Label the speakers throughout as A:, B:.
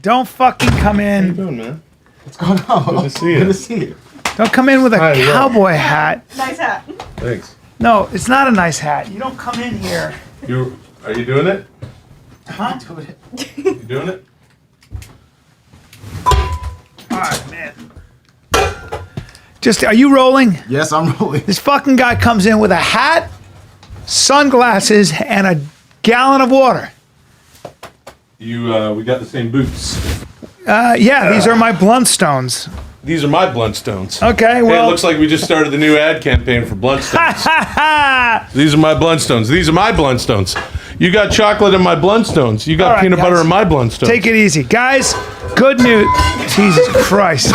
A: Don't fucking come in.
B: How you doing, man?
C: What's going on?
B: Good to see you.
C: Good to see you.
A: Don't come in with a cowboy hat.
D: Nice hat.
B: Thanks.
A: No, it's not a nice hat. You don't come in here.
B: Are you doing it?
A: Huh?
B: You doing it?
A: All right, man. Are you rolling?
C: Yes, I'm rolling.
A: This fucking guy comes in with a hat, sunglasses, and a gallon of water.
B: We got the same boots.
A: Yeah, these are my Bluntstones.
B: These are my Bluntstones.
A: Okay, well.
B: Hey, it looks like we just started the new ad campaign for Bluntstones. These are my Bluntstones. These are my Bluntstones. You got chocolate in my Bluntstones. You got
A: right,
B: peanut butter
A: guys.
B: in my Bluntstones.
A: Take it easy. Guys, good news. Jesus Christ.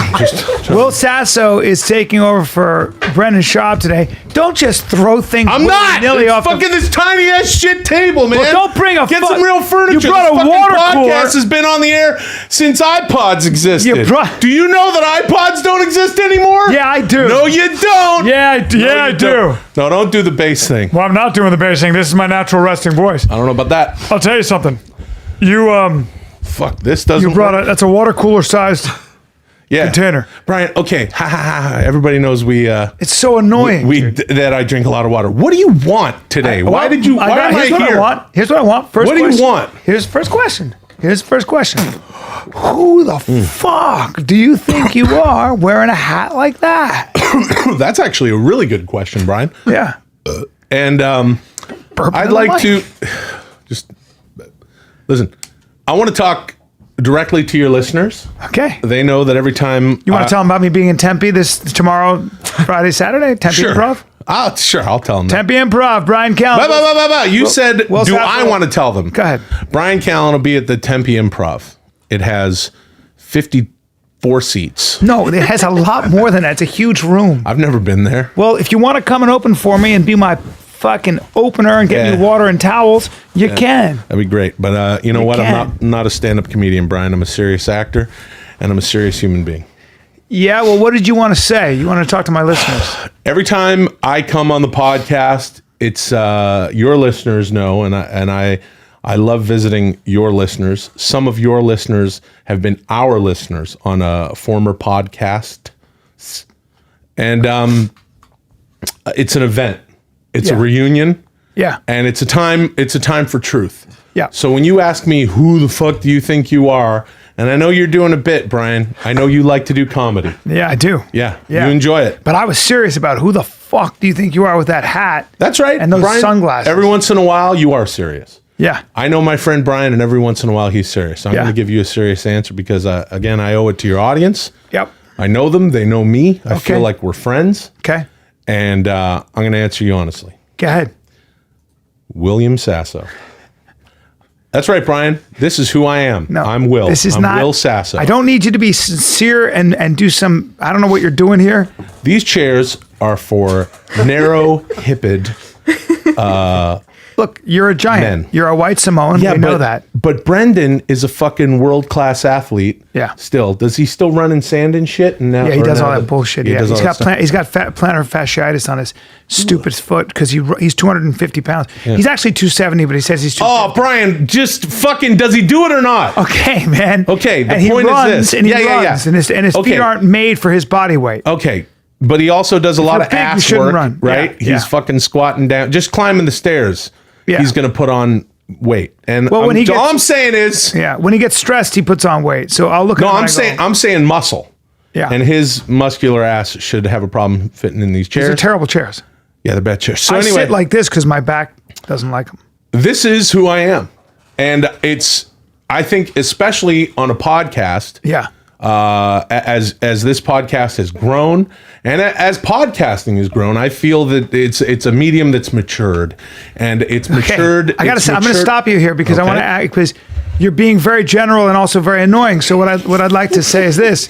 A: Will Sasso is taking over for Brendan Schaub today. Don't just throw things
B: I'm not!
A: willy-nilly
B: It's
A: off
B: fucking this tiny ass shit table, man.
A: Well, don't bring a
B: Get
A: fu-
B: some real furniture.
A: You brought
B: This
A: a
B: fucking
A: water
B: podcast
A: cooler.
B: has been on the air since iPods existed. Do you know that iPods don't exist anymore?
A: Yeah, I do.
B: No, you don't.
A: Yeah, I do.
B: No, don't do the bass thing.
A: Well, I'm not doing the bass thing. This is my natural resting voice.
B: I don't know about that.
A: I'll tell you something.
B: Fuck, this doesn't
A: You brought
B: work.
A: that's a water cooler sized container.
B: Bryan, okay. Ha ha ha. Everybody knows
A: It's so annoying.
B: that I drink a lot of water. What do you want today? Why am I
A: Here's what
B: here?
A: I want. Here's what I want. First
B: What do you
A: question.
B: want?
A: Here's the first question. Who the fuck do you think you are wearing a hat like that?
B: That's actually a really good question, Bryan.
A: Yeah.
B: And
A: Burping
B: I'd
A: in the
B: like
A: mic.
B: to just listen. I want to talk directly to your listeners.
A: Okay.
B: They know that every time
A: You want to tell them about me being in Tempe tomorrow, Friday, Saturday? Tempe
B: Sure.
A: Improv?
B: Sure, I'll tell them that.
A: Tempe Improv, Bryan Callen.
B: You said,
A: Will
B: do
A: Sasso-
B: I want to tell them?
A: Go ahead.
B: Bryan Callen will be at the Tempe Improv. It has 54 seats.
A: No, it has a lot more than that. It's a huge room.
B: I've never been there.
A: Well, if you want to come and open for me and be my fucking opener and get
B: Yeah.
A: me water and towels, you can.
B: That'd be great. But you know what?
A: can.
B: I'm not a stand-up comedian, Bryan. I'm a serious actor, and I'm a serious human being.
A: Yeah, well, what did you want to say? You want to talk to my listeners?
B: Every time I come on the podcast, it's your listeners know, and I love visiting your listeners. Some of your listeners have been our listeners on a former podcast, and it's an event. It's a
A: Yeah.
B: reunion.
A: Yeah.
B: And it's a time for truth.
A: Yeah.
B: So when you ask me who the fuck do you think you are, and I know you're doing a bit, Bryan. I know you like to do comedy.
A: Yeah, I do.
B: Yeah.
A: Yeah.
B: You enjoy it.
A: But I was serious about who the fuck do you think you are with that hat?
B: That's right.
A: And those
B: Bryan,
A: sunglasses.
B: Every once in a while, you are serious.
A: Yeah.
B: I know my friend Bryan, and every once in a while, he's serious. So I'm
A: Yeah.
B: going to give you a serious answer because, again, I owe it to your audience.
A: Yep.
B: I know them. They know me. I
A: Okay.
B: feel like we're friends.
A: Okay.
B: And I'm going to answer you honestly.
A: Go ahead.
B: William Sasso. That's right, Bryan. This is who I am.
A: No,
B: I'm Will.
A: This is
B: I'm
A: not
B: Will Sasso.
A: I don't need you to be sincere and do some. I don't know what you're doing here.
B: These chairs are for narrow-hipped.
A: Look, you're a giant.
B: Men.
A: You're a white Samoan. we know that.
B: But Brendan is a fucking world-class athlete.
A: Yeah.
B: Still, does he still run in sand and shit? And now,
A: Yeah, he
B: or
A: does
B: now
A: all that
B: that-
A: bullshit.
B: he
A: Yeah,
B: does all that stuff?
A: he's got plantar fasciitis on his stupid foot because he's 250 pounds. He's actually 270, but he says he's 250.
B: Oh, Bryan, just fucking, does he do it or not?
A: Okay, man.
B: Okay, the
A: and
B: point
A: he
B: is
A: runs,
B: this.
A: And he
B: Yeah.
A: runs, and his
B: Okay.
A: feet aren't made for his body weight.
B: Okay. But he also does a lot
A: you're
B: of
A: big, you
B: ass
A: shouldn't
B: work,
A: run.
B: right?
A: Yeah,
B: He's
A: yeah.
B: fucking squatting down, just climbing the stairs.
A: Yeah.
B: He's going to put on weight. And
A: Well, when he
B: all
A: gets-
B: I'm saying is,
A: Yeah, when he gets stressed, he puts on weight. So I'll look at
B: no,
A: him
B: I'm
A: and I go,
B: saying muscle.
A: Yeah.
B: And his muscular ass should have a problem fitting in these
A: these are
B: chairs.
A: terrible chairs.
B: Yeah, they're bad chairs. So
A: I
B: anyway,
A: sit like this because my back doesn't like them.
B: this is who I am. And I think, especially on a podcast,
A: Yeah.
B: as this podcast has grown and as podcasting has grown, I feel that it's a medium that's matured, and it's matured.
A: I gotta say, I'm going to stop you here because I want to
B: Okay.
A: act because you're being very general and also very annoying. So what I'd like to say is this.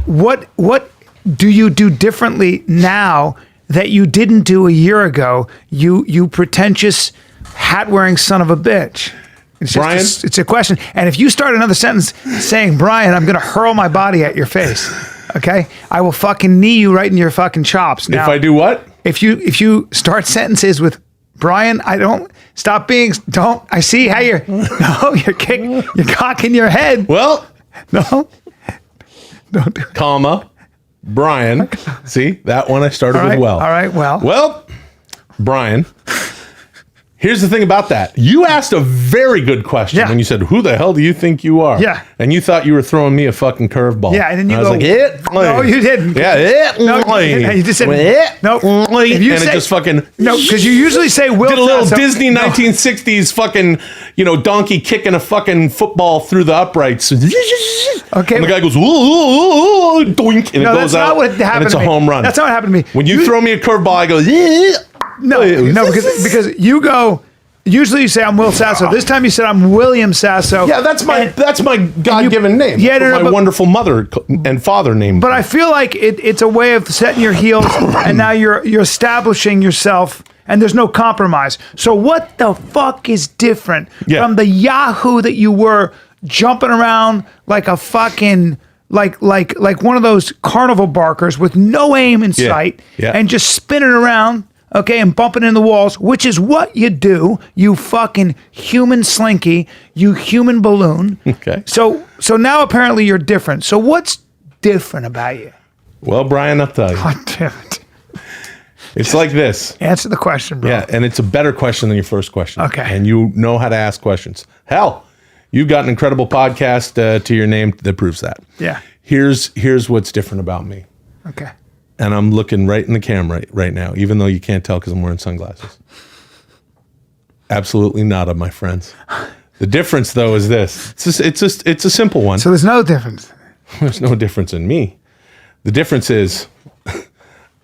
A: What do you do differently now that you didn't do a year ago? You pretentious hat wearing son of a bitch. It's
B: Bryan?
A: it's a question. And if you start another sentence saying, Bryan, I'm going to hurl my body at your face. Okay? I will fucking knee you right in your fucking chops. Now,
B: If I do what?
A: if you start sentences with Bryan, I don't Stop being. Don't. I see how you're. No, you're cocking your head.
B: Well,
A: No. Don't do it.
B: comma, Bryan. See, that one I started
A: All right.
B: with well.
A: All right.
B: Well, Bryan, here's the thing about that. You asked a very good question
A: Yeah.
B: when you said, who the hell do you think you are?
A: Yeah.
B: And you thought you were throwing me a fucking curveball.
A: Yeah, and then you
B: I was
A: go,
B: like, it.
A: No, you didn't.
B: Yeah, it.
A: No, you just said, nope. If you
B: and
A: say-
B: it just fucking.
A: No, because you usually say Will
B: Did a little
A: Sasso.
B: Disney
A: No.
B: 1960s fucking, donkey kicking a fucking football through the uprights.
A: Okay.
B: And the guy goes, ooh, doink, and
A: No,
B: it
A: that's
B: goes out.
A: not what happened
B: and it's
A: to
B: a
A: me.
B: home run.
A: That's not what happened to me.
B: When you throw me a curveball, I go,
A: No, because you go. Usually you say I'm Will Sasso. This time you said I'm William Sasso.
B: yeah, that's my God-given name.
A: Yeah,
B: That's
A: no,
B: what
A: no,
B: my wonderful mother and father named.
A: But I feel like it's a way of setting your heels, and now you're establishing yourself, and there's no compromise. So what the fuck is different from the Yahoo that you were jumping around like a fucking like one of those carnival barkers with no aim in sight and just spinning around? Okay, and bumping in the walls, which is what you do, you fucking human slinky, you human balloon.
B: Okay.
A: So now apparently you're different. So what's different about you?
B: Well, Bryan, I'll tell you.
A: God damn it.
B: It's like this.
A: Answer the question, bro.
B: Yeah, and it's a better question than your first question.
A: Okay.
B: And you know how to ask questions. Hell, you've got an incredible podcast to your name that proves that.
A: Yeah.
B: Here's what's different about me.
A: Okay.
B: And I'm looking right in the camera right now, even though you can't tell because I'm wearing sunglasses. Absolutely nada, my friends. The difference, though, is this. It's a simple one.
A: So there's no difference.
B: There's no difference in me. The difference is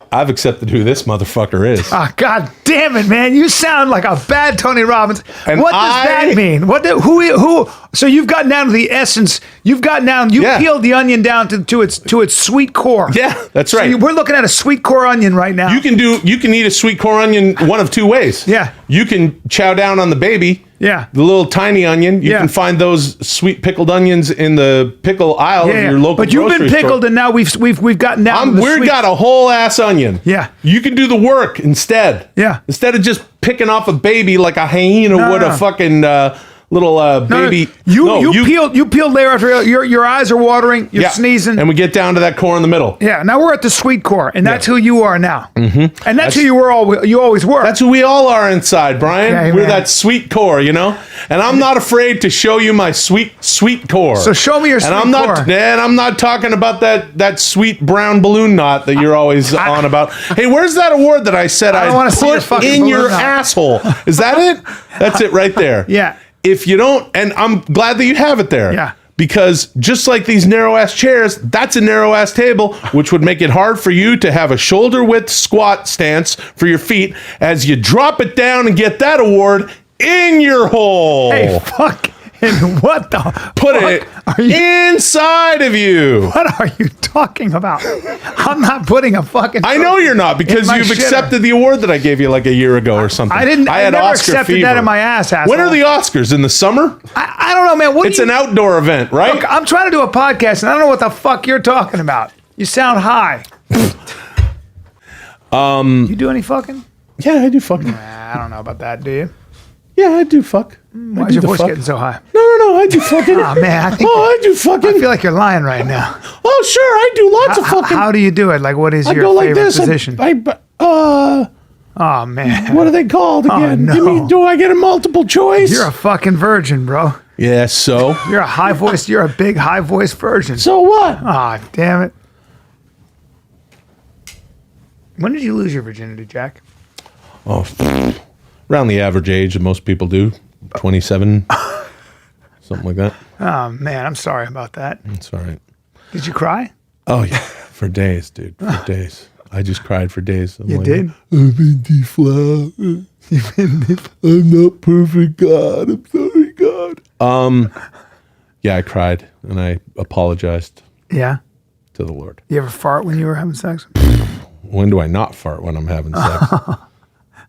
B: I've accepted who this motherfucker is.
A: Ah, God damn it, man! You sound like a bad Tony Robbins.
B: And
A: What does that mean? Who? So you've gotten down to the essence. You've gotten down. You peeled the onion down to its sweet core.
B: Yeah, that's right.
A: So we're looking at a sweet core onion right now.
B: You can eat a sweet core onion one of two ways.
A: Yeah.
B: You can chow down on the baby.
A: Yeah.
B: The little tiny onion. You can find those sweet pickled onions in the pickle aisle of your local
A: But you've been
B: grocery
A: pickled,
B: store.
A: and now we've gotten down. to the
B: We've
A: sweet.
B: got a whole ass onion.
A: Yeah.
B: You can do the work instead.
A: Yeah.
B: Instead of just picking off a baby like a hyena would
A: no.
B: a fucking little baby.
A: You peeled layer after layer. Your eyes are watering. You're sneezing.
B: And we get down to that core in the middle.
A: Yeah, now we're at the sweet core, and that's who you are now. Mm-hmm. And that's who you always were.
B: That's who we all are inside, Bryan.
A: Okay,
B: We're
A: man.
B: that sweet core, And I'm not afraid to show you my sweet core.
A: So show me your sweet core.
B: And I'm not talking about that sweet brown balloon knot that you're always on about. Hey, where's that award that I said
A: don't
B: I
A: wanna see your
B: put
A: fucking
B: in your
A: balloon knot.
B: asshole? Is that it? That's it right there.
A: Yeah.
B: If you don't, and I'm glad that you have it there.
A: Yeah.
B: Because just like these narrow ass chairs, that's a narrow ass table, which would make it hard for you to have a shoulder width squat stance for your feet as you drop it down and get that award in your hole.
A: Hey, fuck. And what the
B: Put
A: fuck
B: it inside of you.
A: What are you talking about? I'm not putting a fucking.
B: I know you're not, because
A: my
B: you've
A: shitter.
B: accepted the award that I gave you like a year ago or something.
A: I didn't. I
B: had
A: never
B: Oscar
A: accepted
B: fever.
A: that in my ass. Asshole.
B: When are the Oscars? In the summer?
A: I don't know, man. What?
B: It's an outdoor event, right?
A: Look, I'm trying to do a podcast, and I don't know what the fuck you're talking about. You sound high. You do any fucking?
B: Yeah, I do fucking.
A: I don't know about that. Do you?
B: Yeah, I do fuck.
A: Why is your voice getting so high?
B: No, I do fucking.
A: Oh man,
B: I do fucking.
A: I feel like you're lying right now.
B: Oh, sure, I do lots of fucking.
A: How do you do it? Like, what is
B: I
A: your
B: go like
A: favorite
B: this.
A: position?
B: Oh
A: man,
B: what are they called again?
A: no.
B: Do I get a multiple choice?
A: You're a fucking virgin, bro.
B: Yeah, so.
A: You're a high voice. You're a big high voice virgin.
B: So what?
A: Ah, damn it. When did you lose your virginity, Jack?
B: Oh, around the average age that most people do, 27, something like that.
A: Oh man, I'm sorry about that.
B: That's all right.
A: Did you cry?
B: Oh yeah, for days, dude, for days. I just cried for days. I'm
A: You
B: like,
A: did?
B: I've been deflowered. I'm not perfect, God. I'm sorry, God. Yeah, I cried and I apologized
A: Yeah.
B: to the Lord.
A: You ever fart when you were having sex?
B: When do I not fart when I'm having sex?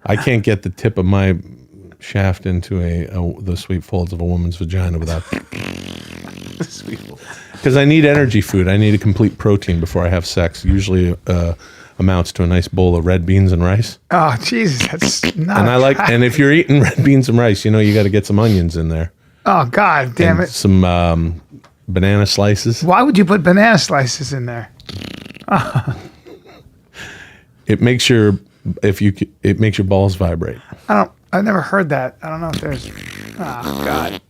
B: I can't get the tip of my shaft into the sweet folds of a woman's vagina without because I need energy food. I need a complete protein before I have sex. Usually a amounts to a nice bowl of red beans and rice.
A: Oh, Jesus, that's not.
B: And and if you're eating red beans and rice, you got to get some onions in there.
A: Oh, God damn it.
B: Some banana slices.
A: Why would you put banana slices in there?
B: It makes your balls vibrate.
A: I've never heard that. I don't know if there's. Oh, God.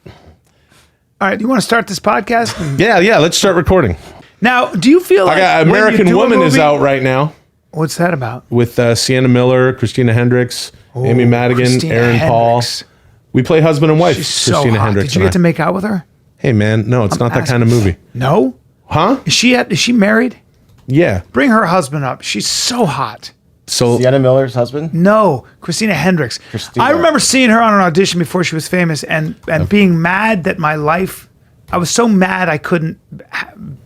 A: All right, you want to start this podcast?
B: Yeah. Let's start recording.
A: Now, do you feel like
B: American Woman is out right now
A: What's that about?
B: with Sienna Miller, Christina Hendricks, Amy Madigan,
A: Christina
B: Aaron
A: Hendricks.
B: Paul. We play husband and wife.
A: She's so
B: Christina
A: hot.
B: Hendricks.
A: Did you
B: and
A: get to make out with her?
B: Hey man, no, it's not that kind of movie.
A: No?
B: Huh?
A: Is she married?
B: Yeah.
A: Bring her husband up. She's so hot.
B: So
C: Sienna Miller's husband?
A: No, Christina Hendricks. I remember seeing her on an audition before she was famous and being mad that I was so mad I couldn't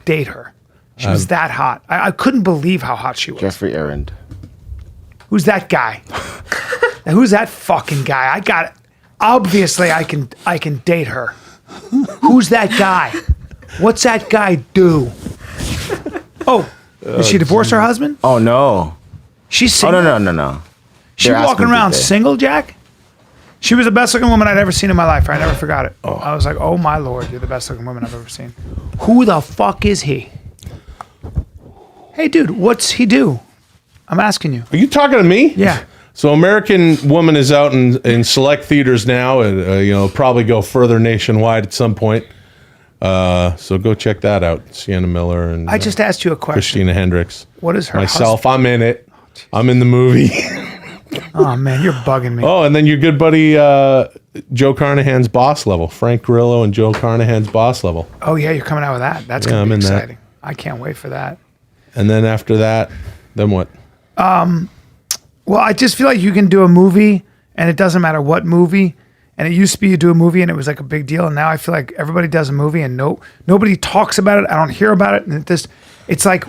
A: date her. She was that hot. I couldn't believe how hot she was.
C: Jeffrey Arend.
A: Who's that guy? Who's that fucking guy? Obviously I can date her. Who's that guy? What's that guy do? Oh, did she divorce her husband?
C: Oh, no.
A: She's
C: Oh,
A: single.
C: no.
A: She
C: They're
A: walking
C: asking
A: around
C: today.
A: single, Jack? She was the best looking woman I'd ever seen in my life. I never forgot it. I was like, oh my Lord, you're the best looking woman I've ever seen. Who the fuck is he? Hey, dude, what's he do? I'm asking you.
B: are you talking to me?
A: Yeah.
B: So American Woman is out in select theaters now, and probably go further nationwide at some point. So go check that out. Sienna Miller and
A: I just asked you a question.
B: Christina Hendricks.
A: What is her
B: Myself, I'm in it. I'm in the movie.
A: Oh, man, you're bugging me.
B: Oh, and then your good buddy Joe Carnahan's Boss Level, Frank Grillo and Joe Carnahan's Boss Level.
A: Oh, yeah, you're coming out with that. That's
B: Yeah,
A: going to
B: I'm
A: be
B: in that.
A: exciting. I can't wait for that.
B: And then after that, then what?
A: Well, I just feel like you can do a movie, and it doesn't matter what movie. And it used to be you do a movie, and it was like a big deal. And now I feel like everybody does a movie, and nobody talks about it. I don't hear about it. And it's like,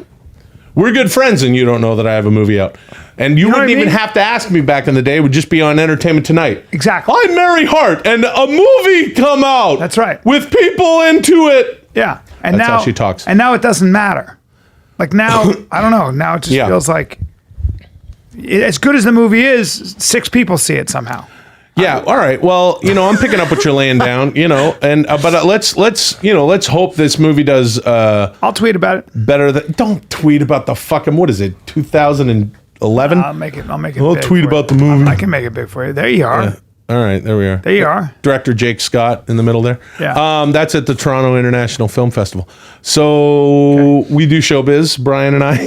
B: We're good friends, and you don't know that I have a movie out. And you
A: know
B: wouldn't
A: what I
B: even
A: mean?
B: have to ask me back in the day. It would just be on Entertainment Tonight.
A: exactly.
B: I'm Mary Hart, and a movie come out.
A: That's right.
B: With people into it.
A: Yeah. And
B: That's
A: now
B: how she talks.
A: And now it doesn't matter. Like now, I don't know. Now it just
B: Yeah.
A: feels like as good as the movie is, 6 people see it somehow.
B: Yeah. All right. Well, I'm picking up what you're laying down. And but let's hope this movie does
A: I'll tweet about it.
B: better. Don't tweet about the fucking what is it? 2011.
A: I'll make it.
B: I'll
A: big
B: tweet
A: for
B: about
A: you.
B: the movie.
A: I can make it big for you. There you are.
B: Yeah. All right, there we are.
A: There you are.
B: Director Jake Scott in the middle there.
A: Yeah.
B: That's at the Toronto International Film Festival. So we do showbiz, Bryan and I.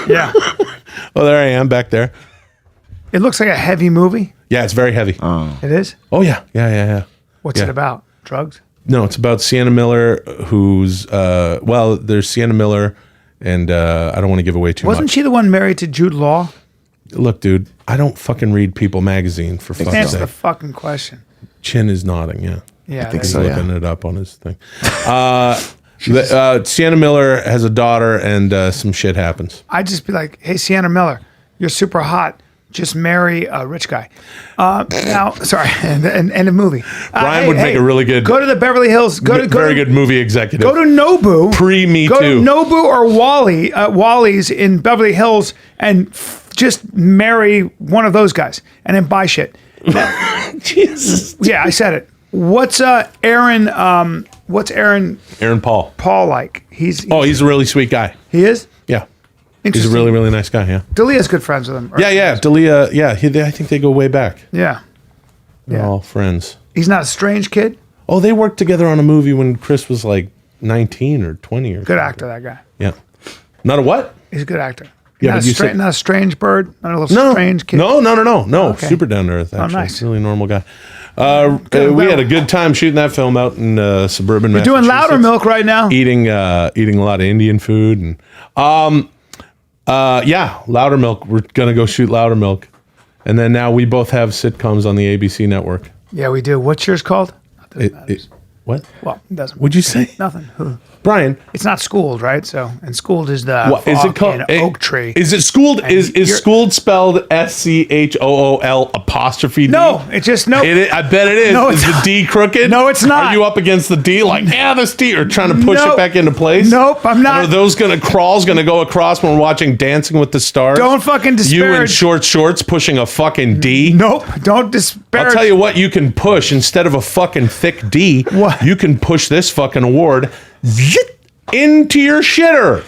A: Yeah.
B: Oh, there I am back there.
A: It looks like a heavy movie.
B: Yeah, it's very heavy.
A: It is.
B: Oh yeah.
A: What's
B: Yeah.
A: it about? Drugs.
B: No, it's about Sienna Miller, who's there's Sienna Miller, and I don't want to give away too
A: Wasn't
B: much.
A: she the one married to Jude Law?
B: Look, dude, I don't fucking read People magazine for fuck's
A: Answer the
B: sake.
A: fucking question.
B: Chin is nodding. Yeah.
A: Yeah.
C: think
B: He's
C: so, yeah.
B: looking it up on his thing. Sienna Miller has a daughter, and some shit happens.
A: I'd just be like, hey, Sienna Miller, you're super hot. Just marry a rich guy. Now, sorry, and a movie.
B: Bryan would make a really good-
A: Go to the Beverly Hills.
B: Very good movie executive.
A: Go to Nobu.
B: Pre-Me
A: Go
B: Too.
A: to Nobu or Wally's in Beverly Hills and just marry one of those guys and then buy shit.
B: Jesus.
A: Yeah, I said it. What's Aaron
B: Aaron Paul.
A: like? He's
B: Oh, he's a really sweet guy.
A: he is?
B: Yeah. He's a
A: Interesting.
B: really, really nice guy. Yeah.
A: Delia's good friends with him. right?
B: Yeah. Dalia. Yeah. I think they go way back.
A: Yeah.
B: They're
A: Yeah.
B: all friends.
A: He's not a strange kid.
B: Oh, they worked together on a movie when Chris was like 19 or 20 or
A: Good
B: something.
A: actor, that guy.
B: Yeah. Not a what?
A: He's a good actor.
B: Yeah,
A: not,
B: but you said-
A: not a strange bird. Not a little
B: No.
A: strange kid.
B: No.
A: Okay.
B: Super down to earth. Actually.
A: nice.
B: Really normal guy. We had a good time shooting that film out in suburban
A: We're doing
B: Massachusetts.
A: Loudermilk right now.
B: Eating a lot of Indian food and Loudermilk. We're gonna go shoot Loudermilk, and then now we both have sitcoms on the ABC network.
A: Yeah, we do. What's yours called?
B: What What?
A: Well, it doesn't.
B: What'd you say?
A: Nothing.
B: Brian,
A: It's not schooled, right? So, and schooled is the
B: what is it called?
A: oak tree.
B: Is it schooled? Is
A: you're-
B: schooled spelled SCHOOL apostrophe D?
A: No, it's just no.
B: I bet it is.
A: No,
B: Is
A: it's
B: the
A: not.
B: D crooked?
A: No, it's not.
B: Are you up against the D? Like, yeah, this D, or trying to push
A: Nope.
B: it back into place?
A: Nope, I'm not.
B: Are those crawls gonna go across when we're watching Dancing with the Stars?
A: Don't fucking
B: You in
A: disparage.
B: short shorts pushing a fucking D?
A: Nope. Don't disparage.
B: I'll tell you what you can push instead of a fucking thick D.
A: What?
B: You can push this fucking award zit, into your shitter.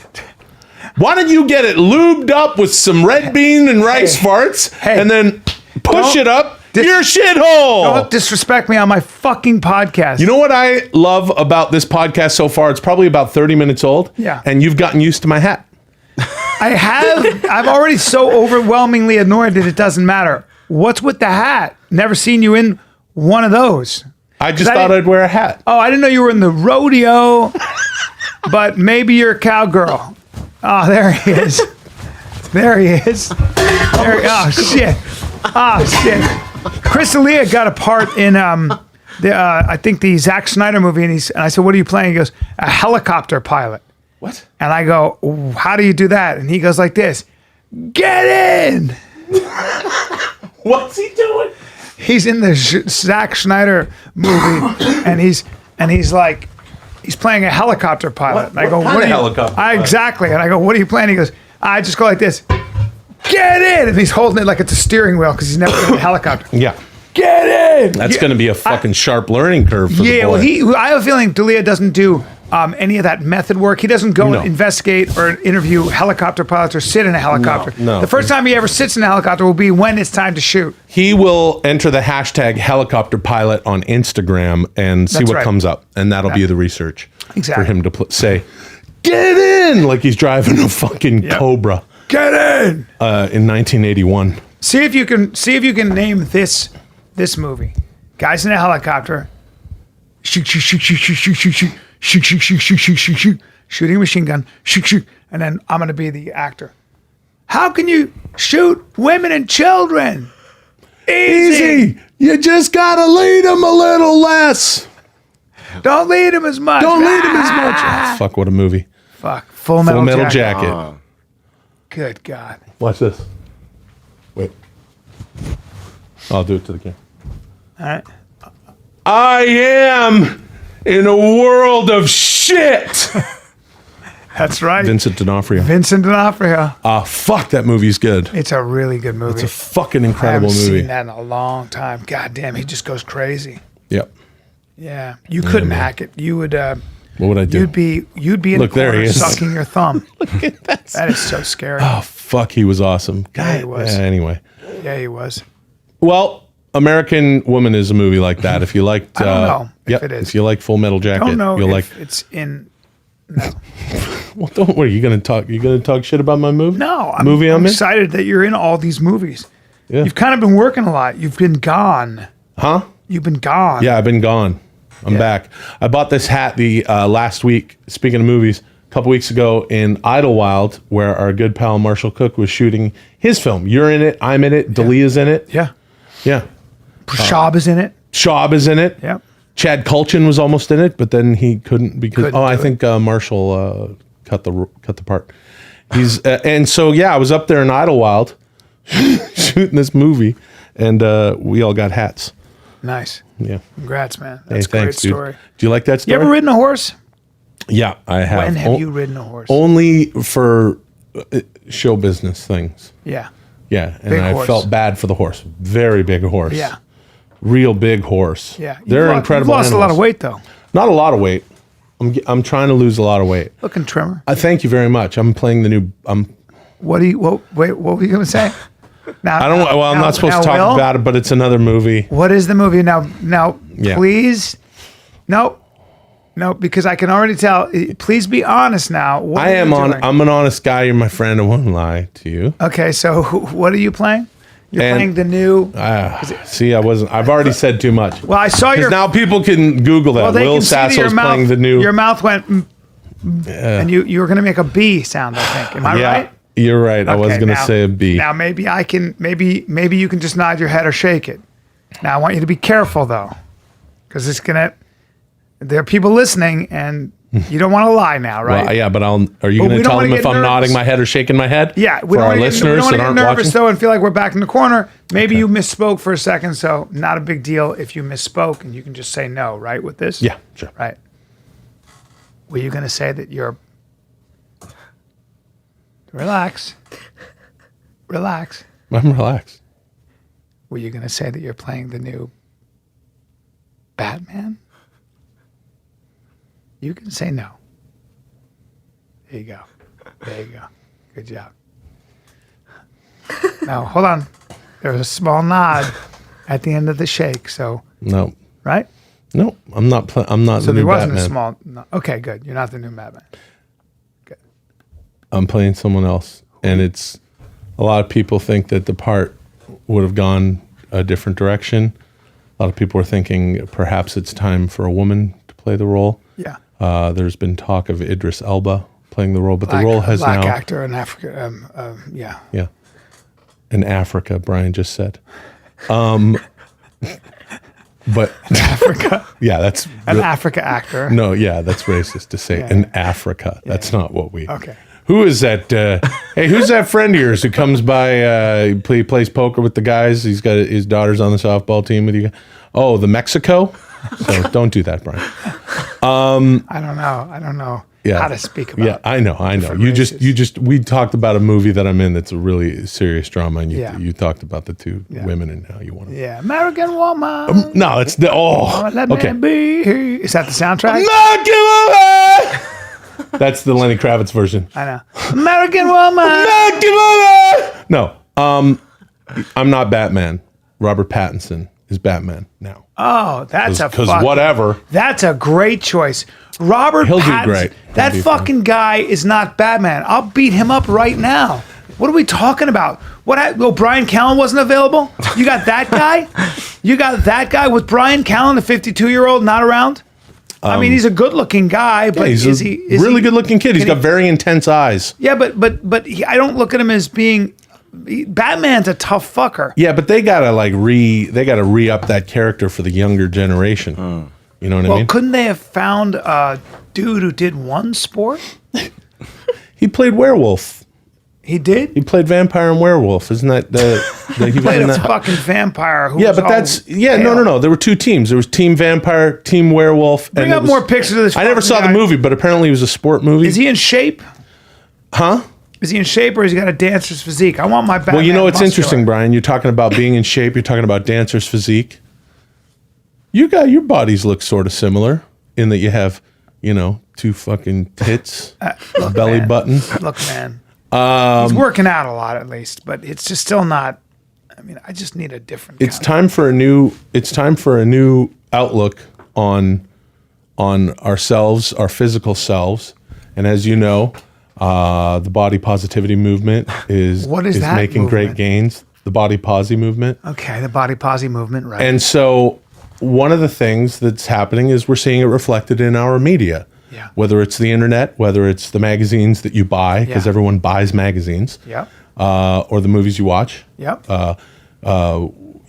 B: Why don't you get it lubed up with some red bean and rice farts and then push it up your shithole?
A: Don't disrespect me on my fucking podcast.
B: You know what I love about this podcast so far? It's probably about 30 minutes old.
A: Yeah.
B: And you've gotten used to my hat.
A: I've already so overwhelmingly annoyed that it doesn't matter. What's with the hat? Never seen you in one of those.
B: I just
A: I
B: thought
A: didn't-
B: I'd wear a hat.
A: Oh, I didn't know you were in the rodeo, but maybe you're a cowgirl. Oh, there he is. There he is. Oh, shit. Oh, shit. Chris D'Elia got a part in, I think, the Zack Snyder movie, and I said, what are you playing? He goes, a helicopter pilot.
B: What?
A: And I go, how do you do that? And he goes like this, get in.
B: What's he doing?
A: He's in the Zack Snyder movie, and he's like, he's playing a helicopter pilot. And I go,
B: what kind
A: what
B: of
A: are you?
B: helicopter pilot?
A: Exactly. And I go, what are you playing? He goes, I just go like this, get in. And he's holding it like it's a steering wheel because he's never been in a helicopter.
B: Yeah.
A: Get in.
B: That's going to be a fucking sharp learning curve for the
A: Yeah,
B: boy.
A: well, I have a feeling D'Elia doesn't do any of that method work. He doesn't go and investigate or interview helicopter pilots or sit in a helicopter.
B: No.
A: The first time he ever sits in a helicopter will be when it's time to shoot.
B: He will enter the hashtag helicopter pilot on Instagram and see
A: That's
B: what
A: right.
B: comes up. And that'll be the research
A: Exactly.
B: for him to say, get in, like he's driving a fucking Cobra
A: Get in.
B: in 1981.
A: See if you can name this movie. Guys in a helicopter. Shoot, shoot, shoot, shoot, shoot, shoot, shoot, shoot, shoot, shoot, shoot, shoot, shoot, shoot, shoot, shooting a machine gun, shoot, shoot, and then I'm gonna be the actor. How can you shoot women and children? Easy.
B: You just gotta lead him a little less.
A: Don't lead him as much.
B: Don't lead him as much. Fuck, what a movie.
A: Fuck. Full Metal,
B: Full Metal
A: Jacket.
B: Jacket.
A: Good God.
B: Watch this. Wait. I'll do it to the camera.
A: All right.
B: I am in a world of shit.
A: That's right.
B: Vincent D'Onofrio.
A: Vincent D'Onofrio.
B: Fuck, that movie's good.
A: It's a really good movie.
B: It's a fucking
A: I
B: incredible
A: haven't
B: movie.
A: seen that in a long time. God damn, he just goes crazy.
B: Yep.
A: Yeah, you couldn't
B: man.
A: hack it. You would.
B: What would I do?
A: You'd be in
B: Look,
A: the
B: there
A: corner
B: he is.
A: sucking your thumb. That is so scary.
B: Oh, fuck, he was awesome.
A: Yeah, he was.
B: Anyway.
A: Yeah, he was.
B: Well, American Woman is a movie like that. If you liked,
A: I don't know if
B: yep,
A: it is.
B: If you like Full Metal Jacket,
A: Don't know
B: you'll like.
A: if it's in.
B: Well, don't worry. You gonna talk shit about my movie?
A: No, I'm
B: I'm in?
A: excited that you're in all these movies.
B: Yeah.
A: You've kind of been working a lot. You've been gone.
B: Huh?
A: You've been gone.
B: Yeah, I've been gone. I'm back. I bought this hat the last week. Speaking of movies, a couple weeks ago in Idlewild, where our good pal Marshall Cook was shooting his film. You're in it. I'm in it. D'Elia's in it.
A: Yeah.
B: Yeah.
A: Schaub is in it.
B: Schaub is in it.
A: Yep.
B: Chad Kulchin was almost in it, but then he couldn't because
A: Couldn't
B: I
A: do
B: think Marshall cut the part. He's and so yeah, I was up there in Idlewild shooting this movie, and we all got hats.
A: Nice.
B: Yeah.
A: Congrats, man.
B: Hey,
A: That's a great
B: thanks, dude.
A: story.
B: Do you like that story?
A: You ever ridden a horse?
B: Yeah, I have.
A: When have you ridden a horse?
B: Only for show business things.
A: Yeah.
B: Yeah, and
A: Big
B: I
A: horse.
B: felt bad for the horse. Very big horse.
A: Yeah.
B: Real big horse.
A: Yeah.
B: They're
A: You've
B: incredible.
A: lost a lot of
B: animals.
A: weight, though.
B: Not a lot of weight. I'm trying to lose a lot of weight.
A: Looking trimmer.
B: Thank you very much. I'm playing the new.
A: What were you going to say? Now,
B: I don't. Well, I'm not supposed to talk about it, but it's another movie.
A: What is the movie now? Now,
B: Yeah.
A: please, no, because I can already tell. Please be honest now. What
B: I
A: are
B: am
A: you
B: on.
A: doing?
B: I'm an honest guy. You're my friend. I won't lie to you.
A: Okay, so what are you playing? You're
B: And-
A: playing the new.
B: See, I wasn't. I've already said too much.
A: Well, I saw your.
B: Because now people can Google that.
A: well, they
B: Will
A: can see that
B: Sasso's
A: your mouth.
B: playing the new.
A: Your mouth went, and you were going to make a B sound. I think. Am I
B: yeah,
A: right?
B: you're right. I was
A: Okay,
B: going to
A: now-
B: say a B.
A: Now maybe I can. Maybe you can just nod your head or shake it. Now I want you to be careful though, because it's gonna. There are people listening, and you don't want to lie now, right?
B: Well, yeah, but are you going to tell them if I'm nodding my head or shaking my head?
A: Yeah,
B: for our listeners that aren't
A: nervous
B: watching.
A: though, and feel like we're back in the corner. Maybe you misspoke for a second, so not a big deal if you misspoke, and you can just say no, right? With this,
B: Yeah, sure.
A: right. Were you going to say that you're? Relax. Relax.
B: I'm relaxed.
A: Were you going to say that you're playing the new Batman? You can say no. There you go. There you go. Good job. Now, hold on. There was a small nod at the end of the shake. So,
B: No,
A: right?
B: no, I'm not. I'm not.
A: So
B: the
A: there
B: new
A: wasn't
B: Batman.
A: a small. No. Okay, good. You're not the new Batman.
B: I'm playing someone else, and it's a lot of people think that the part would have gone a different direction. A lot of people are thinking perhaps it's time for a woman to play the role.
A: Yeah.
B: There's been talk of Idris Elba playing the role, but the role has
A: black
B: now
A: actor in Africa. Yeah.
B: yeah in Africa. Brian just said, but
A: Africa.
B: yeah, that's
A: An Africa actor.
B: no, yeah, that's racist to say in Africa. That's not what we.
A: Okay.
B: Who is that? Hey, who's that friend of yours who comes by? He plays poker with the guys. He's got his daughter's on the softball team with you. Oh, the Mexico. So don't do that, Brian.
A: I don't know
B: Yeah.
A: how to speak about
B: Yeah,
A: it.
B: I know.
A: different
B: You
A: races.
B: just. We talked about a movie that I'm in that's a really serious drama, and
A: Yeah.
B: you talked about the two women and how you want to.
A: Yeah. American woman.
B: No, it's the
A: Let me
B: okay.
A: be. Is that the soundtrack?
B: That's the Lenny Kravitz version.
A: I know. American woman.
B: No, I'm not Batman. Robert Pattinson is Batman now.
A: Oh, that's a
B: Because
A: fucking,
B: whatever.
A: That's a great choice. Robert
B: He'll do
A: Pattinson.
B: great.
A: That
B: He'll be
A: fucking guy is not Batman. I'll beat him up right now. What are we talking about? Bryan Callen wasn't available? You got that guy? You got that guy with Bryan Callen, a 52-year-old, not around? I mean, he's a good-looking guy, but
B: He's
A: is
B: a
A: he
B: really good-looking kid. He's
A: can
B: got very intense eyes.
A: Yeah, but I don't look at him as being. Batman's a tough fucker.
B: Yeah, but they gotta re-up that character for the younger generation. You know what I
A: Well,
B: mean?
A: couldn't they have found a dude who did one sport?
B: He played werewolf.
A: He did.
B: He played vampire and werewolf. Isn't that he was
A: Played
B: in
A: a
B: that?
A: fucking vampire. Who
B: Yeah,
A: was
B: but
A: all
B: that's
A: pale.
B: no. There were two teams. There was Team Vampire, Team Werewolf.
A: Bring
B: and
A: up more pictures of this.
B: I never
A: fucking
B: saw the
A: guy.
B: movie, but apparently it was a sport movie.
A: Is he in shape?
B: Huh?
A: Is he in shape or has he got a dancer's physique? I want my Batman.
B: Well, you know, it's
A: muscular.
B: interesting, Brian. You're talking about being in shape. You're talking about dancer's physique. Your bodies look sort of similar in that you have, two fucking tits, a belly
A: man.
B: button.
A: Look, man. He's working out a lot at least, but it's just still not. I mean, I just need a different.
B: It's time for a new. It's time for a new outlook on ourselves, our physical selves, and as you know, the body positivity movement is
A: What is that
B: making great
A: movement?
B: gains. The body posi movement.
A: Okay, the body posi movement, right?
B: And so one of the things that's happening is we're seeing it reflected in our media.
A: Yeah.
B: Whether it's the internet, whether it's the magazines that you buy, because
A: Yeah.
B: everyone buys magazines.
A: Yep.
B: Or the movies you watch.
A: Yep.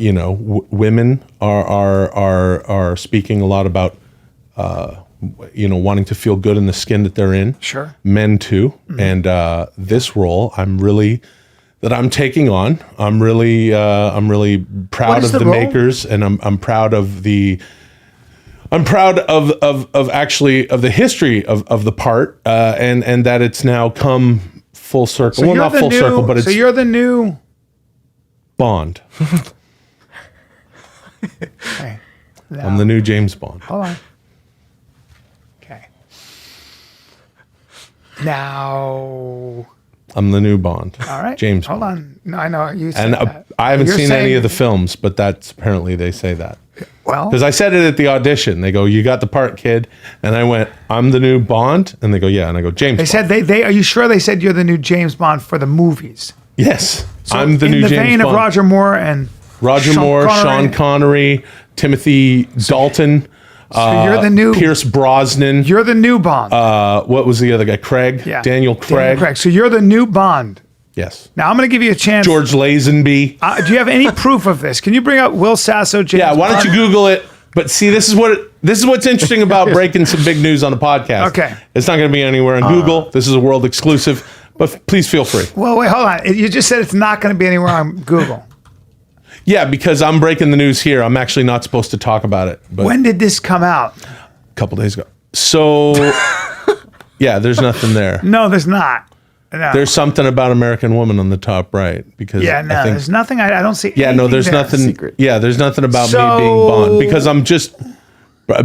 B: Women are speaking a lot about wanting to feel good in the skin that they're in.
A: Sure.
B: Men too. And this role, I'm taking on. I'm really proud
A: What is
B: of
A: the
B: the
A: role?
B: makers, and I'm proud of the. I'm proud of actually of the history of the part, and that it's now come full circle. Well,
A: you're
B: not
A: the
B: full
A: new-
B: circle, but it's
A: so you're the new.
B: Bond.
A: Okay. Now,
B: I'm the new James Bond.
A: hold on. Okay. Now.
B: I'm the new Bond.
A: All right.
B: James
A: Hold
B: Bond.
A: on. No, I know you said
B: And
A: that.
B: I haven't
A: You're
B: seen any
A: saying-
B: of the films, but that's apparently they say that.
A: Well,
B: Because I said it at the audition. They go, "You got the part, kid." And I went, "I'm the new Bond." And they go, "Yeah." And I go, "James
A: they
B: Bond."
A: said they. Are you sure they said you're the new James Bond for the movies?
B: Yes.
A: So
B: I'm the
A: in
B: new
A: the
B: James
A: vein
B: Bond.
A: of Roger Moore and
B: Roger
A: Sean
B: Moore,
A: Connery.
B: Sean Connery, Timothy Dalton,
A: So you're the new.
B: Pierce Brosnan.
A: You're the new Bond.
B: What was the other guy? Craig?
A: yeah.
B: Daniel Craig.
A: So you're the new Bond.
B: Yes.
A: Now I'm going to give you a chance.
B: George Lazenby.
A: Do you have any proof of this? Can you bring up Will Sasso? James
B: Yeah, why don't
A: Bond?
B: you Google it? But see, this is what's interesting about breaking some big news on a podcast.
A: Okay.
B: It's not going to be anywhere on Google. This is a world exclusive, but please feel free.
A: Well, wait, hold on. You just said it's not going to be anywhere on Google.
B: Yeah, because I'm breaking the news here. I'm actually not supposed to talk about it. But
A: When did this come out?
B: a couple days ago. So, yeah, there's nothing there.
A: No, there's not. No.
B: There's something about American Woman on the top right because
A: Yeah, no,
B: I think,
A: there's nothing. I don't see.
B: yeah, no,
A: anything
B: there's
A: there.
B: nothing.
C: Secret.
B: Yeah, there's nothing about
A: So-
B: me being Bond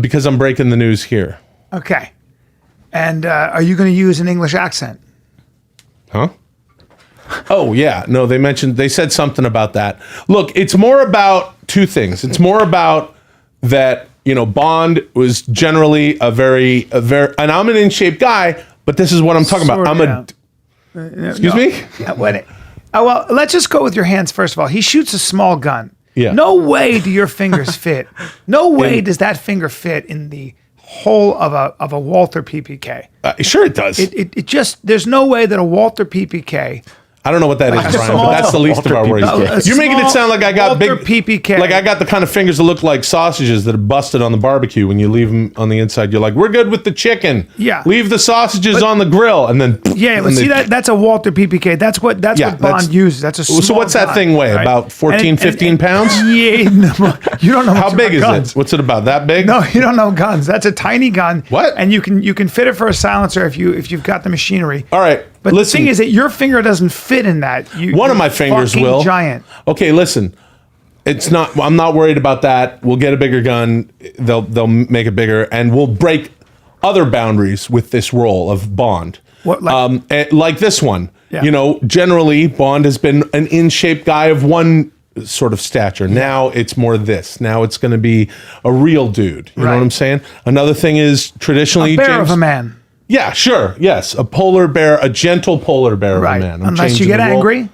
B: because I'm breaking the news here.
A: Okay. And are you going to use an English accent?
B: Huh? Oh yeah, no. They said something about that. Look, it's more about two things. It's more about that Bond was generally a very, and I'm an in shape guy, but this is what I'm talking about.
A: Sort of,
B: Excuse me.
A: Yeah, well, let's just go with your hands first of all. He shoots a small gun.
B: Yeah.
A: No way do your fingers fit. No way does that finger fit in the hole of a Walther PPK.
B: Sure, it does.
A: It just there's no way that a Walther PPK.
B: I don't know what that is, Brian, but that's the least of our worries.
A: A
B: You're making it sound like I got
A: Walther
B: big
A: PPK.
B: like I got the kind of fingers that look like sausages that are busted on the barbecue. When you leave them on the inside, you're like, "We're good with the chicken.
A: Yeah.
B: leave the sausages on the grill," and then
A: Yeah, but
B: and
A: see
B: they-
A: that's a Walther PPK. That's what Bond uses. That's a small
B: So what's that
A: gun,
B: thing weigh?
A: right?
B: About 14, 15 pounds?
A: Yeah, no, you don't know
B: How
A: much
B: big is
A: about guns.
B: it? What's it about? That big?
A: No, you don't know guns. That's a tiny gun.
B: What?
A: And you can fit it for a silencer if you've got the machinery.
B: All right.
A: But
B: listen,
A: the thing is that your finger doesn't fit in that.
B: one of my fingers
A: fucking
B: will.
A: Giant.
B: Okay, listen. It's not. I'm not worried about that. We'll get a bigger gun. They'll make it bigger, and we'll break other boundaries with this role of Bond.
A: What, like-
B: like this one.
A: Yeah.
B: Generally Bond has been an in shape guy of one sort of stature. Now it's more this. Now it's going to be a real dude. You know
A: Right.
B: what I'm saying? Another thing is traditionally
A: Bear of a man.
B: Yeah, sure. Yes, a polar bear, a gentle polar bear
A: Right.
B: of a man. I'm
A: Unless you
B: changing
A: get
B: the role.
A: angry.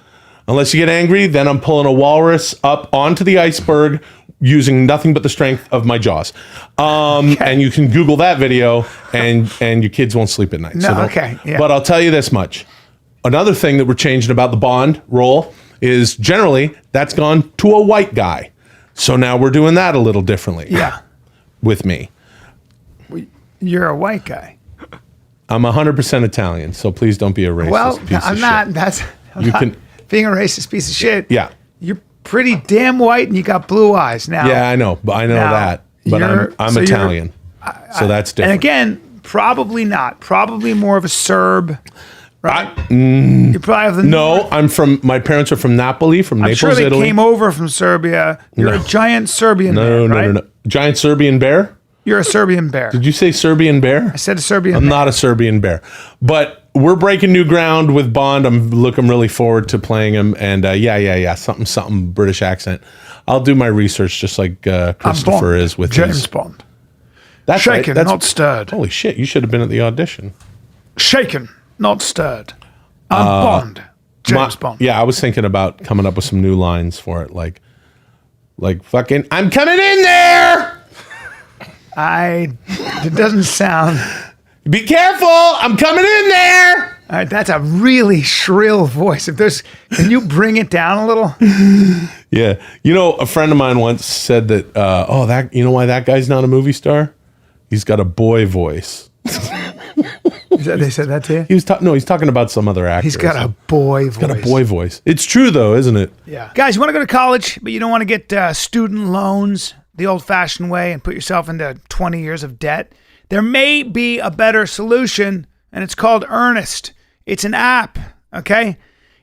B: Unless you get angry, then I'm pulling a walrus up onto the iceberg using nothing but the strength of my jaws. And you can Google that video, and your kids won't sleep at night.
A: No,
B: don't-
A: okay, yeah.
B: But I'll tell you this much. Another thing that we're changing about the Bond role is generally that's gone to a white guy. So now we're doing that a little differently.
A: Yeah.
B: With me.
A: You're a white guy.
B: I'm 100% Italian, so please don't be a racist
A: Well,
B: piece
A: I'm
B: of
A: not.
B: shit.
A: I'm
B: You
A: not
B: can-
A: being a racist piece of shit.
B: Yeah.
A: You're pretty damn white and you got blue eyes now.
B: Yeah, I know. But I know
A: Now,
B: that. But I'm
A: so you're-
B: Italian. So that's
A: And
B: different.
A: again, probably not. Probably more of a Serb. Right?
B: Mm.
A: You probably have the
B: No, my parents are from Napoli, from
A: I'm
B: Naples,
A: sure they
B: Italy.
A: came over from Serbia. You're a giant Serbian
B: No,
A: man, right?
B: no. Giant Serbian bear?
A: You're a Serbian bear.
B: Did you say Serbian bear?
A: I said a Serbian
B: I'm
A: bear.
B: not a Serbian bear. But we're breaking new ground with Bond. I'm looking really forward to playing him. And yeah. Something British accent. I'll do my research just like Christopher
A: Bond.
B: is with
A: James
B: his.
A: Bond.
B: That's
A: Shaken,
B: right.
A: not stirred.
B: Holy shit, you should have been at the audition.
A: Shaken, not stirred. I'm Bond. James Bond.
B: Yeah, I was thinking about coming up with some new lines for it. Like fucking, I'm coming in there!
A: It doesn't sound.
B: Be careful! I'm coming in there!
A: All right, that's a really shrill voice. Can you bring it down a little?
B: Yeah. A friend of mine once said that, you know why that guy's not a movie star? He's got a boy voice.
A: They said that to you?
B: He's talking about some other actor.
A: He's got a boy voice.
B: Got a boy voice. It's true though, isn't it?
A: Yeah. Guys, you want to go to college, but you don't want to get student loans the old-fashioned way and put yourself into 20 years of debt? There may be a better solution, and it's called Earnest. It's an app, okay?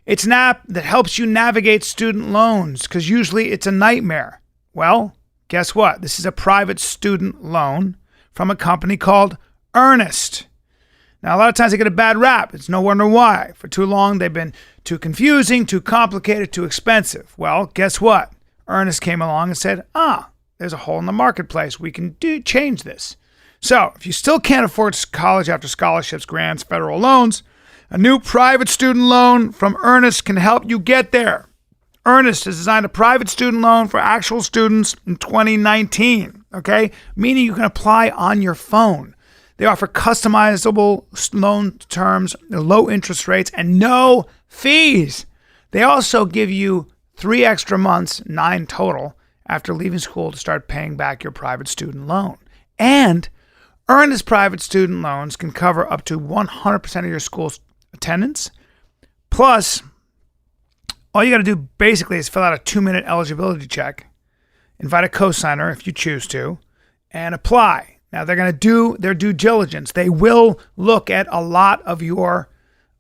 A: It's an app that helps you navigate student loans because usually it's a nightmare. Well, guess what? This is a private student loan from a company called Earnest. Now, a lot of times they get a bad rap. It's no wonder why. For too long, they've been too confusing, too complicated, too expensive. Well, guess what? Earnest came along and said, there's a hole in the marketplace. We can change this. So, if you still can't afford college after scholarships, grants, federal loans, a new private student loan from Earnest can help you get there. Earnest has designed a private student loan for actual students in 2019, okay? Meaning you can apply on your phone. They offer customizable loan terms, low interest rates, and no fees. They also give you 3 extra months, 9 total, after leaving school to start paying back your private student loan. And Earnest private student loans can cover up to 100% of your school's attendance. Plus, all you got to do basically is fill out a 2-minute eligibility check, invite a cosigner if you choose to, and apply. Now, they're going to do their due diligence. They will look at a lot of your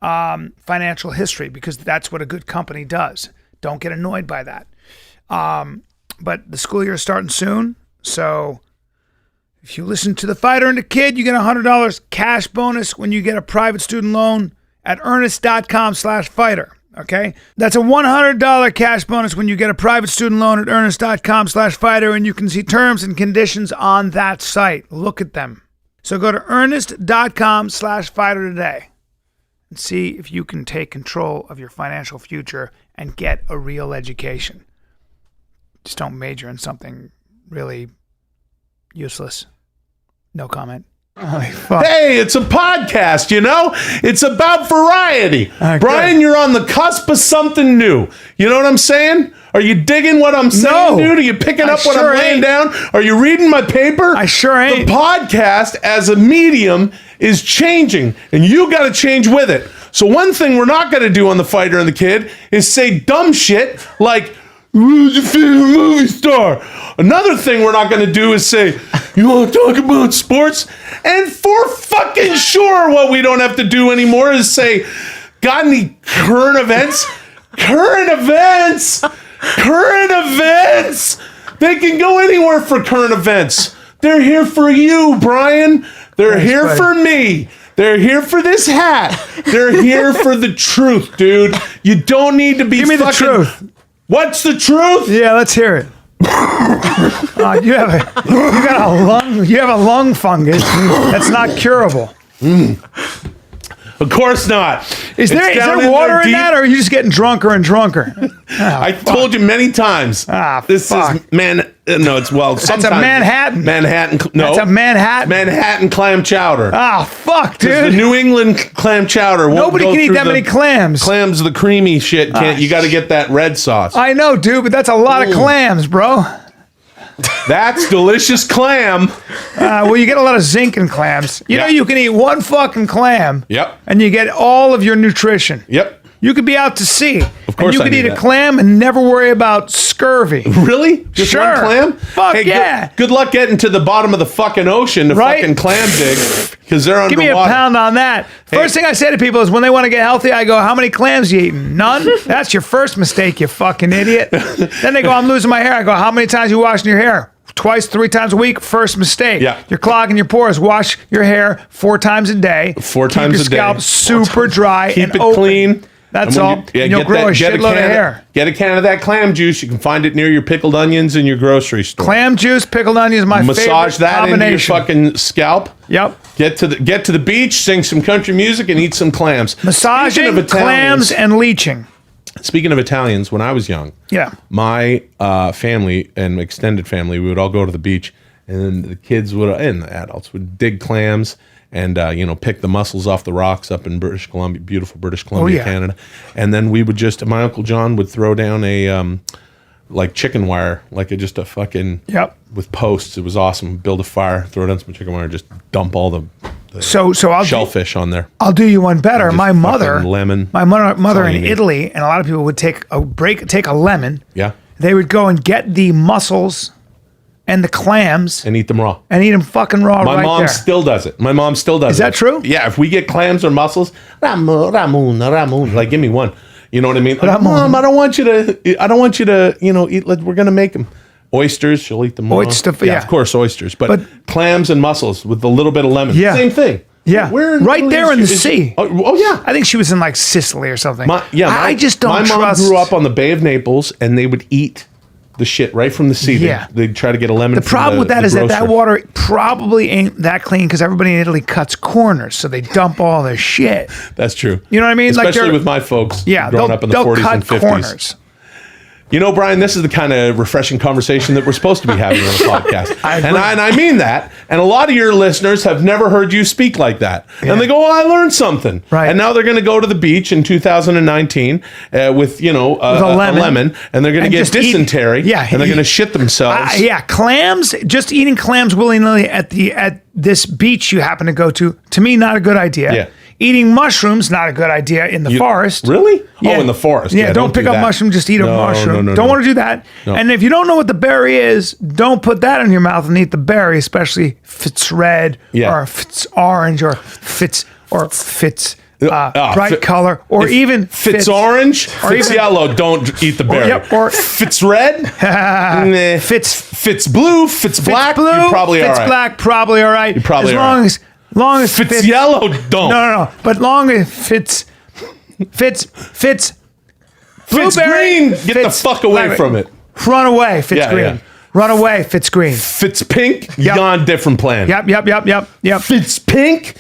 A: financial history because that's what a good company does. Don't get annoyed by that. But the school year is starting soon, so if you listen to The Fighter and the Kid, you get $100 cash bonus when you get a private student loan at earnest.com/fighter. Okay? That's a $100 cash bonus when you get a private student loan at earnest.com/fighter, and you can see terms and conditions on that site. Look at them. So go to earnest.com/fighter today and see if you can take control of your financial future and get a real education. Just don't major in something really useless. No comment. Holy fuck.
B: Hey, it's a podcast, you know? It's about variety.
A: Okay.
B: Bryan, you're on the cusp of something new. You know what I'm saying? Are you digging what I'm saying,
A: No.
B: dude? Are you picking up what
A: sure
B: I'm laying
A: ain't.
B: down? Are you reading my paper?
A: I sure ain't.
B: The podcast as a medium is changing, and you got to change with it. So one thing we're not going to do on The Fighter and the Kid is say dumb shit like, who's your favorite movie star? Another thing we're not going to do is say, you want to talk about sports? And for fucking sure, what we don't have to do anymore is say, got any current events? Current events! Current events! They can go anywhere for current events. They're here for you, Bryan. They're
A: Thanks,
B: here
A: buddy.
B: for me. They're here for this hat. They're here for the truth, dude. You don't need to be
A: Give me the truth.
B: What's the truth?
A: Yeah, let's hear it. You have a lung fungus that's not curable.
B: Of course not.
A: Is there water in that, or are you just getting drunker and drunker?
B: I told you many times. This
A: fuck.
B: is sometimes
A: That's a Manhattan.
B: No,
A: That's a Manhattan.
B: Manhattan clam chowder.
A: Fuck,
B: The
A: dude.
B: New England clam chowder. Won't
A: Nobody
B: go
A: can eat
B: through
A: that many clams.
B: Clams, the creamy shit. You got to get that red sauce.
A: I know, dude, but that's a lot of clams, bro.
B: That's delicious clam.
A: Well, you get a lot of zinc in clams. You know, you can eat one fucking clam.
B: Yep.
A: And you get all of your nutrition.
B: Yep.
A: You could be out to sea.
B: Of course
A: and you
B: I
A: could
B: knew
A: eat a
B: that.
A: clam and never worry about scurvy.
B: Really? Just
A: Sure.
B: one clam?
A: Fuck
B: hey,
A: yeah.
B: Good luck getting to the bottom of the fucking ocean to
A: Right?
B: fucking clam dig because they're
A: Give me a
B: underwater.
A: pound on that. First thing I say to people is when they want to get healthy, I go, how many clams you eating? None? That's your first mistake, you fucking idiot. Then they go, I'm losing my hair. I go, how many times you washing your hair? Twice, 3 times a week, first mistake.
B: Yeah.
A: You're clogging your pores. Wash your hair 4 times a day.
B: 4
A: Keep
B: times
A: your
B: a day.
A: scalp super dry
B: Keep
A: and
B: it
A: open.
B: clean.
A: That's
B: And when
A: all. And you'll grow a shitload of hair.
B: Get a can of that clam juice. You can find it near your pickled onions in your grocery store.
A: Clam juice, pickled onions, my
B: Massage
A: favorite
B: that into your
A: combination.
B: fucking scalp.
A: Yep.
B: Get to the beach, sing some country music, and eat some clams.
A: Massaging,
B: Speaking of Italians-
A: clams, and leeching.
B: Speaking of Italians, when I was young,
A: Yeah.
B: my family and extended family, we would all go to the beach, and then the kids would and the adults would dig clams and pick the mussels off the rocks up in British Columbia, beautiful British Columbia,
A: yeah.
B: Canada. And then we would my Uncle John would throw down a like chicken wire, just a fucking with posts. It was awesome. Build a fire, throw down some chicken wire, just dump all the
A: So I'll
B: shellfish on there.
A: I'll do you one better.
B: Just
A: My mother,
B: fucking lemon.
A: my mother
B: all
A: in
B: you need.
A: Italy, and a lot of people would take a lemon.
B: Yeah,
A: They would go and get the mussels and the clams
B: and eat them raw.
A: and eat them fucking raw
B: My
A: right
B: mom
A: there.
B: still does it. My mom still does it.
A: Is that true?
B: Yeah. If we get clams or mussels, Ramun, like give me one. You know what I mean? Like,
A: Ramun.
B: Mom, I don't want you to, eat. We're gonna make them. Oysters, she'll eat them raw.
A: Yeah.
B: Of course, oysters. But
A: But-
B: clams and mussels with a little bit of lemon.
A: Yeah.
B: Same thing.
A: Yeah.
B: Where
A: Right there in the
B: is-
A: sea.
B: Oh yeah.
A: I think she was in like Sicily or something. I just don't
B: My
A: trust.
B: mom grew up on the Bay of Naples, and they would eat the shit right from the sea.
A: Yeah.
B: They'd try to get a lemon.
A: The problem with that is that
B: grocer.
A: water probably ain't that clean because everybody in Italy cuts corners, so they dump all their shit.
B: That's true.
A: You know what I mean? Like
B: Especially
A: they're-
B: with my folks
A: Yeah,
B: growing
A: they'll
B: up in the 40s
A: cut
B: and 50s.
A: corners.
B: You know, Brian, this is the kind of refreshing conversation that we're supposed to be having on the podcast. And I mean that. And a lot of your listeners have never heard you speak like that. Yeah. And they go, I learned something.
A: Right.
B: And now they're going to go to the beach in 2019 with, a lemon. And they're going to get dysentery. And they're going to shit themselves.
A: Clams, just eating clams willy-nilly at this beach you happen to go to me, not a good idea.
B: Yeah.
A: Eating mushrooms, not a good idea in the forest.
B: Really?
A: Yeah.
B: Oh, in the forest.
A: Yeah, don't pick up mushroom, just eat a mushroom. Don't want to do that.
B: No.
A: And if you don't know what the berry is, don't put that in your mouth and eat the berry, especially if it's red or if it's orange or fits bright color or even
B: fits orange, fits yellow, don't eat the berry.
A: Or
B: fits red, fits blue, fits black,
A: blue,
B: you're probably all right.
A: Fits black, probably all right.
B: You're probably
A: as long as
B: fits yellow, don't.
A: No. But long as fits
B: green, get the fuck away from it.
A: Run away, fits green.
B: Yeah.
A: Run away, fits green.
B: Fits pink, you're on different plan.
A: Yep.
B: Fits pink,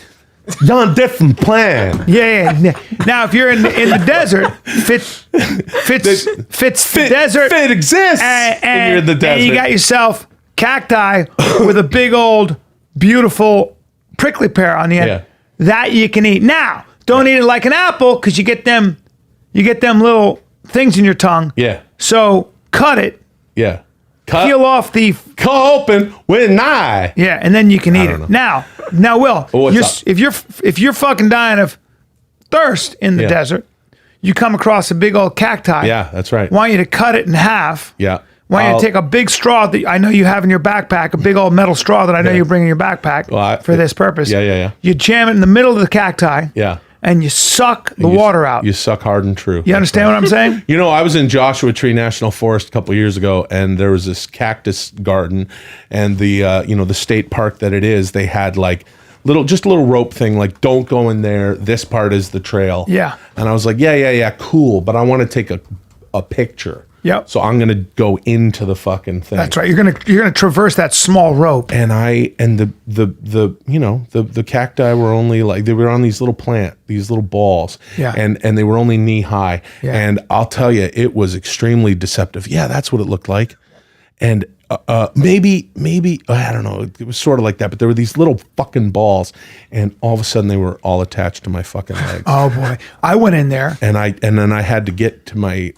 B: you're on different plan.
A: Yeah. Now, if you're in the desert, fits the desert.
B: Fit exists. And you're in the desert.
A: And you got yourself cacti with a big old, beautiful prickly pear on the end.
B: Yeah.
A: That you can eat. Now, don't eat it like an apple because you get them little things in your tongue.
B: Yeah.
A: So cut it.
B: Yeah.
A: Peel off the
B: cut open with an eye.
A: Yeah, and then you can eat it. Now, Will, if you're fucking dying of thirst in the desert, you come across a big old cacti.
B: Yeah, that's right.
A: Want you to cut it in half.
B: Yeah.
A: Want you to take a big straw that I know you have in your backpack, a big old metal straw that I know you bring in your backpack for this purpose.
B: Yeah.
A: You jam it in the middle of the cacti.
B: Yeah.
A: And you suck the water out.
B: You suck hard and true.
A: You understand what I'm saying?
B: You know, I was in Joshua Tree National Forest a couple of years ago, and there was this cactus garden, and the state park that it is, they had like a little rope thing, like don't go in there. This part is the trail.
A: Yeah.
B: And I was like, yeah, cool, but I want to take a picture.
A: Yep.
B: So I'm gonna go into the fucking thing.
A: That's right. You're gonna traverse that small rope.
B: And the cacti were only like, they were on these little balls.
A: Yeah.
B: And they were only knee high.
A: Yeah.
B: And I'll tell you, it was extremely deceptive. Yeah, that's what it looked like. And maybe I don't know. It was sort of like that, but there were these little fucking balls, and all of a sudden they were all attached to my fucking legs.
A: Oh boy, I went in there,
B: and then I had to get to my.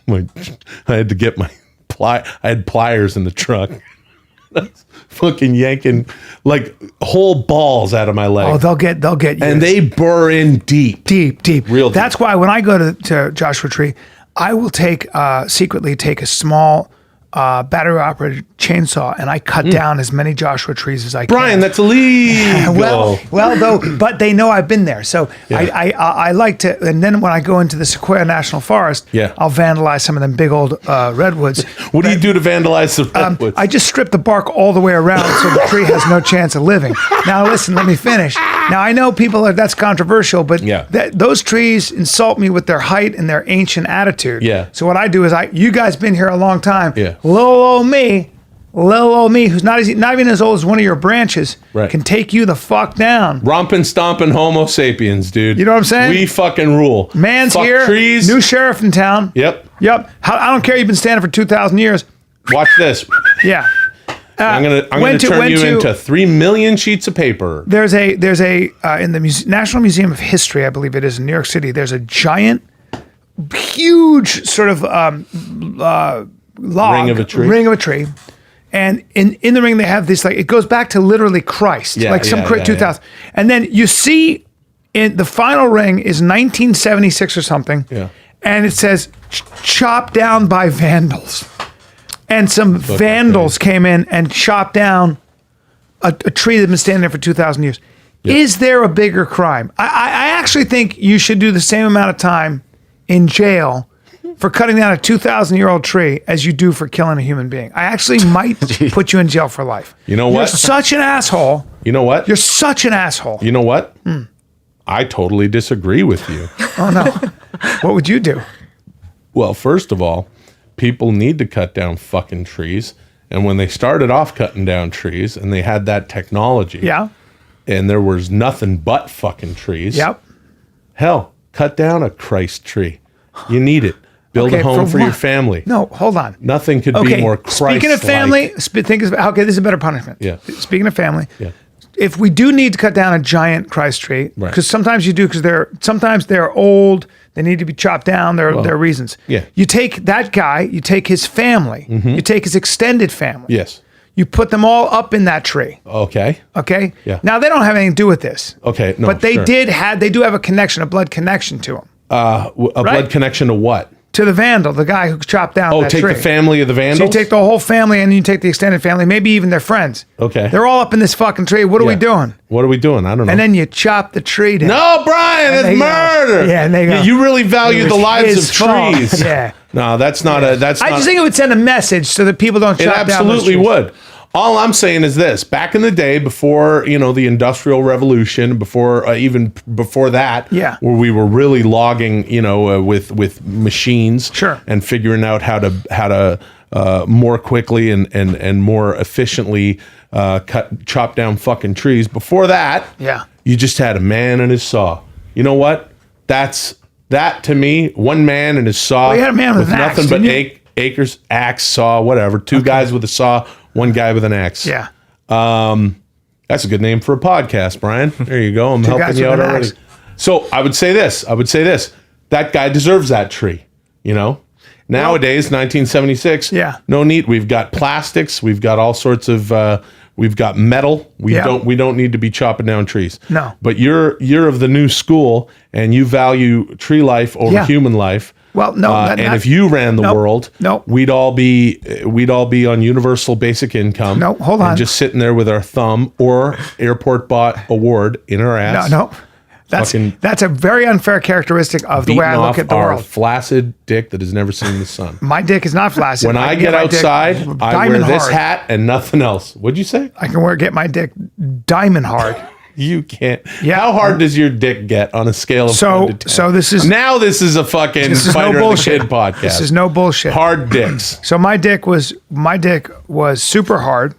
B: I had to get my I had pliers in the truck. Fucking yanking like whole balls out of my leg.
A: Oh, they'll get you.
B: And they burr in deep. Real deep. That's
A: why when I go to Joshua Tree, I will secretly take a small battery operated chainsaw, and I cut down as many Joshua trees as I can.
B: Brian, that's illegal.
A: But they know I've been there. So I like to, and then when I go into the Sequoia National Forest, I'll vandalize some of them big old redwoods.
B: What do you do to vandalize the redwoods?
A: I just strip the bark all the way around so the tree has no chance of living. Now listen, let me finish. Now I know that's controversial, but those trees insult me with their height and their ancient attitude.
B: Yeah.
A: So what I do is you guys been here a long time.
B: Yeah.
A: Little old me, who's not even as old as one of your branches, can take you the fuck down.
B: Rompin' stompin' Homo sapiens, dude.
A: You know what I'm saying?
B: We fucking rule.
A: Man's
B: Fuck
A: here.
B: Trees.
A: New sheriff in town.
B: Yep.
A: I don't care. You've been standing for 2,000 years.
B: Watch this.
A: Yeah.
B: I'm gonna turn you into 3 million sheets of paper.
A: There's a in the National Museum of History, I believe it is in New York City. There's a giant, huge sort of log,
B: ring of a tree,
A: and in the ring they have this, like, it goes back to literally Christ, some 2000, and then you see in the final ring is 1976 or something, and it says chopped down by vandals, and some vandals came in and chopped down a tree that's been standing there for 2,000 years. Is there a bigger crime? I actually think you should do the same amount of time in jail for cutting down a 2,000-year-old tree as you do for killing a human being. I actually might put you in jail for life.
B: You know what?
A: You're such an asshole.
B: You know what?
A: You're such an asshole.
B: You know what? I totally disagree with you.
A: Oh, no. What would you do?
B: Well, first of all, people need to cut down fucking trees. And when they started off cutting down trees and they had that technology, and there was nothing but fucking trees, hell, cut down a Christ tree. You need it. Build a home for your
A: what?
B: family.
A: No, hold on.
B: Nothing could be more Christ-like.
A: Speaking of family, okay, this is a better punishment.
B: Yeah.
A: Speaking of family,
B: Yeah.
A: if we do need to cut down a giant Christ tree,
B: Right.
A: because sometimes you do, because they're old, they need to be chopped down. There are reasons.
B: Yeah.
A: You take that guy, you take his family, you take his extended family.
B: Yes.
A: You put them all up in that tree.
B: Okay.
A: Okay.
B: Yeah.
A: Now they don't have anything to do with this.
B: Okay. No.
A: But they
B: sure.
A: they do have a connection, a blood connection to them.
B: A
A: right?
B: blood connection to what?
A: To the vandal, the guy who chopped down that
B: take
A: tree.
B: the family of the vandals?
A: So you take the whole family and you take the extended family, maybe even their friends.
B: Okay.
A: They're all up in this fucking tree. What are we
B: Yeah.
A: doing?
B: What are we doing? I don't know.
A: And then you chop the tree down.
B: No, Brian,
A: they
B: it's
A: go-
B: murder.
A: Yeah, and they go,
B: You really value
A: "It
B: the
A: was
B: lives
A: his
B: of
A: fault."
B: trees.
A: Yeah.
B: No, that's not a. That's
A: I
B: not.
A: just think it would send a message so that people don't
B: It
A: chop down those
B: absolutely
A: trees.
B: would. All I'm saying is this: back in the day, before the Industrial Revolution, even before that,
A: Yeah.
B: where we were really logging, with machines,
A: Sure.
B: and figuring out how to more quickly and more efficiently chop down fucking trees. Before that,
A: Yeah.
B: you just had a man and his saw. You know what? That to me, one man and his saw.
A: you had a man with an axe,
B: nothing but
A: didn't you?
B: acres, axe, saw, whatever. Two guys with a saw, one guy with an axe.
A: Yeah.
B: That's a good name for a podcast, Brian. There you go. I'm helping
A: guys
B: you
A: with
B: out
A: an
B: already.
A: axe.
B: So I would say this. That guy deserves that tree. Nowadays, 1976.
A: Yeah.
B: No need. We've got plastics. We've got all sorts of. We've got metal. We don't need to be chopping down trees.
A: No.
B: But you're of the new school, and you value tree life over human life.
A: Well, no,
B: and if you ran the world, we'd all be on universal basic income.
A: No, hold on.
B: And just sitting there with our thumb or airport bought award in our ass.
A: No. That's a very unfair characteristic of the way I look at the
B: our
A: world.
B: flaccid dick that has never seen the sun.
A: My dick is not flaccid.
B: When I
A: can
B: get
A: my dick
B: outside, I wear
A: diamond
B: this
A: hard.
B: hat and nothing else. What'd you say?
A: I can get my dick diamond hard.
B: You can't.
A: Yeah.
B: How hard does your dick get on a scale of 1 to 10?
A: So this is
B: a fucking
A: this is
B: Fighter
A: no
B: and the
A: bullshit.
B: Kid podcast.
A: This is no bullshit.
B: Hard dicks.
A: So my dick was super hard,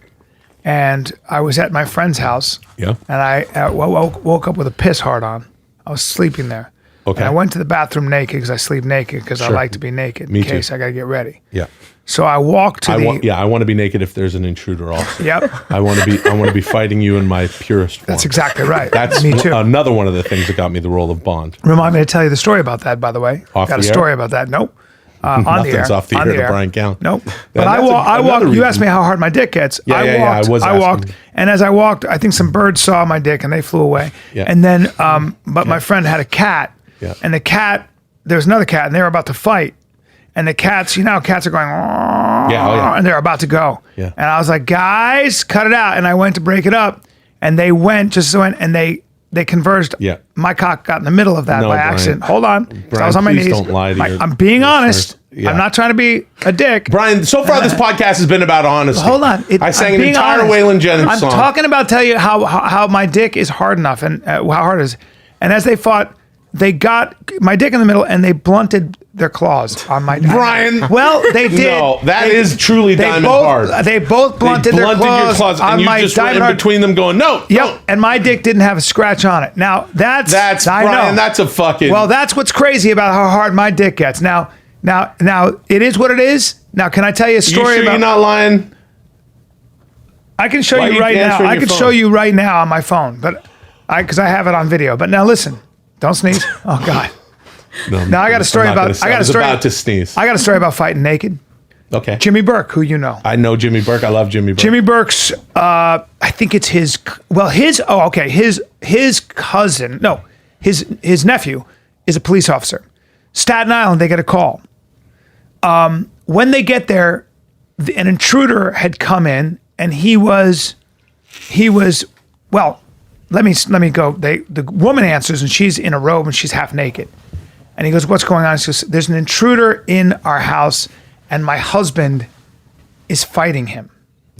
A: and I was at my friend's house.
B: Yeah.
A: And I woke up with a piss hard on. I was sleeping there.
B: Okay.
A: And I went to the bathroom naked because I sleep naked because I
B: Sure.
A: like to be naked
B: Me
A: in
B: too.
A: case I got to get ready.
B: Yeah.
A: So I walked to
B: I want to be naked if there's an intruder also.
A: Yep.
B: I want to be fighting you in my purest form.
A: That's exactly right.
B: That's
A: me too.
B: another one of the things that got me the role of Bond.
A: Remind me to tell you the story about that, by the way.
B: Off
A: Got a
B: the air?
A: story about that. Nope. On the air.
B: Nothing's off the
A: On
B: air to Bryan Callen.
A: Nope.
B: Yeah,
A: But I
B: that's
A: walked.
B: another
A: You asked
B: reason.
A: me how hard my dick gets.
B: Yeah,
A: I walked.
B: I
A: walked.
B: asking.
A: And as I walked, I think some birds saw my dick and they flew away.
B: Yeah.
A: And then, but my friend had a cat.
B: Yeah.
A: And the cat, there was another cat, and they were about to fight. And the cats, how cats are going, and they're about to go.
B: Yeah.
A: And I was like, guys, cut it out. And I went to break it up, and they went, and they converged.
B: Yeah.
A: My cock got in the middle of that
B: No,
A: by
B: Bryan.
A: accident. Hold on. 'Cause I
B: Bryan,
A: was on my
B: please
A: knees.
B: don't lie to your
A: I'm being honest.
B: listeners. Yeah.
A: I'm not trying to be a dick.
B: Brian, so far this podcast has been about honesty.
A: Hold on.
B: I sang
A: I'm
B: an
A: being
B: entire
A: honest.
B: Waylon Jennings
A: I'm
B: song.
A: talking about tell you how my dick is hard enough and how hard it is. And as they fought, they got my dick in the middle and they blunted their claws on my dick.
B: Brian.
A: Well, they did.
B: No, that is truly diamond hard.
A: They both blunted,
B: They
A: their
B: blunted
A: claws,
B: your
A: on
B: and you
A: my
B: just were
A: diamond
B: in
A: hard.
B: between them going, no.
A: Yep.
B: no.
A: And my dick didn't have a scratch on it. Now that's I
B: Brian,
A: know.
B: that's a fucking.
A: Well, that's what's crazy about how hard my dick gets. Now, it is what it is. Now, can I tell you a
B: you
A: story
B: sure
A: about?
B: you're not lying?
A: I can show
B: Why are
A: you
B: you
A: right now.
B: answering
A: I
B: your
A: can
B: phone?
A: show you right now on my phone, but because I have it on video. But now listen, don't sneeze. Oh God.
B: No.
A: Now I got a story
B: I'm not
A: about.
B: gonna-
A: I got a story.
B: was about to sneeze.
A: I got a story about fighting naked.
B: Okay.
A: Jimmy Burke, who you know.
B: I know Jimmy Burke. I love Jimmy Burke.
A: Jimmy Burke's. I think it's his. Well, his. Oh, okay. His cousin. No, his nephew is a police officer. Staten Island. They get a call. When they get there, an intruder had come in, and he was. Well, let me go. The woman answers, and she's in a robe, and she's half naked. And he goes, "What's going on?" She goes, "There's an intruder in our house, and my husband is fighting him."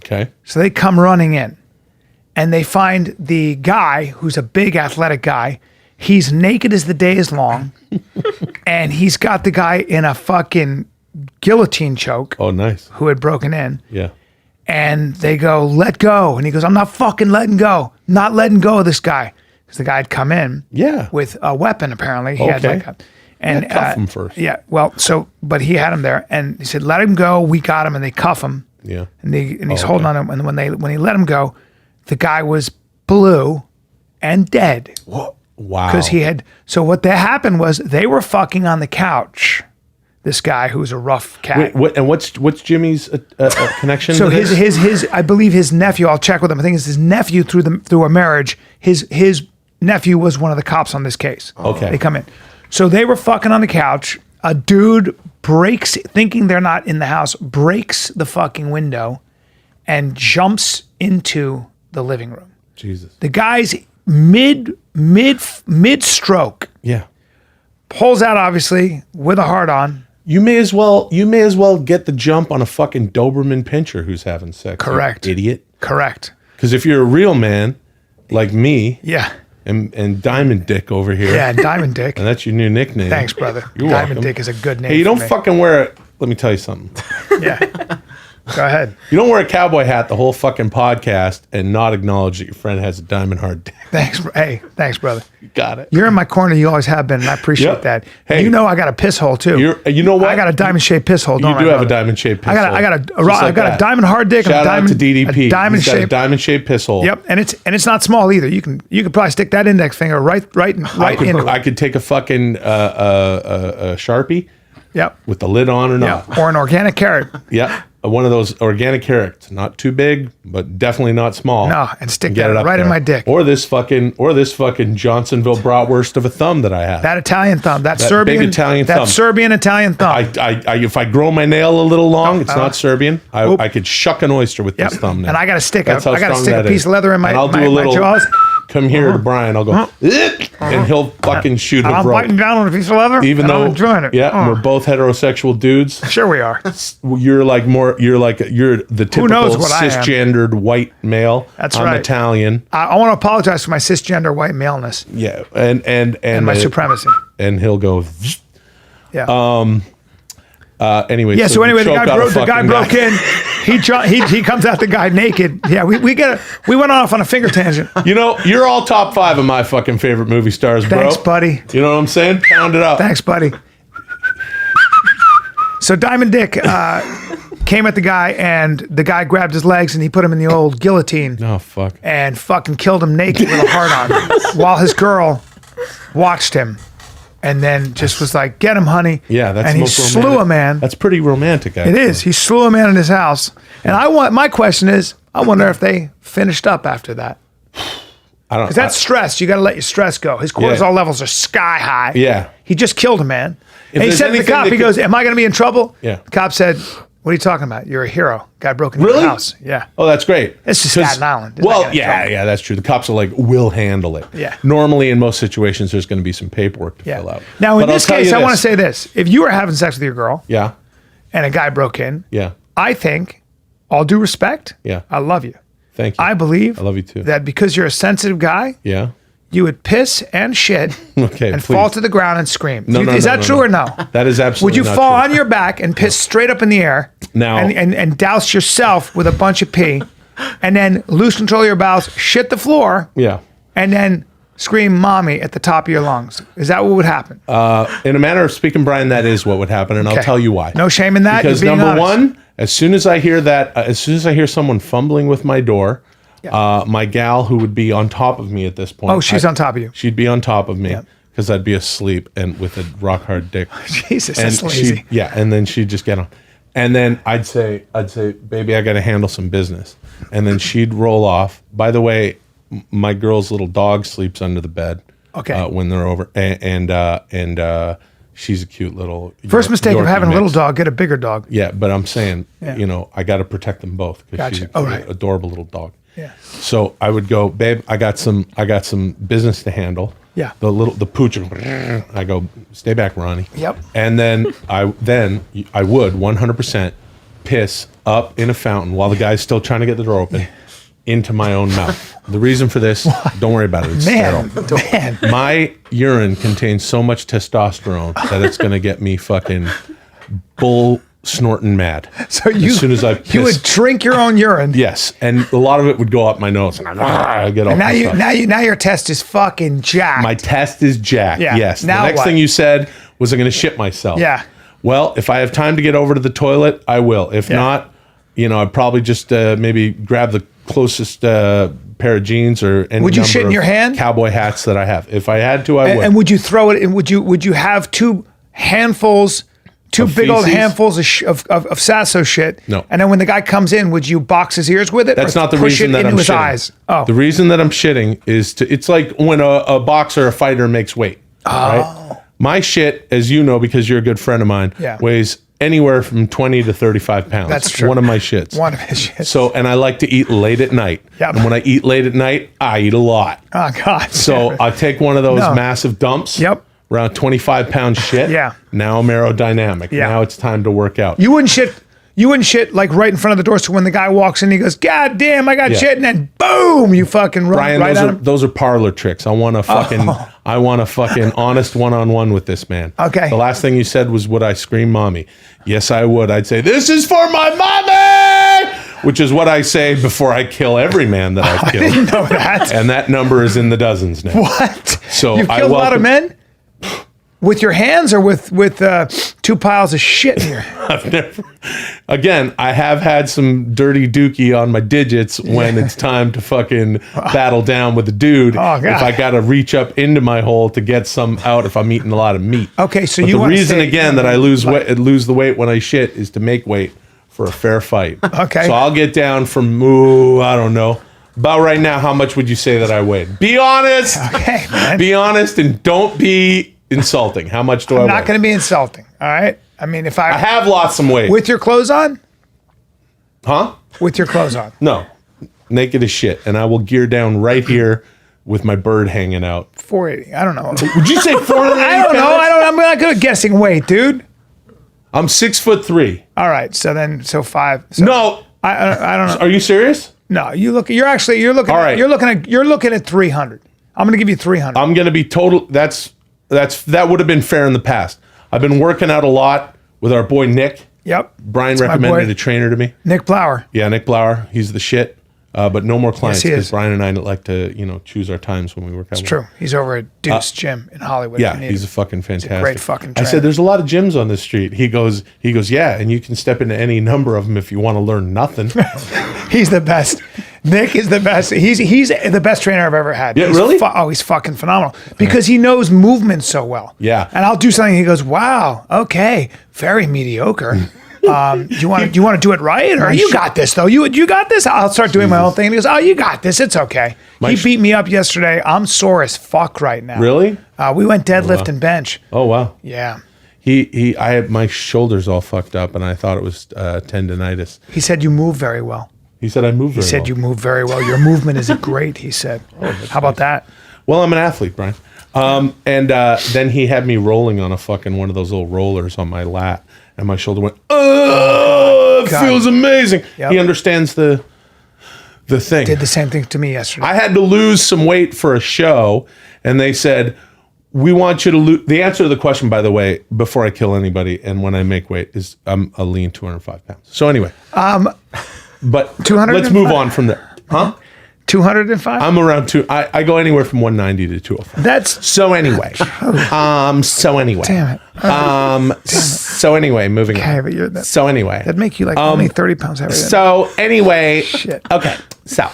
B: Okay.
A: So they come running in, and they find the guy who's a big athletic guy. He's naked as the day is long, and he's got the guy in a fucking guillotine choke
B: Oh, nice.
A: who had broken in.
B: Yeah.
A: And they go, "Let go." And he goes, "I'm not fucking letting go. Not letting go of this guy." Because the guy had come in
B: Yeah.
A: with a weapon, apparently. He had
B: Okay.
A: And
B: cuff him first.
A: Yeah. Well, but he had him there, and he said, "Let him go." We got him, and they cuff him.
B: Yeah.
A: And he's holding on him, and when he let him go, the guy was blue and dead.
B: Wow.
A: Because he had. So what that happened was they were fucking on the couch. This guy who's a rough cat.
B: And what's Jimmy's connection?
A: So
B: to this?
A: his I believe his nephew. I'll check with him. I think it's his nephew through a marriage. His nephew was one of the cops on this case.
B: Okay.
A: They come in. So they were fucking on the couch. A dude breaks, thinking they're not in the house, breaks the fucking window, and jumps into the living room.
B: Jesus.
A: The guy's mid stroke.
B: Yeah.
A: Pulls out obviously with a hard on.
B: You may as well get the jump on a fucking Doberman pincher who's having sex.
A: Correct.
B: You idiot.
A: Correct.
B: Because if you're a real man, like me,
A: Yeah.
B: and Diamond Dick over here,
A: Yeah, Diamond Dick.
B: and that's your new nickname.
A: Thanks, brother.
B: You're
A: Diamond
B: welcome.
A: Dick is a good name.
B: Hey, you
A: for
B: don't
A: me.
B: fucking wear it. Let me tell you something.
A: Yeah. Go ahead.
B: You don't wear a cowboy hat the whole fucking podcast and not acknowledge that your friend has a diamond hard dick.
A: Thanks. Hey, thanks, brother.
B: You got it.
A: You're in my corner. You always have been, and I appreciate
B: Yep.
A: that.
B: Hey.
A: You know I got a piss hole too.
B: You know what?
A: I got a diamond shaped piss hole.
B: You
A: Don't
B: do
A: I,
B: have a
A: brother?
B: diamond shaped piss hole.
A: I got
B: Just like
A: a
B: that.
A: diamond hard dick.
B: Shout
A: and a diamond,
B: out to DDP.
A: A diamond
B: He's got a
A: shaped.
B: diamond shaped piss hole.
A: Yep, and it's not small either. You could probably stick that index finger right into it.
B: I could take a fucking Sharpie
A: Yep.
B: with the lid on or not.
A: Yeah. Or an organic carrot.
B: Yeah, one of those organic carrots, not too big, but definitely not small.
A: No, and stick
B: Get
A: that
B: it up
A: right in
B: there.
A: my dick.
B: Or this fucking Johnsonville bratwurst of a thumb that I have.
A: That Italian thumb. That
B: That
A: Serbian.
B: big Italian
A: that
B: thumb.
A: Serbian Italian thumb.
B: I if I grow my nail a little long, it's not Serbian. I could shuck an oyster with
A: Yep.
B: this thumb now.
A: And I got to stick
B: That's
A: a
B: how
A: I got to
B: strong
A: stick a
B: that
A: piece
B: is.
A: of leather in my
B: And I'll do
A: my,
B: a little.
A: my jaws.
B: Come here to Bryan. I'll go, and he'll fucking shoot
A: And
B: a
A: I'm
B: rope.
A: biting down on a piece of leather.
B: Even
A: and
B: though,
A: I'm enjoying it.
B: yeah, we're both heterosexual dudes.
A: Sure we are.
B: You're the typical
A: knows what I am.
B: cisgendered white male.
A: That's
B: I'm
A: right.
B: Italian.
A: I want to apologize for my cisgender white maleness
B: Yeah, and
A: my supremacy.
B: And he'll go.
A: Yeah.
B: Anyway.
A: Yeah. So anyway, the
B: choke
A: guy
B: out a
A: broke. The guy
B: fucking
A: broke in. He comes out the guy naked. Yeah. We went off on a finger tangent.
B: You know, you're all top 5 of my fucking favorite movie stars, bro.
A: Thanks, buddy.
B: You know what I'm saying? Pound it up.
A: Thanks, buddy. So Diamond Dick came at the guy, and the guy grabbed his legs and he put him in the old guillotine
B: Oh fuck.
A: and fucking killed him naked with a heart on, while his girl watched him. And then just was like, "Get him, honey."
B: Yeah, that's
A: and
B: the
A: he
B: most
A: slew
B: romantic.
A: a man.
B: That's pretty romantic.
A: It
B: Actually.
A: is. He slew a man in his house. And my question is, I wonder if they finished up after that.
B: I don't.
A: Because that's stress. You got to let your stress go. His cortisol levels are sky high.
B: Yeah.
A: He just killed a man. And he
B: there's
A: said to the
B: anything
A: cop,
B: that
A: he
B: could-
A: goes, "Am I going to be in trouble?"
B: Yeah.
A: The cop said, "What are you talking about? You're a hero. Guy broke into
B: Really?
A: your house." Yeah.
B: Oh, that's great.
A: It's just
B: 'Cause-
A: Staten Island. It's not
B: Well,
A: gonna trouble.
B: yeah, that's true. The cops are like, we'll handle it.
A: Yeah.
B: Normally, in most situations, there's going to be some paperwork to fill out.
A: Now, in
B: But I'll
A: this
B: tell
A: case,
B: you
A: I want to
B: this.
A: say this. If you were having sex with your girl
B: Yeah.
A: and a guy broke in,
B: Yeah.
A: I think, all due respect,
B: Yeah.
A: I love you.
B: Thank you.
A: I believe
B: I love you too.
A: that because you're a sensitive guy,
B: Yeah.
A: you would piss and shit
B: Okay.
A: and
B: please.
A: fall to the ground and scream.
B: No, no,
A: Is
B: no,
A: that
B: no,
A: true
B: no.
A: or no?
B: That is
A: Would
B: absolutely
A: you
B: not
A: fall
B: true.
A: on your back and piss straight up in the air
B: Now-
A: and douse yourself with a bunch of pee and then lose control of your bowels, shit the floor,
B: Yeah.
A: and then scream "mommy" at the top of your lungs? Is that what would happen?
B: In a manner of speaking, Brian, that is what would happen, and I'll
A: Okay.
B: tell you why.
A: No shame in that.
B: Because
A: You're being
B: number
A: honest.
B: one, as soon as I hear someone fumbling with my door, my gal who would be on top of me at this point.
A: Oh, she's on top of you.
B: She'd be on top of me because I'd be asleep and with a rock hard dick.
A: Jesus,
B: and
A: that's lazy.
B: and then she'd just get on. And then I'd say, baby, I got to handle some business. And then she'd roll off. By the way, my girl's little dog sleeps under the bed.
A: Okay.
B: When they're over, and she's a cute little.
A: First mistake of
B: Yorkie
A: having a little
B: mix.
A: dog, get a bigger dog.
B: Yeah, but I'm saying,
A: Yeah.
B: I got to protect them both because she's
A: Gotcha. Oh, right.
B: an adorable little dog.
A: Yeah.
B: So I would go, babe, I got some business to handle.
A: Yeah.
B: The pooch. I go, stay back, Ronnie.
A: Yep.
B: And then I would 100% piss up in a fountain while the guy's still trying to get the door open into my own mouth. The reason for this, don't worry about it. It's
A: Man,
B: sterile.
A: man.
B: My urine contains so much testosterone that it's going to get me fucking bull snorting mad.
A: So you,
B: as soon as I
A: you
B: pissed,
A: would drink your own urine.
B: yes, and a lot of it would go up my nose, and I get all
A: And
B: pissed off.
A: now your test is fucking jacked.
B: My test is jacked.
A: Yeah.
B: Yes.
A: Now
B: the next
A: what?
B: thing you said was I'm going to shit myself.
A: Yeah.
B: Well, if I have time to get over to the toilet, I will. If not, I'd probably just maybe grab the closest pair of jeans or any
A: Would you
B: number
A: shit in
B: of
A: your hand?
B: cowboy hats that I have. If I had to, I would.
A: And would you throw it? And would you have two
B: Of
A: big old
B: feces?
A: handfuls of Sasso shit?
B: No.
A: And then when the guy comes in, would you box his ears with it?
B: That's
A: or
B: not the
A: push
B: reason
A: it
B: that
A: into
B: I'm
A: his
B: shitting.
A: eyes? Oh,
B: The reason that I'm shitting is it's like when a boxer, a fighter makes weight. Right? My shit, as you know, because you're a good friend of mine,
A: Yeah.
B: weighs anywhere from 20 to 35 pounds.
A: That's true.
B: One of my shits.
A: one of his shit.
B: So, and I like to eat late at night.
A: Yep.
B: And when I eat late at night, I eat a lot.
A: Oh God.
B: So I take one of those
A: No.
B: massive dumps.
A: Yep.
B: Around 25 pound shit.
A: Yeah.
B: Now I'm aerodynamic.
A: Yeah.
B: Now it's time to work out.
A: You wouldn't shit like right in front of the door. So when the guy walks in, he goes, "God damn, I got
B: Yeah.
A: shit," and then boom, you fucking run
B: Brian,
A: right at him.
B: those are parlor tricks. I want a fucking honest one-on-one with this man.
A: Okay.
B: The last thing you said was, would I scream mommy? Yes, I would. I'd say, this is for my mommy, which is what I say before I kill every man that I've
A: I
B: killed.
A: didn't know that.
B: And that number is in the dozens now.
A: What?
B: So
A: You've
B: I
A: killed a lot of
B: welcome-
A: men with your hands or with two piles of shit in your.
B: I've never, again, I have had some dirty dookie on my digits when it's time to fucking battle down with a dude.
A: Oh, God.
B: If I got to reach up into my hole to get some out if I'm eating a lot of meat.
A: Okay, so
B: But
A: you
B: the
A: wanna
B: reason
A: say-
B: again that I lose the weight when I shit is to make weight for a fair fight.
A: Okay.
B: So I'll get down from I don't know. About right now, how much would you say that I weighed? Be honest.
A: Okay, man.
B: Be honest and don't be insulting. How much do I weigh?
A: Not going to be insulting. All right. I mean, if
B: I have lost some weight.
A: with your clothes on,
B: Huh?
A: with your clothes on.
B: No, naked as shit, and I will gear down right here with my bird hanging out.
A: 480. I don't know.
B: Would you say 480?
A: I don't know. I'm not good at guessing weight, dude.
B: I'm 6'3".
A: All right. So 5. So
B: No,
A: I don't know.
B: are you serious?
A: No, you're looking. All
B: right.
A: You're looking at 300. I'm going to give you 300.
B: I'm gonna be total. That would have been fair in the past. I've been working out a lot with our boy Nick.
A: Yep.
B: Brian
A: That's my
B: recommended
A: boy.
B: a trainer to me.
A: Nick Blower.
B: Yeah, Nick Blower. He's the shit. But no more clients
A: he
B: because
A: is.
B: Brian and I like to, choose our times when we work out.
A: It's true. He's over at Duke's Gym in Hollywood.
B: Yeah,
A: if you need
B: he's a
A: him.
B: fucking fantastic.
A: great fucking
B: I
A: trainer.
B: said, there's a lot of gyms on this street. He goes, yeah, and you can step into any number of them if you want to learn nothing.
A: He's the best. Nick is the best. He's the best trainer I've ever had.
B: Yeah,
A: He's
B: really?
A: He's fucking phenomenal because he knows movement so well.
B: Yeah.
A: And I'll do something. He goes, "Wow, okay, very mediocre." Do you want to do it right, or you got this though? You got this. I'll start doing my own thing. And he goes, "Oh, you got this. It's okay." He beat me up yesterday. I'm sore as fuck right now.
B: Really?
A: We went deadlift and bench.
B: Oh, wow.
A: Yeah.
B: I had my shoulders all fucked up, and I thought it was tendonitis.
A: He said you move very well.
B: He said I moved very
A: He said
B: well.
A: you move very well. Your movement is great. He said. How about that?
B: Well, I'm an athlete, Brian. And then he had me rolling on a fucking one of those little rollers on my lat, and my shoulder went, oh, it
A: God.
B: feels amazing.
A: Yep.
B: He understands the thing.
A: Did the same thing to me yesterday.
B: I had to lose some weight for a show, and they said, we want you to lose. The answer to the question, by the way, before I kill anybody and when I make weight, is I'm a lean 205 pounds. So anyway. But
A: 205?
B: let's move on from there. Huh?
A: 205.
B: I'm around I go anywhere from 190 to 205.
A: That's
B: So anyway.
A: damn it.
B: So anyway, moving
A: Okay,
B: on.
A: but you're that.
B: So anyway.
A: That'd make you like only 30 pounds heavier. Than
B: So anyway,
A: Shit.
B: okay. So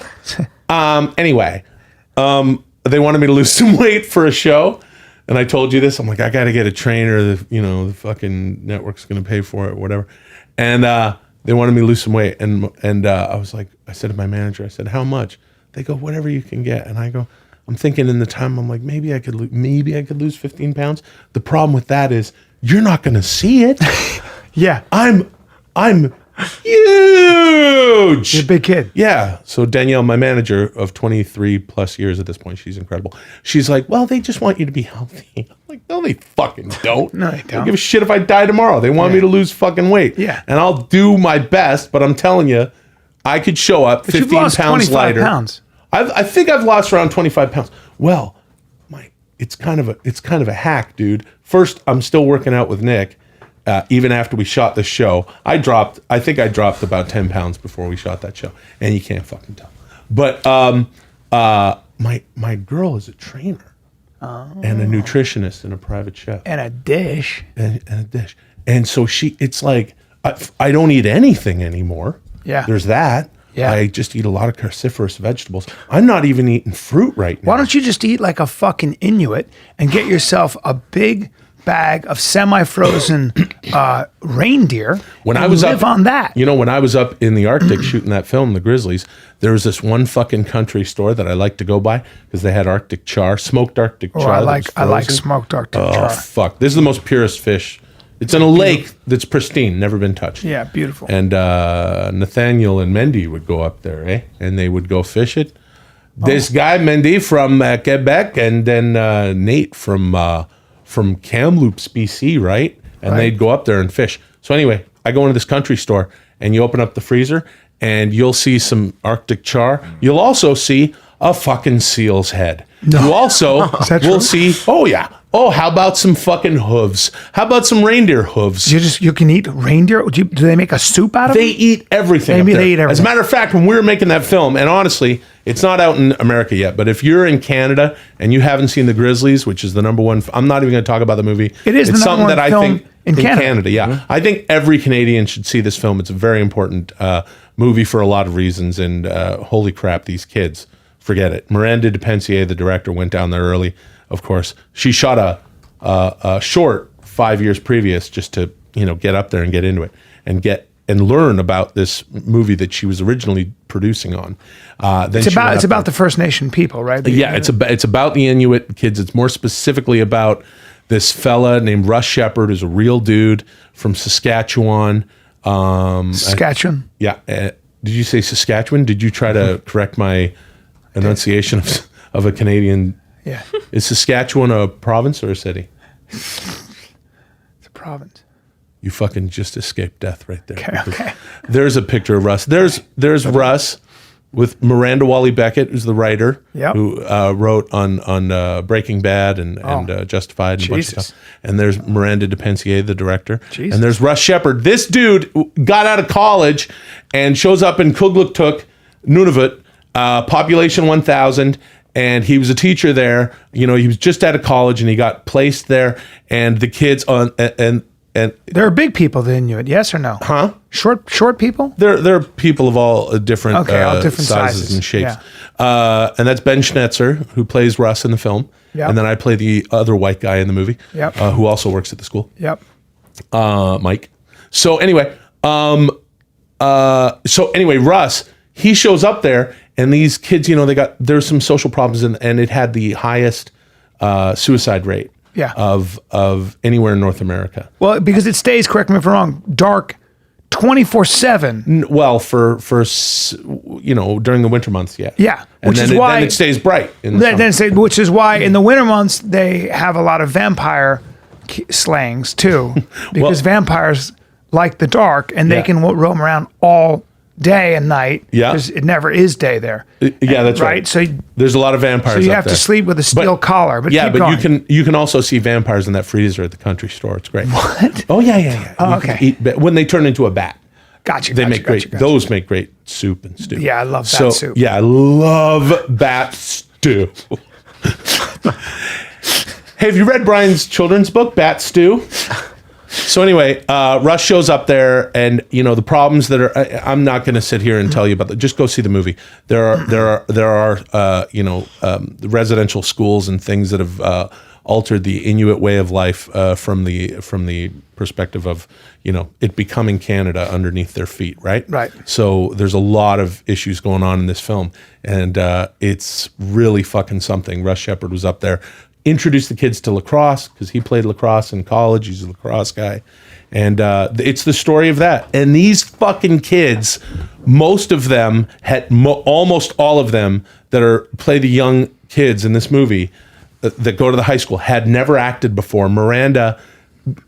B: anyway, they wanted me to lose some weight for a show, and I told you this. I'm like, I got to get a trainer. The fucking network's going to pay for it, whatever. And they wanted me to lose some weight, and I was like, I said to my manager, I said, how much? They go, whatever you can get. And I go, I'm thinking in the time, I'm like, maybe I could lose 15 pounds. The problem with that is you're not going to see it.
A: yeah.
B: I'm huge.
A: You're a big kid.
B: Yeah. So Danielle, my manager of 23 plus years at this point, she's incredible. She's like, well, they just want you to be healthy. I'm like, no, they fucking don't.
A: No, they don't.
B: give a shit if I die tomorrow. They want me to lose fucking weight.
A: Yeah.
B: And I'll do my best, but I'm telling you, I could show up
A: But you've
B: 15
A: lost
B: pounds
A: 25
B: lighter.
A: pounds.
B: I think I've lost around 25 pounds. Well, it's kind of a hack, dude. First, I'm still working out with Nick. even after we shot the show. I think I dropped about 10 pounds before we shot that show, and you can't fucking tell. But my girl is a trainer and a nutritionist and a private chef
A: And a dish.
B: and a dish. And so it's like I don't eat anything anymore.
A: Yeah.
B: There's that.
A: Yeah.
B: I just eat a lot of cruciferous vegetables. I'm not even eating fruit right now.
A: Why don't you just eat like a fucking Inuit and get yourself a big bag of semi-frozen reindeer
B: When
A: and
B: I was
A: live
B: up
A: on that?
B: You know, when I was up in the Arctic shooting that film, The Grizzlies, there was this one fucking country store that I like to go by because they had Arctic char, smoked Arctic char.
A: I
B: that
A: like
B: was frozen.
A: smoked Arctic
B: Oh,
A: char.
B: fuck. This is the most purest fish. It's in a lake that's pristine, never been touched.
A: Yeah, beautiful.
B: And Nathaniel and Mendy would go up there, and they would go fish it. This guy, Mendy, from Quebec, and then Nate from Kamloops, BC, right? And they'd go up there and fish. So anyway, I go into this country store, and you open up the freezer, and you'll see some Arctic char. You'll also see a fucking seal's head. You also will see, oh yeah, oh, how about some fucking hooves? How about some reindeer hooves?
A: You can eat reindeer. Do they make a soup out of
B: They
A: it?
B: eat everything.
A: Maybe
B: up there.
A: they eat everything.
B: As a matter of fact, when we were making that film, and honestly, it's not out in America yet, but if you're in Canada and you haven't seen The Grizzlies, which is the number one, I'm not even going to talk about the movie.
A: It is
B: it's
A: the number
B: something
A: one
B: that I
A: film
B: think
A: in Canada.
B: Yeah, I think every Canadian should see this film. It's a very important movie for a lot of reasons, and holy crap, these kids, forget it. Miranda Depensier, the director, went down there early. Of course, she shot a short 5 years previous just to get up there and get into it and learn about this movie that she was originally producing on. Then
A: It's about the First Nation people, right?
B: Yeah, it's about the Inuit kids. It's more specifically about this fella named Russ Shepard, who's a real dude from Saskatchewan.
A: Saskatchewan.
B: Yeah. Did you say Saskatchewan? Did you try to correct my enunciation of a Canadian?
A: Yeah.
B: Is Saskatchewan a province or a city?
A: It's a province.
B: You fucking just escaped death right there.
A: Okay.
B: There's a picture of Russ. There's Russ with Miranda Wally Beckett, who's the writer, who wrote on Breaking Bad and Justified and a bunch of stuff. And there's Miranda Depensier, the director.
A: Jesus.
B: And there's Russ Shepard. This dude got out of college and shows up in Kugluktuk, Nunavut, population 1,000. And he was a teacher there. He was just out of college and he got placed there. And the kids and
A: There are big people, the Inuit, yes or no?
B: Huh?
A: Short people?
B: They're people of all different,
A: all different
B: sizes and shapes.
A: Yeah.
B: And that's Ben Schnetzer, who plays Russ in the film.
A: Yep.
B: And then I play the other white guy in the movie,
A: Yep.
B: who also works at the school,
A: Yep.
B: Mike. So anyway, Russ, he shows up there, and these kids, there's some social problems, and it had the highest suicide rate.
A: Yeah.
B: Of anywhere in North America.
A: Well, because it stays, correct me if I'm wrong, dark 24/7.
B: Well, for during the winter months, yeah.
A: Yeah,
B: And
A: which
B: then
A: is why
B: then it stays bright. In the summer.
A: Which is why in the winter months they have a lot of vampire slayings too, because vampires like the dark and they can roam around all day and night.
B: Yeah.
A: Because it never is day there.
B: Yeah, that's right.
A: So
B: there's a lot of vampires.
A: So you
B: up
A: have
B: there.
A: to sleep with a steel collar. But
B: yeah,
A: keep
B: but
A: going.
B: you can also see vampires in that freezer at the country store. It's great.
A: What?
B: Oh yeah.
A: Oh,
B: You can
A: okay.
B: eat when they turn into a bat.
A: Gotcha.
B: They make great. Those make great soup and stew.
A: Yeah, I love bat soup.
B: Yeah, I love bat stew. Hey, have you read Bryan's children's book, Bat Stew? So anyway, Russ shows up there, and the problems that are. I'm not going to sit here and tell you about that. Just go see the movie. There are residential schools and things that have altered the Inuit way of life from the perspective of it becoming Canada underneath their feet. Right.
A: Right.
B: So there's a lot of issues going on in this film, and it's really fucking something. Russ Shepard was up there. Introduced the kids to lacrosse because he played lacrosse in college. He's a lacrosse guy. And it's the story of that. And these fucking kids, most of them had, almost all of them that play the young kids in this movie that go to the high school had never acted before. Miranda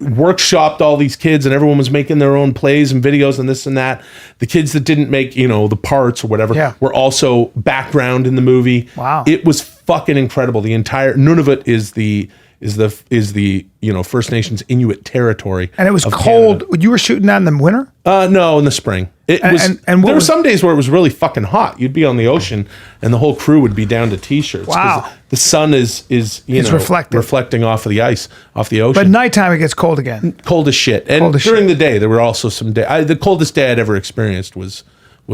B: workshopped all these kids and everyone was making their own plays and videos and this and that. The kids that didn't make, the parts or whatever were also background in the movie.
A: Wow.
B: It was fucking incredible. The entire Nunavut is the First Nations Inuit territory.
A: And it was
B: of
A: cold.
B: Canada.
A: You were shooting that in the winter?
B: No, in the spring. It was.
A: and what
B: there were
A: was-
B: some days where it was really fucking hot. You'd be on the ocean, and the whole crew would be down to t-shirts. 'cause
A: Wow.
B: The sun is reflecting off of the ice, off the ocean.
A: But nighttime it gets cold again.
B: Cold as shit. And
A: Cold as
B: during
A: shit.
B: the day, there were also some day. The coldest day I'd ever experienced was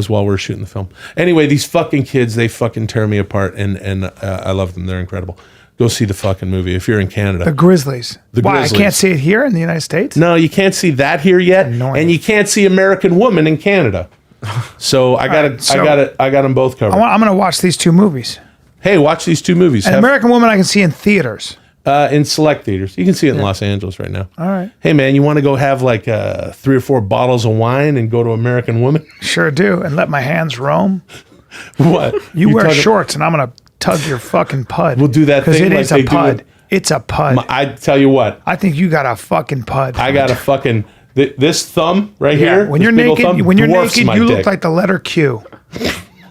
B: while we were shooting the film. Anyway, these fucking kids, they fucking tear me apart, and I love them. They're incredible. Go see the fucking movie if you're in Canada.
A: The Grizzlies. Why?
B: Grizzlies.
A: I can't see it here in the United States?
B: No, you can't see that here yet,
A: Annoying.
B: and you can't see American Woman in Canada. So I got them both covered.
A: I'm going to watch these two movies.
B: Hey, watch these two movies.
A: An American Woman I can see in theaters.
B: In select theaters. You can see it in Los Angeles right now.
A: All right.
B: Hey, man, you want to go have like 3 or 4 bottles of wine and go to American Woman?
A: Sure do. And let my hands roam.
B: What?
A: You wear
B: talking-
A: shorts and I'm going to tug your fucking pud.
B: We'll do that
A: Because
B: thing
A: it
B: like
A: is
B: they
A: a
B: do
A: pud.
B: it-
A: It's a pud.
B: I tell you what,
A: I think you got a fucking pud.
B: I got a fucking this thumb right
A: Yeah.
B: here.
A: When
B: this
A: you're
B: big old
A: naked,
B: thumb
A: when you're
B: dwarfs
A: naked,
B: my
A: you
B: dick.
A: look like the letter Q.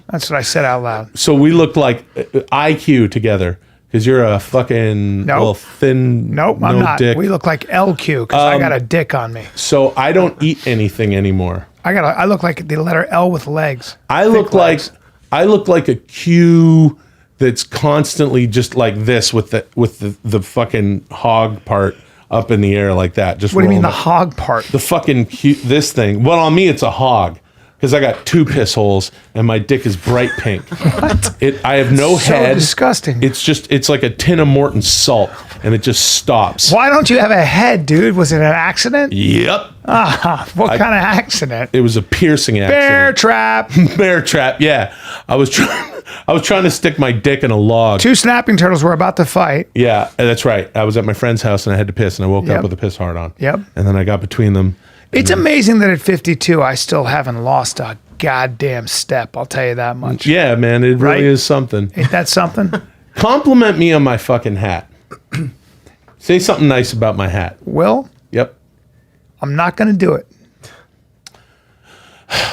A: That's what I said out loud.
B: So we look like IQ together because you're a fucking
A: Nope.
B: little thin.
A: Nope, I'm
B: no
A: not.
B: Dick.
A: We look like LQ because I got a dick on me.
B: So I don't eat anything anymore.
A: I look like the letter L with legs.
B: I look like a Q that's constantly just like this with the fucking hog part up in the air like that. Just
A: What do you mean
B: rolling
A: the
B: up.
A: hog part?
B: The fucking this thing. Well, on me it's a hog because I got 2 piss holes and my dick is bright pink.
A: What?
B: I have no
A: So
B: head.
A: disgusting.
B: It's like a tin of Morton salt and it just stops.
A: Why don't you have a head, dude? Was it an accident?
B: Yep.
A: What kind of accident?
B: It was a piercing
A: Bear
B: accident.
A: trap.
B: Bear trap. Yeah. I was trying to stick my dick in a log.
A: 2 snapping turtles were about to fight.
B: Yeah, that's right. I was at my friend's house and I had to piss and I woke
A: Yep.
B: up with a piss hard on.
A: Yep.
B: And then I got between them.
A: It's amazing that at 52, I still haven't lost a goddamn step. I'll tell you that much.
B: Yeah, man, it
A: Right?
B: really is something.
A: Ain't that something?
B: Compliment me on my fucking hat. Say something nice about my hat.
A: Will,
B: Yep.
A: I'm not going to do it.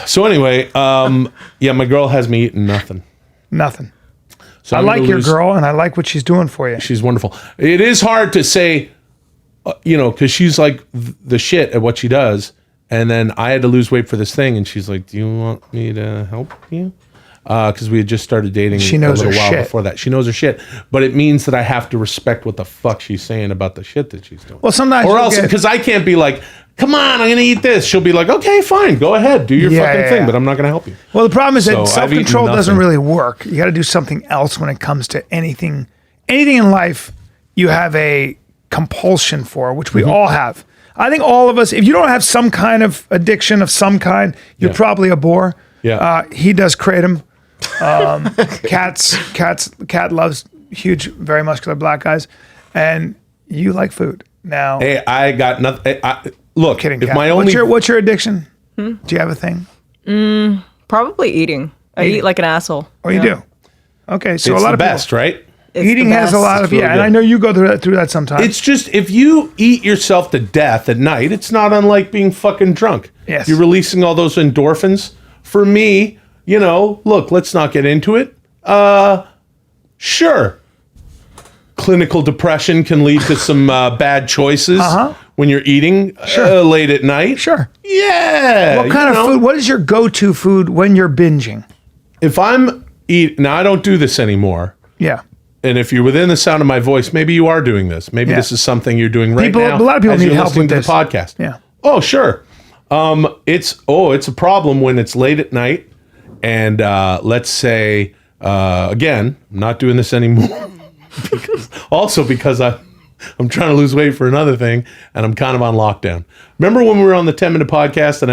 B: So anyway, yeah, my girl has me eating nothing.
A: Nothing.
B: So
A: I
B: I'm gonna
A: like your
B: lose-
A: girl, and I like what she's doing for you.
B: She's wonderful. It is hard to say, because she's like the shit at what she does. And then I had to lose weight for this thing, and she's like, "Do you want me to help you?" Because we had just started dating
A: She knows
B: a little
A: her
B: while
A: shit.
B: before that. She knows her shit, but it means that I have to respect what the fuck she's saying about the shit that she's doing.
A: Well, sometimes
B: or
A: you'll
B: else,
A: get-
B: because I can't be like, "Come on, I'm gonna eat this." She'll be like, "Okay, fine, go ahead, do your
A: Yeah,
B: fucking
A: yeah,
B: thing,"
A: yeah.
B: but I'm not gonna help you.
A: Well, the problem is
B: So
A: that
B: I've
A: self-control
B: eaten
A: doesn't
B: nothing.
A: really work. You got to do something else when it comes to anything. Anything in life, you have a compulsion for, which
B: Mm-hmm.
A: we all have. I think all of us, if you don't have some kind of addiction of some kind, you're
B: Yeah.
A: probably a bore.
B: Yeah.
A: He does kratom. Cat loves huge, very muscular black guys, and you like food. Now,
B: Hey, I got nothing. Look,
A: kidding.
B: if
A: Kat.
B: my only
A: what's your addiction? Do you have a thing?
D: Probably eating. I eat like an asshole.
A: Oh, you do. Okay, so
B: it's
A: a lot
B: the
A: of people-
B: best, right?
D: It's the
A: Eating has a
D: best.
A: lot of
B: really
A: and
B: good.
A: I know you go through that sometimes.
B: It's just if you eat yourself to death at night, it's not unlike being fucking drunk.
A: Yes.
B: You're releasing all those endorphins. For me, look, let's not get into it. Sure. Clinical depression can lead to some bad choices when you're eating late at night.
A: Sure.
B: Yeah.
A: What kind of food? What is your go-to food when you're binging?
B: If I'm now I don't do this anymore.
A: Yeah.
B: And if you're within the sound of my voice, maybe you are doing this. Maybe
A: Yeah.
B: this is something you're doing right
A: People-
B: now.
A: a lot of people
B: as
A: need
B: you're
A: help
B: listening
A: with
B: to
A: this.
B: the podcast.
A: Yeah.
B: Oh, sure. It's a problem when it's late at night, and let's say again, I'm not doing this anymore. because I'm trying to lose weight for another thing, and I'm kind of on lockdown. Remember when we were on the 10-minute podcast, and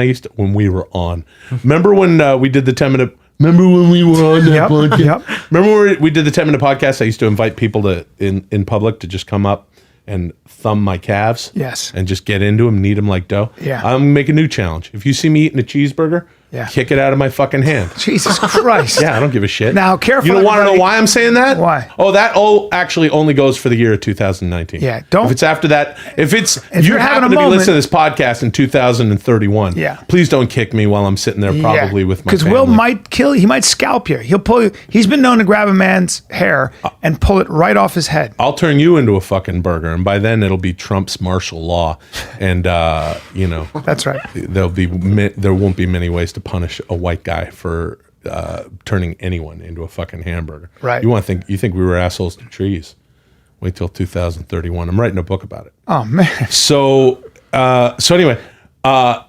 B: remember when we did the 10-minute. Remember when we were on that
A: Yep,
B: podcast?
A: yep.
B: Remember when we did the 10-minute podcast? I used to invite people in public to just come up and thumb my calves.
A: Yes.
B: And just get into them, knead them like dough.
A: Yeah.
B: I'm going to make a new challenge. If you see me eating a cheeseburger,
A: Yeah.
B: Kick it out of my fucking hand.
A: Jesus Christ.
B: Yeah, I don't give a shit.
A: Now, careful,
B: You don't want to know
A: everybody.
B: why I'm saying that?
A: Why?
B: Oh, that actually only goes for the year of 2019.
A: Yeah, don't-
B: If it's after that, if
A: you're
B: you
A: having
B: happen
A: a
B: to be
A: moment-
B: listening to this podcast in 2031,
A: Yeah.
B: please don't kick me while I'm sitting there probably with my
A: Because
B: family.
A: Will might kill you. He might scalp you. He'll pull you. He's been known to grab a man's hair and pull it right off his head.
B: I'll turn you into a fucking burger, and by then it'll be Trump's martial law, and
A: That's right.
B: there won't be many ways to punish a white guy for turning anyone into a fucking hamburger.
A: Right.
B: You think we were assholes to trees? Wait till 2031. I'm writing a book about it.
A: Oh man.
B: So anyway,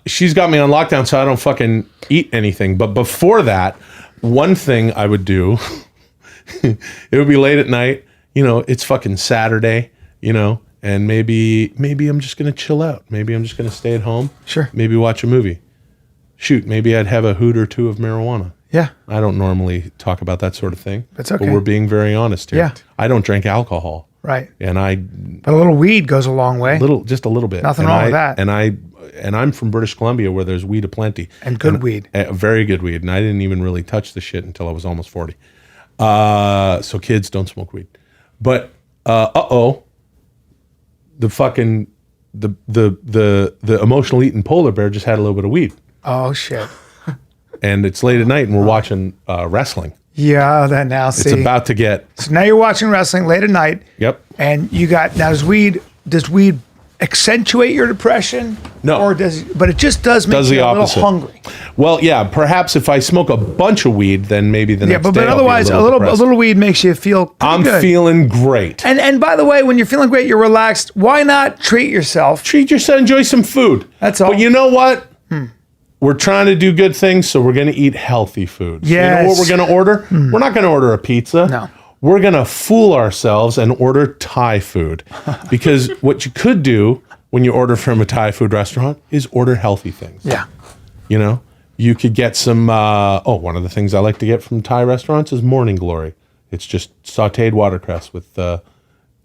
B: she's got me on lockdown, so I don't fucking eat anything. But before that, one thing I would do, it would be late at night. It's fucking Saturday. And maybe I'm just gonna chill out. Maybe I'm just gonna stay at home.
A: Sure.
B: Maybe watch a movie. Shoot, maybe I'd have a hoot or two of marijuana.
A: Yeah.
B: I don't normally talk about that sort of thing.
A: That's okay.
B: But we're being very honest here.
A: Yeah.
B: I don't drink alcohol.
A: Right.
B: And
A: But a little weed goes a long way.
B: just a little bit.
A: Nothing
B: And
A: wrong with that.
B: And I'm from British Columbia, where there's weed aplenty.
A: And good weed.
B: Very good weed. And I didn't even really touch the shit until I was almost 40. So kids, don't smoke weed. But the fucking the emotional eating polar bear just had a little bit of weed.
A: Oh shit.
B: And it's late at night, and we're watching wrestling.
A: Yeah. That now see.
B: It's about to get.
A: So now you're watching wrestling late at night.
B: Yep.
A: And you got now. Does weed accentuate your depression?
B: No.
A: But it just does make
B: Does
A: you
B: the
A: a little
B: opposite.
A: hungry.
B: Well, yeah. Perhaps if I smoke a bunch of weed, then maybe the
A: Yeah,
B: next
A: but
B: day I'll be
A: otherwise, a little
B: depressed.
A: weed makes you feel pretty
B: I'm
A: good.
B: feeling great.
A: And by the way, when you're feeling great, you're relaxed. Why not treat yourself?
B: Treat yourself, enjoy some food.
A: That's all.
B: But you know what? We're trying to do good things, so we're going to eat healthy food. So you know what
A: Yes.
B: we're going to order? We're not going to order a pizza.
A: No.
B: We're going to fool ourselves and order Thai food. Because what you could do when you order from a Thai food restaurant is order healthy things.
A: Yeah.
B: You could get some, one of the things I like to get from Thai restaurants is Morning Glory. It's just sauteed watercress with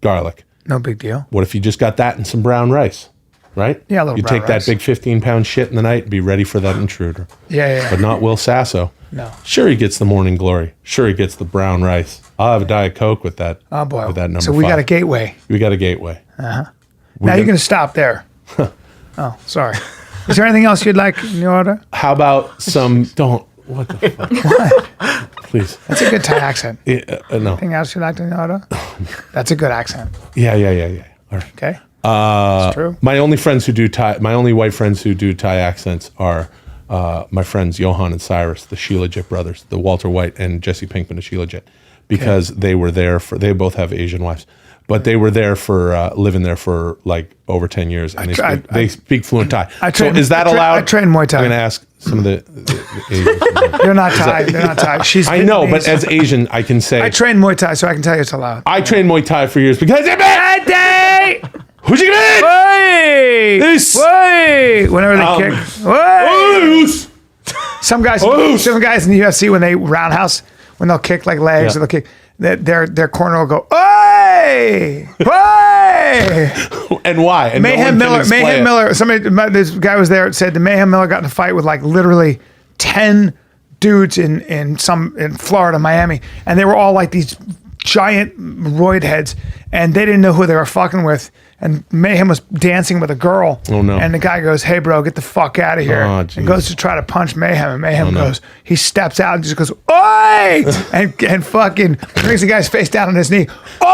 B: garlic.
A: No big deal.
B: What if you just got that and some brown rice, right?
A: Yeah, a little
B: You
A: brown
B: take
A: rice.
B: that big 15-pound shit in the night and be ready for that intruder.
A: Yeah.
B: But not Will Sasso.
A: No.
B: Sure, he gets the Morning Glory. Sure, he gets the brown rice. I'll have a Diet Coke with that.
A: Oh boy.
B: With that number
A: So we
B: 5.
A: got a gateway.
B: We got a gateway.
A: Now you're going to stop there. Oh, sorry. Is there anything else you'd like in the order?
B: How about some? What the fuck?
A: What?
B: Please.
A: That's a good Thai accent.
B: No.
A: Anything else you'd like in the order? That's a good accent.
B: Yeah. All right.
A: Okay. It's true.
B: My only white friends who do Thai accents are my friends Johan and Cyrus, the Shilajit brothers, the Walter White and Jesse Pinkman of Shilajit, because they were there they both have Asian wives, but they were there for living there for like over 10 years, and they speak fluent Thai. So is that allowed?
A: I train Muay Thai.
B: I'm going to ask some of the Asians.
A: They're not Thai. They're not Thai. She's
B: I know, but
A: Vietnamese.
B: as Asian, I can say
A: I train Muay Thai, so I can tell you it's allowed.
B: I trained Muay Thai for years because who's you gonna
A: Wait!
B: This-
A: Wait! Whenever they kick. Wait! Some guys in the UFC, when they roundhouse, when they'll kick like legs,
B: Yeah.
A: or they'll kick, their corner will go, "Oi! Oi!"
B: And why? And
A: Mayhem
B: no one can
A: Miller.
B: explain it.
A: This guy was there. Said the Mayhem Miller got in a fight with like literally 10 dudes in Florida, Miami, and they were all like these giant roid heads, and they didn't know who they were fucking with. And Mayhem was dancing with a girl.
B: Oh, no.
A: And the guy goes, "Hey bro, get the fuck out of here!"
B: Oh,
A: and
B: geez.
A: goes to try to punch Mayhem, and Mayhem
B: no.
A: goes, he steps out and just goes, "Oi!" and fucking brings the guy's face down on his knee. "Oi!"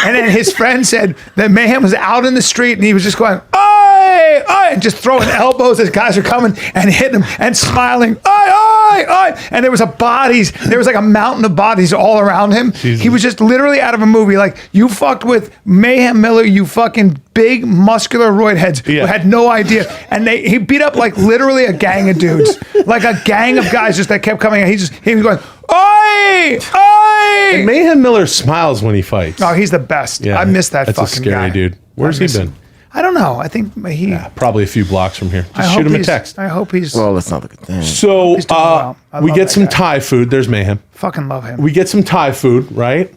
A: And then his friend said that Mayhem was out in the street and he was just going, "Oi! Oi!" and just throwing elbows as guys are coming and hitting him and smiling, "Oi! Oi! Oi!" And there was like a mountain of bodies all around him.
B: Jesus.
A: He was just literally out of a movie. Like, you fucked with Mayhem Miller, you fucking big muscular roid heads who
B: Yeah.
A: had no idea. And he beat up like literally a gang of dudes, like a gang of guys just that kept coming. And he was going, "Oi! Oi!"
B: And Mayhem Miller smiles when he fights.
A: Oh, he's the best.
B: Yeah,
A: I miss that
B: that's
A: fucking
B: a scary
A: guy.
B: dude. Where's he
A: miss
B: been?
A: him. I don't know. I think he.
B: Probably a few blocks from here.
A: I
B: Just
A: hope
B: shoot him a
A: he's-
B: text.
A: I hope he's.
C: Well, that's not a good thing.
B: So
A: He's doing well. I
B: we
A: love
B: get
A: that
B: some
A: guy.
B: Thai food. There's Mayhem.
A: fucking love him.
B: We get some Thai food, right?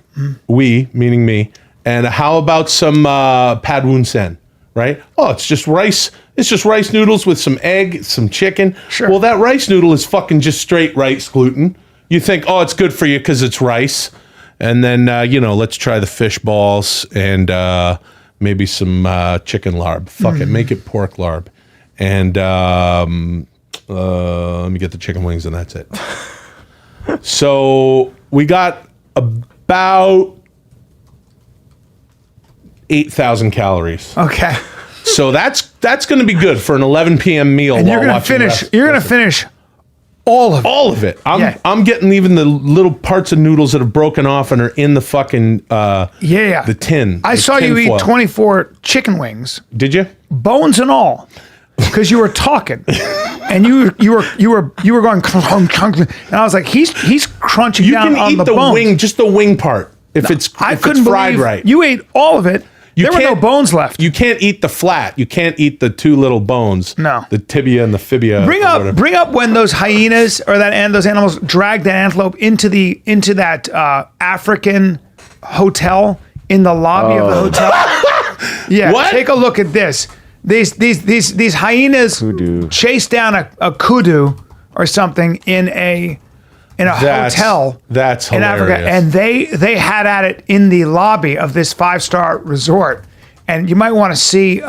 B: We, meaning me. And how about some pad woon sen, right? Oh, it's just rice It's just rice noodles with some egg, some chicken.
A: Sure.
B: Well, that rice noodle is fucking just straight rice gluten. You think, oh, it's good for you because it's rice. And then, let's try the fish balls and maybe some chicken larb. Fuck it, make it pork larb. And let me get the chicken wings and that's it. So we got about 8,000 calories.
A: Okay.
B: So that's going to be good for an 11 p.m. meal.
A: And you're going to finish. You're going to finish all of it.
B: All of it. I'm getting even the little parts of noodles that have broken off and are in the fucking the tin.
A: I saw you eat 24 chicken wings,
B: Did you?
A: bones and all, because you were talking, and you were going clunk, clunk, and I was like, he's crunching
B: You
A: down
B: can
A: on
B: eat
A: the
B: the
A: bones.
B: wing, just the wing part. If it's fried
A: believe
B: right.
A: You ate all of it. There were no
B: can't-
A: bones left.
B: You can't eat the flat. You can't eat the two little bones.
A: No.
B: The tibia and the fibia.
A: Bring up when those hyenas or those animals dragged that antelope into that African hotel in the lobby of the hotel. Yeah,
B: What?
A: take a look at this. These hyenas
C: Kudu.
A: chased down a kudu or something in a hotel.
B: That's
A: in
B: hilarious.
A: Africa, and they had at it in the lobby of this 5-star resort. And you might want to see.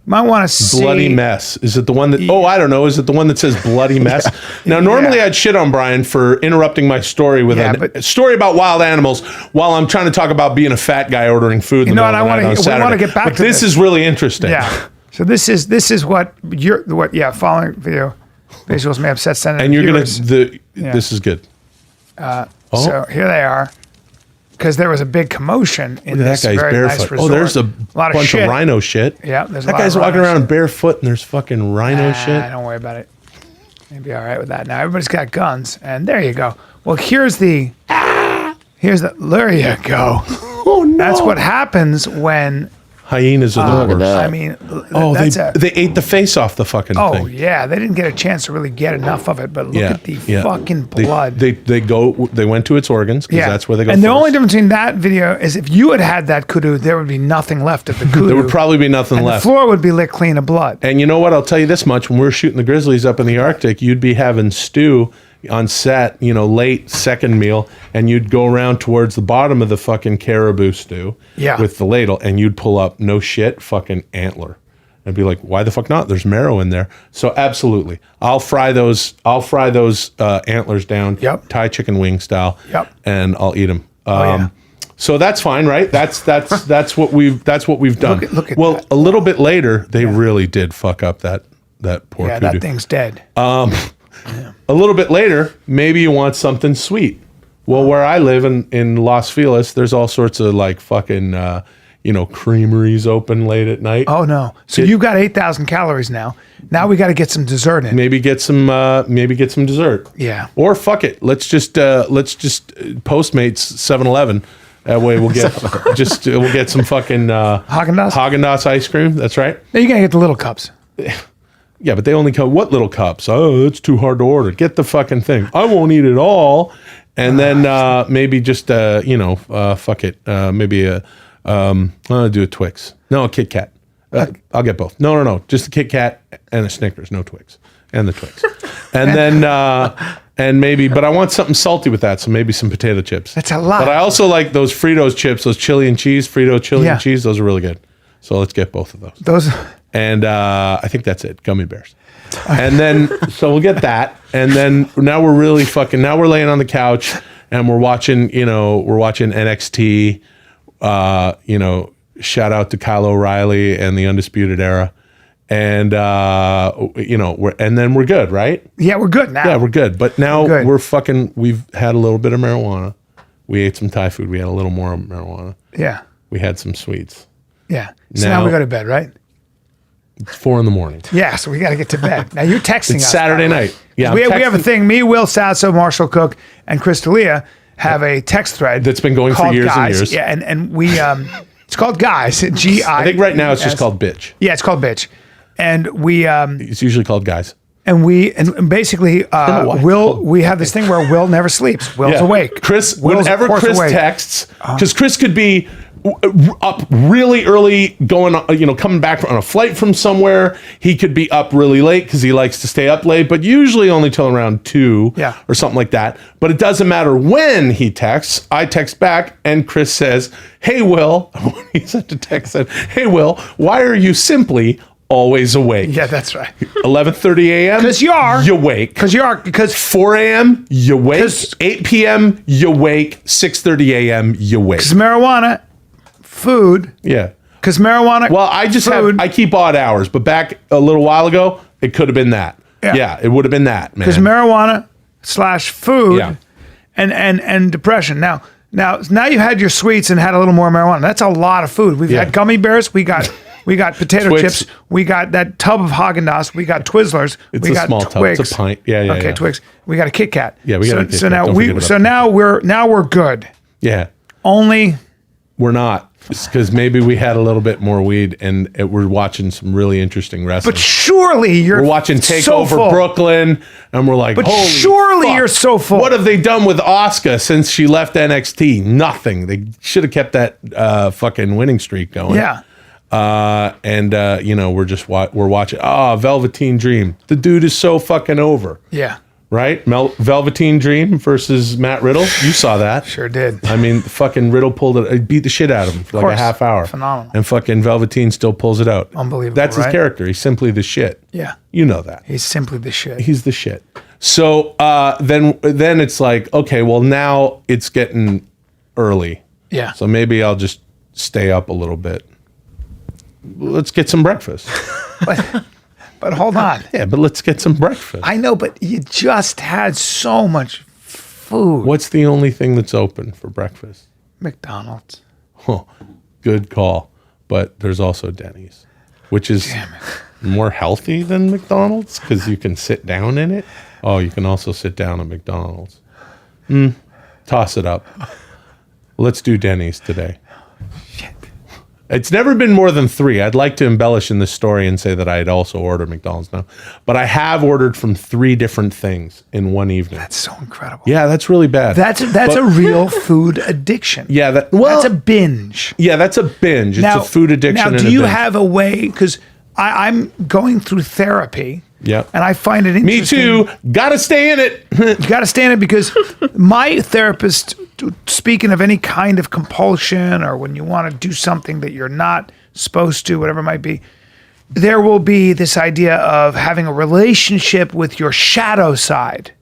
B: Bloody mess. Is it the one that? Oh, I don't know. Is it the one that says bloody mess? Now, normally I'd shit on Bryan for interrupting my story with a story about wild animals while I'm trying to talk about being a fat guy ordering food.
A: You know what? We want to get back
B: but
A: to
B: this is really interesting.
A: Yeah. So this is what following video visuals may upset Senate.
B: And you're
A: viewers.
B: This is good.
A: So here they are, because there was a big commotion in
B: Look at
A: this
B: that guy's
A: very
B: barefoot.
A: nice resort.
B: There's a
A: lot
B: bunch of rhino shit.
A: Yeah, there's a
B: that
A: lot
B: guy's
A: of
B: walking
A: rhino
B: around barefoot and there's fucking rhino shit.
A: Don't worry about it. You'll be all right with that. Now everybody's got guns, and there you go. Well, there you go.
B: Oh no!
A: That's what happens when.
B: Hyenas are the
C: Look at
B: worst.
C: that.
A: I mean,
B: Oh,
A: that's
B: they ate the face off the fucking
A: Oh
B: thing.
A: yeah, they didn't get a chance to really get enough of it. But look at the fucking
B: They-
A: blood.
B: They went to its organs because that's where they go.
A: And the
B: first.
A: only difference between that video is if you had that kudu, there would be nothing left of the kudu.
B: There would probably be nothing
A: and
B: left.
A: the floor would be licked clean of blood.
B: And you know what? I'll tell you this much: when we were shooting the grizzlies up in the Arctic, you'd be having stew on set, late second meal, and you'd go around towards the bottom of the fucking caribou stew with the ladle, and you'd pull up no shit fucking antler. I'd be like, why the fuck not? There's marrow in there. So absolutely, I'll fry those antlers down, Thai chicken wing style, and I'll eat them. So that's fine, right? That's what we've done.
A: Look at
B: well,
A: that.
B: a little bit later, they really did fuck up that poor kudu.
A: That thing's dead.
B: A little bit later, maybe you want something sweet. Well, where I live in Los Feliz, there's all sorts of like fucking creameries open late at night.
A: Oh no! So you've got 8,000 calories now. Now we got to get some dessert in.
B: Maybe get some dessert.
A: Yeah.
B: Or fuck it, let's just Postmates 7-Eleven. That way we'll get we'll get some fucking Haagen-Dazs ice cream. That's right.
A: Now you gotta get the little cups.
B: Yeah, but they only come what little cups? Oh, it's too hard to order. Get the fucking thing. I won't eat it all. And then maybe just fuck it. Maybe I'll do a Twix. No, a Kit Kat. I'll get both. No. Just a Kit Kat and a Snickers. No Twix. And the Twix. And then and maybe, but I want something salty with that. So maybe some potato chips.
A: That's a lot.
B: But I also like those Fritos chips, those chili and cheese, Frito chili and cheese. Those are really good. So let's get both of those. And I think that's it. Gummy bears. And then, so we'll get that. And then now we're really now we're laying on the couch and we're watching NXT, shout out to Kyle O'Reilly and the Undisputed Era. And, and then we're good, right?
A: Yeah, we're good now.
B: Yeah, we're good. But now we've had a little bit of marijuana. We ate some Thai food. We had a little more marijuana.
A: Yeah.
B: We had some sweets.
A: Yeah. So now we go to bed, right?
B: It's 4 a.m.
A: Yeah, so we got to get to bed. Now you're texting
B: It's
A: us.
B: Saturday night. Yeah,
A: we have a thing. Me, Will, Sasso, Marshall Cook, and Chris D'Elia have a text thread
B: that's been going for
A: called
B: years
A: Guys.
B: and years.
A: Yeah, and we it's called Guys. G-I.
B: I think right now it's just called Bitch.
A: Yeah, it's called Bitch, and we
B: it's usually called Guys.
A: and basically we have this thing where Will never sleeps. Will's awake.
B: Will's
A: whenever
B: Chris
A: awake.
B: texts, because Chris could be up really early, going, coming back on a flight from somewhere. He could be up really late because he likes to stay up late, but usually only till around 2 or something like that. But it doesn't matter when he texts. I text back, and Chris says, "Hey, Will," he sent a text, said, "Hey, Will, why are you simply always awake?"
A: Yeah, that's right.
B: 11:30 a.m.
A: Because you are.
B: You wake.
A: Because
B: 4 a.m. You wake. 8 p.m. You wake. 6:30 a.m. You wake.
A: Because marijuana, food.
B: Yeah.
A: Because marijuana.
B: Well, I keep odd hours, but back a little while ago, it could have been that. Yeah, it would have been that, man.
A: Because marijuana / food and depression. Now you've had your sweets and had a little more marijuana. That's a lot of food. We've had gummy bears. We got potato
B: Twix.
A: chips. We got that tub of Haagen-Dazs. We got Twizzlers.
B: It's
A: we
B: a
A: got
B: small
A: Twix.
B: tub. It's a pint. Yeah.
A: Okay, Twix. We got a Kit Kat.
B: Yeah, we got a Kit
A: so
B: Kat.
A: now we're good.
B: Yeah.
A: Only
B: We're not. It's because maybe we had a little bit more weed and we're watching some really interesting wrestling.
A: But surely
B: we're watching Takeover
A: so
B: Brooklyn, and we're like,
A: But
B: holy
A: surely
B: fuck.
A: You're so full.
B: What have they done with Asuka since she left NXT? Nothing. They should have kept that fucking winning streak going.
A: Yeah.
B: We're watching. Velveteen Dream. The dude is so fucking over.
A: Yeah.
B: Right? Velveteen Dream versus Matt Riddle. You saw that.
A: Sure did.
B: I mean, fucking Riddle beat the shit out of him for like a half hour.
A: Phenomenal.
B: And fucking Velveteen still pulls it out.
A: Unbelievable.
B: That's his
A: right?
B: character. He's simply the shit.
A: Yeah.
B: You know that.
A: He's simply the shit.
B: He's the shit. So then it's like, okay, well, now it's getting early.
A: Yeah.
B: So maybe I'll just stay up a little bit. Let's get some breakfast.
A: But hold on.
B: Yeah, but let's get some breakfast.
A: I know, but you just had so much food.
B: What's the only thing that's open for breakfast?
A: McDonald's.
B: Oh, good call. But there's also Denny's, which is more healthy than McDonald's because you can sit down in it. Oh, you can also sit down at McDonald's. Toss it up. Let's do Denny's today.
A: Shit.
B: It's never been more than 3. I'd like to embellish in this story and say that I'd also ordered McDonald's now. But I have ordered from 3 different things in one evening.
A: That's so incredible.
B: Yeah, that's really bad.
A: That's a real food addiction.
B: Yeah,
A: that's a binge.
B: Yeah, that's a binge. It's a food addiction.
A: Now, do you have a way? Because I'm going through therapy.
B: Yeah.
A: And I find it interesting.
B: Me too. Gotta stay in it.
A: You got to stay in it because my therapist, speaking of any kind of compulsion or when you want to do something that you're not supposed to, whatever it might be, there will be this idea of having a relationship with your shadow side,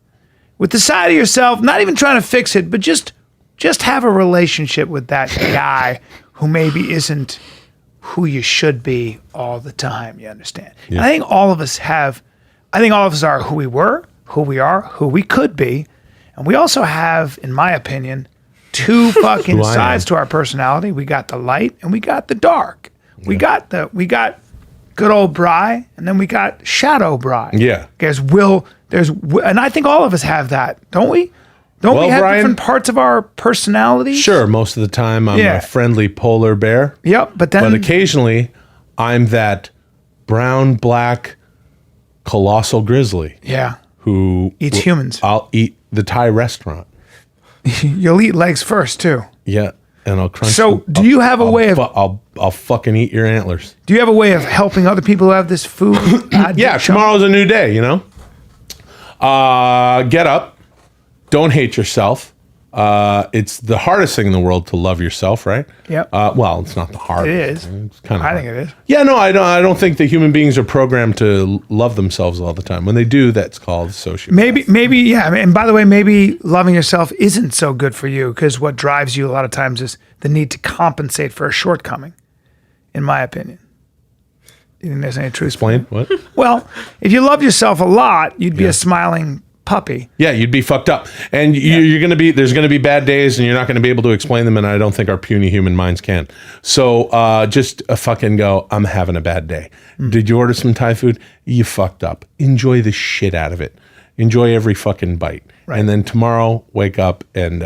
A: with the side of yourself, not even trying to fix it, but just have a relationship with that guy who maybe isn't who you should be all the time. You understand? Yeah. And I think all of us are who we were, who we are, who we could be. And we also have, in my opinion, 2 fucking sides to our personality. We got the light and we got the dark. We got good old Bry, and then we got shadow Bry.
B: Yeah.
A: And I think all of us have that, don't we? Don't we have different parts of our personality?
B: Sure, most of the time I'm a friendly polar bear.
A: Yep, but
B: occasionally I'm that brown, black, colossal grizzly.
A: Yeah.
B: Who
A: eats humans.
B: I'll eat the Thai restaurant.
A: You'll eat legs first too.
B: Yeah, and I'll crunch.
A: So, do you have a way of?
B: I'll fucking eat your antlers.
A: Do you have a way of helping other people who have this food?
B: Yeah, tomorrow's a new day. You know. Get up. Don't hate yourself. It's the hardest thing in the world to love yourself, right?
A: Yep.
B: Well, it's not the hardest.
A: It is.
B: It's kind of.
A: I think it is.
B: Yeah, no, I don't think that human beings are programmed to love themselves all the time. When they do, that's called sociopath.
A: Maybe, yeah. And by the way, maybe loving yourself isn't so good for you because what drives you a lot of times is the need to compensate for a shortcoming, in my opinion. You think there's any truth?
B: Explain what?
A: Well, if you love yourself a lot, you'd be a smiling puppy.
B: Yeah, you'd be fucked up, and you're going to be. There's going to be bad days, and you're not going to be able to explain them. And I don't think our puny human minds can. So just fucking go. I'm having a bad day. Did you order some Thai food? You fucked up. Enjoy the shit out of it. Enjoy every fucking bite. Right. And then tomorrow, wake up and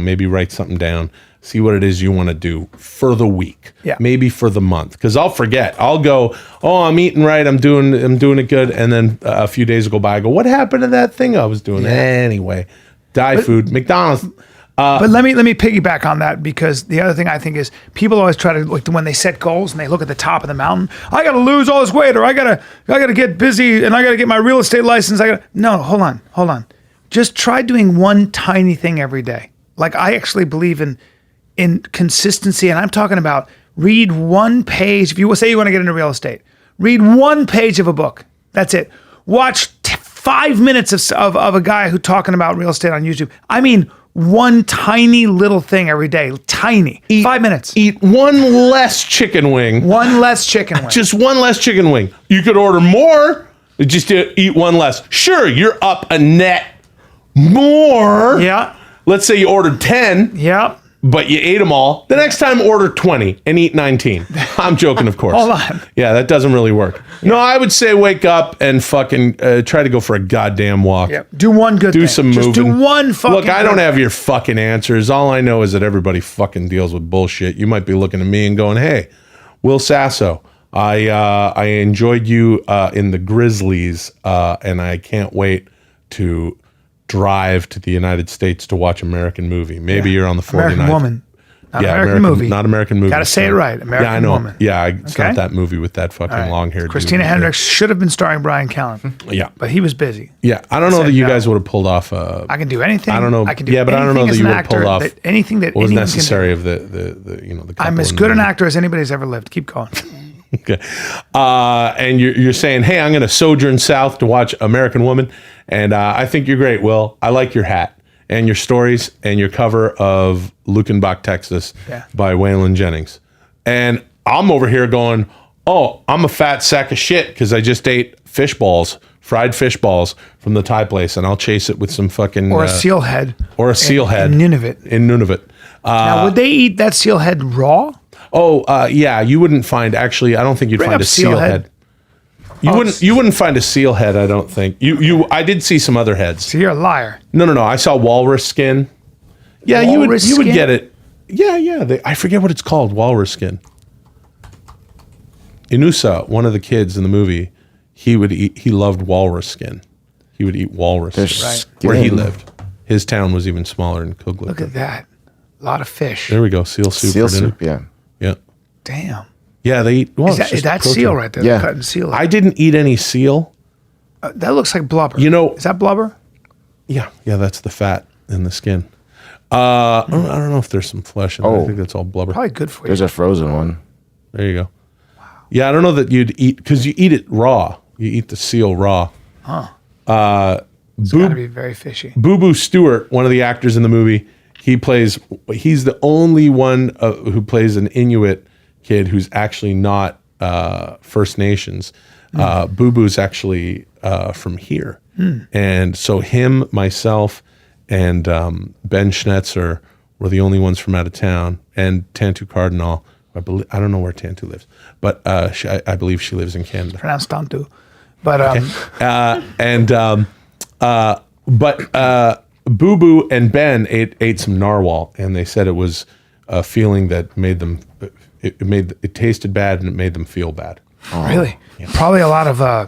B: maybe write something down. See what it is you want to do for the week.
A: Yeah.
B: Maybe for the month. Because I'll forget. I'll go, I'm eating right. I'm doing it good. And then a few days will go by. I go, what happened to that thing I was doing? Yeah. Anyway, food, McDonald's.
A: But let me piggyback on that, because the other thing I think is people always try to, like, when they set goals and they look at the top of the mountain, I got to lose all this weight, or I got to get busy, and I got to get my real estate license. No, hold on. Just try doing one tiny thing every day. Like, I actually believe in consistency, and I'm talking about read one page. If you say you want to get into real estate, read one page of a book. That's it. Watch 5 minutes of a guy who's talking about real estate on YouTube. I mean, one tiny little thing every day. Tiny. 5 minutes.
B: Eat one less chicken wing.
A: One less chicken wing.
B: Just one less chicken wing. You could order more. Just eat one less. Sure, you're up a net more.
A: Yeah.
B: Let's say you ordered 10.
A: Yeah.
B: But you ate them all. The next time, order 20 and eat 19. I'm joking, of course.
A: Hold on.
B: Yeah, that doesn't really work. No, I would say wake up and fucking try to go for a goddamn walk.
A: Yeah. Do one good thing.
B: Do some moving.
A: Just do one fucking
B: Look, I don't
A: good
B: have your fucking answers. All I know is that everybody fucking deals with bullshit. You might be looking at me and going, hey, Will Sasso, I enjoyed you in the Grizzlies, and I can't wait to drive to the United States to watch American movie. Maybe you're on the 49th.
A: American Woman. Not
B: Yeah,
A: American movie.
B: Not American movie.
A: Gotta say it right. American
B: yeah, I know.
A: Woman.
B: Yeah, it's
A: Okay.
B: not that movie with that fucking long haired
A: Christina Hendricks should have been starring Bryan Callen.
B: Yeah.
A: But he was busy.
B: Yeah, I don't know
A: said
B: that you
A: no.
B: guys would have pulled off
A: I can do anything.
B: I don't know.
A: I can do
B: Yeah, but I don't know
A: anything
B: that
A: as
B: you
A: an
B: would have pulled
A: actor,
B: off
A: anything that
B: what was
A: anyone can do.
B: necessary of the
A: I'm
B: couple
A: as
B: in
A: good
B: the
A: an
B: movie.
A: actor as anybody's ever lived. Keep going.
B: Okay. And you're saying, hey, I'm going to sojourn south to watch American Woman. And I think you're great, Will. I like your hat and your stories and your cover of Lukenbach, Texas by Waylon Jennings. And I'm over here going, oh, I'm a fat sack of shit because I just ate fried fish balls from the Thai place, and I'll chase it with some fucking...
A: Or a seal head.
B: Or a seal head.
A: In Nunavut.
B: In Nunavut.
A: Now, would they eat that seal head raw?
B: Oh, yeah, you wouldn't find, actually, I don't think you'd
A: Bring
B: find
A: up
B: a seal head. You wouldn't find a seal head, I don't think. I did see some other heads.
A: So you're a liar.
B: No. I saw walrus skin. Yeah,
A: Walrus
B: you would
A: skin?
B: get it. Yeah. I forget what it's called, walrus skin. Inusa, one of the kids in the movie, he loved walrus skin. He would eat walrus skin where he lived. His town was even smaller than Kugluk.
A: Look at that. A lot of fish.
B: There we go, seal soup.
C: Seal
B: for dinner.
C: soup, yeah.
B: Yeah.
A: Damn.
B: Yeah, they eat. Well,
A: Is that seal right there?
C: Yeah.
A: They're cutting seal.
B: I didn't eat any seal.
A: That looks like blubber.
B: You know-
A: Is that blubber?
B: Yeah, that's the fat in the skin. I don't know if there's some flesh in there. I think that's all blubber.
A: Probably good for you.
C: There's a frozen one.
B: There you go. Wow. Yeah, I don't know that you'd eat, because you eat it raw. You eat the seal raw.
A: It's got to be very fishy.
B: Boo Boo Stewart, one of the actors in the movie, he's the only one who plays an Inuit kid who's actually not First Nations. Boo Boo's actually from here. And so him, myself, and Ben Schnetzer were the only ones from out of town, and Tantu Cardinal. I don't know where Tantu lives, but I believe she lives in Canada.
A: Pronounced Tantu. But
B: Boo Boo and Ben ate some narwhal, and they said it was a feeling that made them. It tasted bad, and it made them feel bad.
A: really, probably a lot of I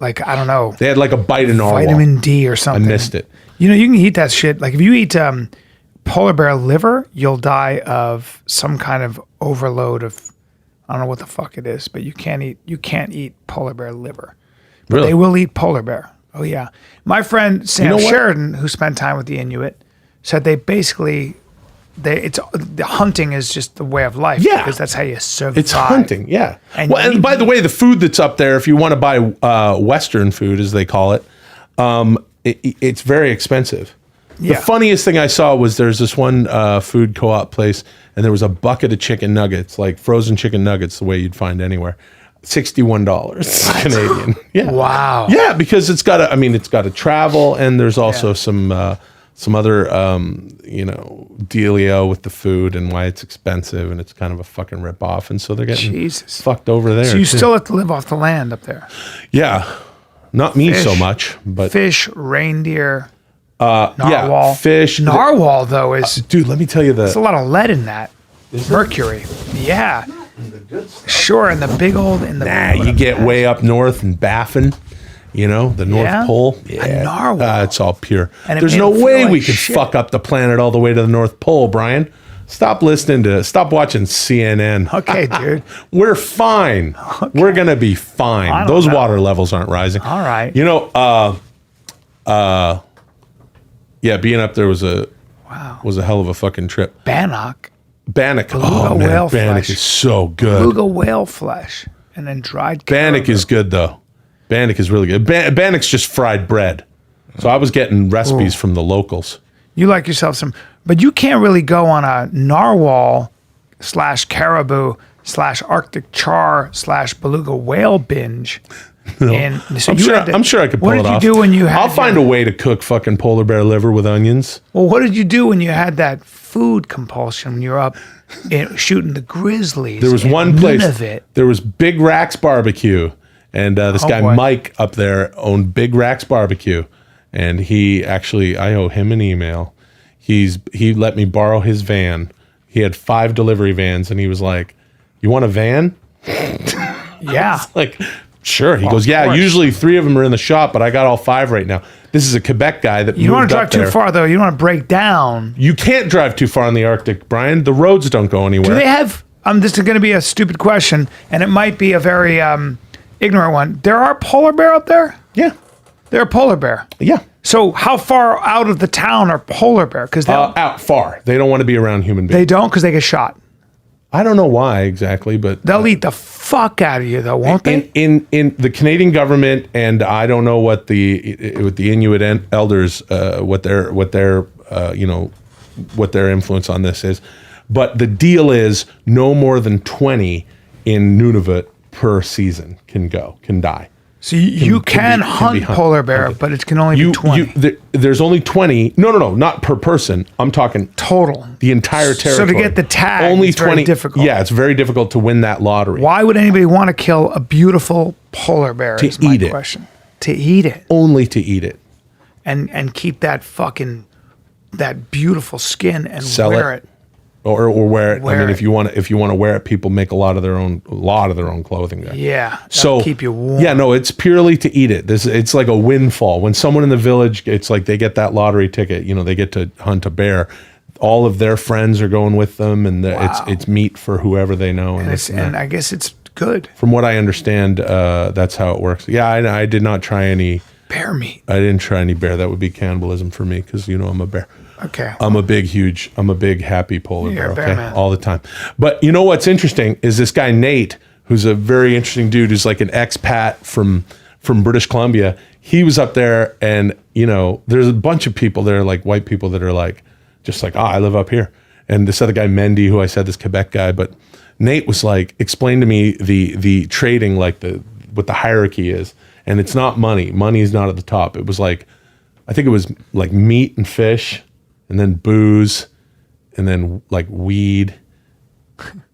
A: don't know,
B: They had like a bite of narwhal.
A: vitamin D or something.
B: I missed it.
A: You know, you can eat that shit. Like if you eat polar bear liver, you'll die of some kind of overload of, I don't know what the fuck it is, but you can't eat polar bear liver. But
B: Really?
A: they will eat polar bear. Oh yeah. My friend Sam
B: know what?
A: Sheridan, who spent time with the Inuit, said the hunting is just the way of life.
B: Yeah.
A: Because that's how you survive.
B: It's hunting, yeah.
A: And
B: And
A: you-
B: by the way, the food that's up there, if you want to buy Western food, as they call it, it's very expensive.
A: Yeah.
B: The funniest thing I saw was there's this one food co-op place, and there was a bucket of chicken nuggets, like frozen chicken nuggets, the way you'd find anywhere. $61 Canadian. Yeah.
A: Wow.
B: Yeah, because it's got to travel, and there's also some other dealio with the food and why it's expensive, and it's kind of a fucking rip off, and so they're getting
A: Jesus.
B: fucked over there.
A: So you
B: too.
A: still have to live off the land up there.
B: Yeah. Not me
A: Fish.
B: so much, but
A: Fish, reindeer,
B: yeah,
A: narwhal.
B: fish.
A: Narwhal, though, is
B: Dude, let me tell you
A: there's a lot of lead in that. Mercury. Yeah. Sure, and the big old
B: you get way up north in Baffin, You know, the North
A: Yeah?
B: Pole.
A: A narwhal.
B: It's all pure.
A: And it
B: There's
A: made
B: no
A: him feel
B: way
A: like
B: we could
A: shit.
B: fuck up the planet all the way to the North Pole, Brian. Stop watching CNN.
A: Okay, dude.
B: We're fine. We're gonna be fine. Those water levels aren't rising.
A: All right.
B: You know, yeah, being up there was a hell of a fucking trip.
A: Bannock.
B: Bannock.
A: Beluga
B: Oh man,
A: whale
B: Bannock
A: flesh.
B: is so good.
A: Beluga whale flesh. And then dried
B: Bannock
A: caribou.
B: is good though. Bannock is really good. Bannock's just fried bread. So I was getting recipes from the locals.
A: You like yourself some, but you can't really go on a narwhal / caribou / Arctic char / beluga whale binge. And so
B: I'm sure I could pull it off.
A: What did you do when you had?
B: I'll find a way to cook fucking polar bear liver with onions.
A: Well, what did you do when you had that food compulsion when you were up shooting the grizzlies?
B: There was
A: in
B: one place.
A: Nunavut?
B: There was Big Rack's Barbecue, and this guy
A: boy.
B: Mike up there owned Big Rack's Barbecue, and I owe him an email. He let me borrow his van. He had 5 delivery vans, and he was like, "You want a van?"
A: Yeah.
B: Like, sure. He goes,
A: of
B: "Yeah,
A: course.
B: usually 3 of them are in the shop, but I got all 5 right now." This is a Quebec guy that
A: You don't want
B: moved
A: to drive
B: up there.
A: too far, though. You don't want to break down.
B: You can't drive too far in the Arctic, Brian. The roads don't go anywhere.
A: Do they have? This is going to be a stupid question, and it might be a very ignorant one. There are polar bear up there.
B: Yeah,
A: They're a polar bear.
B: yeah.
A: So how far out of the town are polar bear? Because
B: Out far. They don't want to be around human beings.
A: they don't, because they get shot.
B: I don't know why exactly, but
A: They'll eat the fuck out of you, though, won't they?
B: in the Canadian government, and I don't know what with the Inuit elders what their influence on this is, but the deal is no more than 20 in Nunavut per season can die.
A: So you can
B: be
A: hunt
B: hunted.
A: polar bear, but it can only be 20
B: There's only 20. No, not per person. I'm talking
A: total.
B: the entire territory.
A: So to get the tag,
B: only
A: it's
B: 20.
A: very difficult.
B: Yeah, it's very difficult to win that lottery.
A: Why would anybody want to kill a beautiful polar bear?
B: To
A: is my
B: eat it.
A: question. To eat it
B: Only to eat it.
A: and keep that beautiful skin and
B: Sell
A: wear
B: it.
A: it.
B: Or wear it. I
A: Wear
B: mean,
A: it.
B: if you want to wear it, people make a lot of their own clothing there.
A: Yeah.
B: So
A: that'll keep you warm.
B: Yeah, no, it's purely to eat it. It's like a windfall. When someone in the village, it's like they get that lottery ticket. You know, they get to hunt a bear. All of their friends are going with them, and it's meat for whoever they know.
A: And I guess it's good.
B: From what I understand, that's how it works. Yeah, I did not try any.
A: Bear meat.
B: I didn't try any bear. That would be cannibalism for me because I'm a bear.
A: Okay.
B: I'm a big happy polar
A: You're
B: bear.
A: a bear
B: Okay,
A: man.
B: all the time. But you know what's interesting is this guy Nate, who's a very interesting dude, who's like an expat from British Columbia. He was up there, and there's a bunch of people there, like white people that are like, just like, I live up here. And this other guy Mendy, who I said, this Quebec guy, but Nate was like, explain to me the trading, like what the hierarchy is, and it's not money. Money is not at the top. It was like, I think it was like meat and fish, and then booze, and then like weed,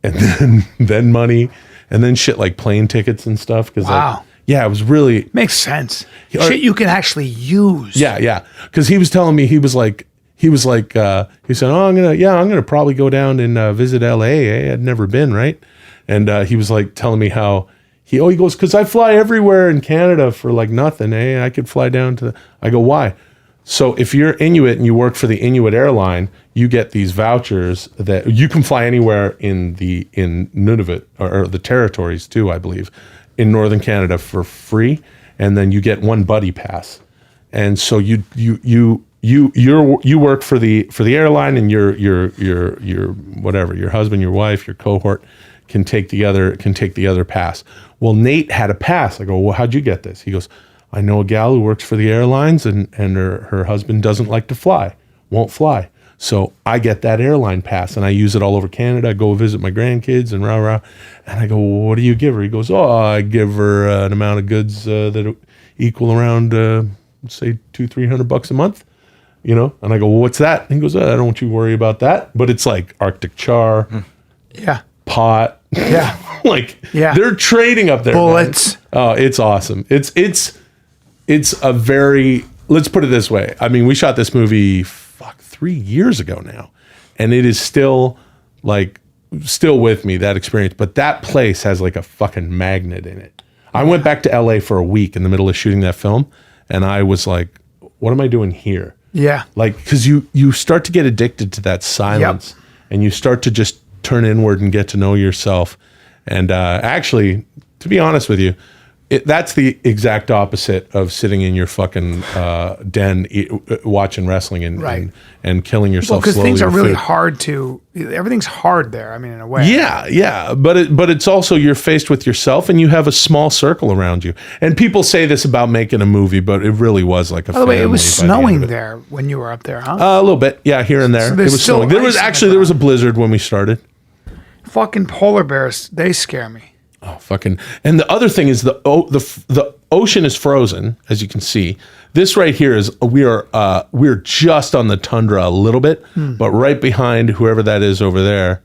B: and then money, and then shit like plane tickets and stuff. Because
A: Wow.
B: it was really
A: Makes sense. Shit you can actually use.
B: yeah. Because he was telling me he said, oh, I'm gonna probably go down and visit LA. I'd never been, right? And he was like telling me how he goes, because I fly everywhere in Canada for like nothing. I could fly down to. I go, why? So if you're Inuit and you work for the Inuit airline, you get these vouchers that you can fly anywhere in Nunavut or the territories too, I believe, in northern Canada for free, and then you get one buddy pass. And so you work for the airline, and your whatever, your husband, your wife, your cohort can take the other pass. Well, Nate had a pass. I go, well, how'd you get this? He goes, I know a gal who works for the airlines, and her husband doesn't like to fly, won't fly. So I get that airline pass, and I use it all over Canada. I go visit my grandkids and rah, rah. And I go, well, what do you give her? He goes, I give her an amount of goods that equal around, say, $200-300 a month. And I go, well, what's that? And he goes, I don't want you to worry about that. But it's like Arctic char,
A: Yeah.
B: pot.
A: Yeah.
B: They're trading up there.
A: Bullets.
B: Man. Oh, it's awesome. It's a very, let's put it this way. I mean, we shot this movie 3 years ago now, and it is still with me, that experience. But that place has like a fucking magnet in it. I went back to LA for a week in the middle of shooting that film, and I was like, what am I doing here?
A: Yeah.
B: Like, because you start to get addicted to that silence, and you start to just turn inward and get to know yourself. And actually, to be honest with you, that's the exact opposite of sitting in your fucking den watching wrestling and killing yourself
A: because
B: slowly.
A: things are
B: with
A: really
B: food.
A: hard to. Everything's hard there. I mean, in a way.
B: Yeah, but it's also you're faced with yourself, and you have a small circle around you. And people say this about making a movie, but it really was like a.
A: By the way, it was
B: family by the end
A: snowing
B: of it.
A: there when you were up there, huh?
B: A little bit, yeah, here and there.
A: So
B: It
A: there's
B: was
A: still
B: snowing. There was
A: ice in the
B: there was a blizzard when we started.
A: Fucking polar bears, they scare me.
B: Oh, fucking! And the other thing is the ocean is frozen, as you can see. This right here is we're just on the tundra a little bit, but right behind whoever that is over there.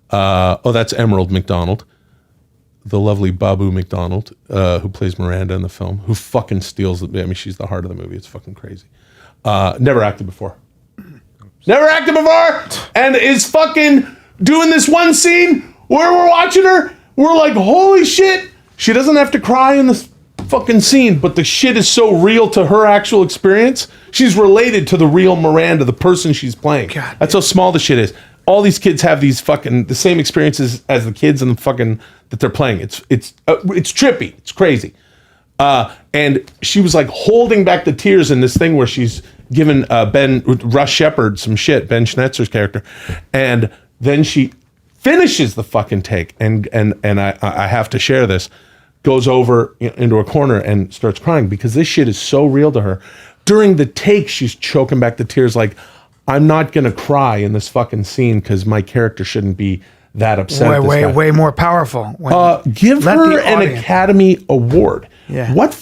B: That's Emerald McDonald, the lovely Babu McDonald, who plays Miranda in the film, who fucking steals. I mean, she's the heart of the movie. It's fucking crazy. Never acted before, and is fucking doing this one scene where we're watching her. We're like, holy shit. She doesn't have to cry in this fucking scene, but the shit is so real to her actual experience. She's related to the real Miranda, the person she's playing.
A: God,
B: that's how small the shit is. All these kids have these fucking the same experiences as the kids in the fucking that they're playing. It's trippy. It's crazy. And she was like holding back the tears in this thing where she's giving Russ Shepard some shit, Ben Schnetzer's character, and then she finishes the fucking take, and I have to share this, goes over into a corner and starts crying because this shit is so real to her. During the take, she's choking back the tears like, I'm not going to cry in this fucking scene because my character shouldn't be that upset.
A: Way more powerful.
B: Give her an Academy Award.
A: Yeah.
B: What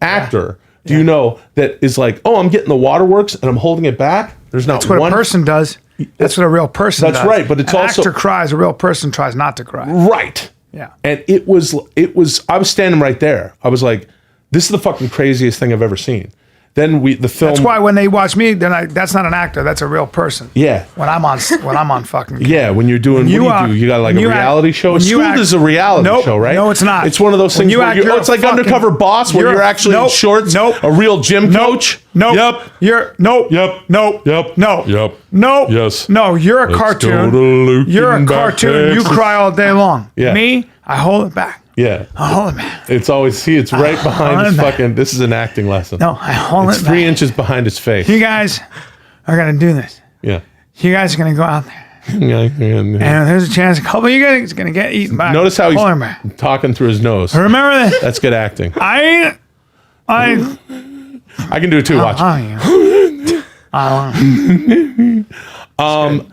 B: actor do you know that is like, oh, I'm getting the waterworks and I'm holding it back? There's not
A: That's what
B: one
A: a person does. That's what a real person does.
B: That's right, but it's
A: an
B: also
A: actor cries. A real person tries not to cry.
B: Right.
A: Yeah.
B: And it was. I was standing right there. I was like, this is the fucking craziest thing I've ever seen. Then the film.
A: That's why when they watch me, that's not an actor. That's a real person.
B: Yeah.
A: When I'm on fucking.
B: Yeah, when you're doing, what do you do? You got like a reality show? Schooled is a reality show, right?
A: No, it's not.
B: It's one of those things where it's like Undercover Boss, where you're actually in shorts.
A: Nope.
B: A real gym coach.
A: Nope.
B: Yep.
A: Nope.
B: Yep.
A: Nope.
B: Yep.
A: No.
B: Yep.
A: Nope.
B: Yes.
A: No, you're a
B: Let's
A: cartoon.
B: go to
A: You're a
B: Lukenbach,
A: cartoon. You
B: Texas.
A: cry all day long.
B: Yeah.
A: Me, I hold it back.
B: Yeah.
A: I hold it back.
B: It's always, it's right behind his fucking, this is an acting lesson.
A: No, I hold
B: It's
A: it back.
B: 3 inches behind his face.
A: You guys are going to do this.
B: Yeah.
A: You guys are going to go out there.
B: Yeah.
A: And there's a chance a couple of you guys are going to get eaten by.
B: Notice how
A: Hold it back.
B: he's talking through his nose.
A: Remember this.
B: That's good acting.
A: I
B: I can do it too. Watch.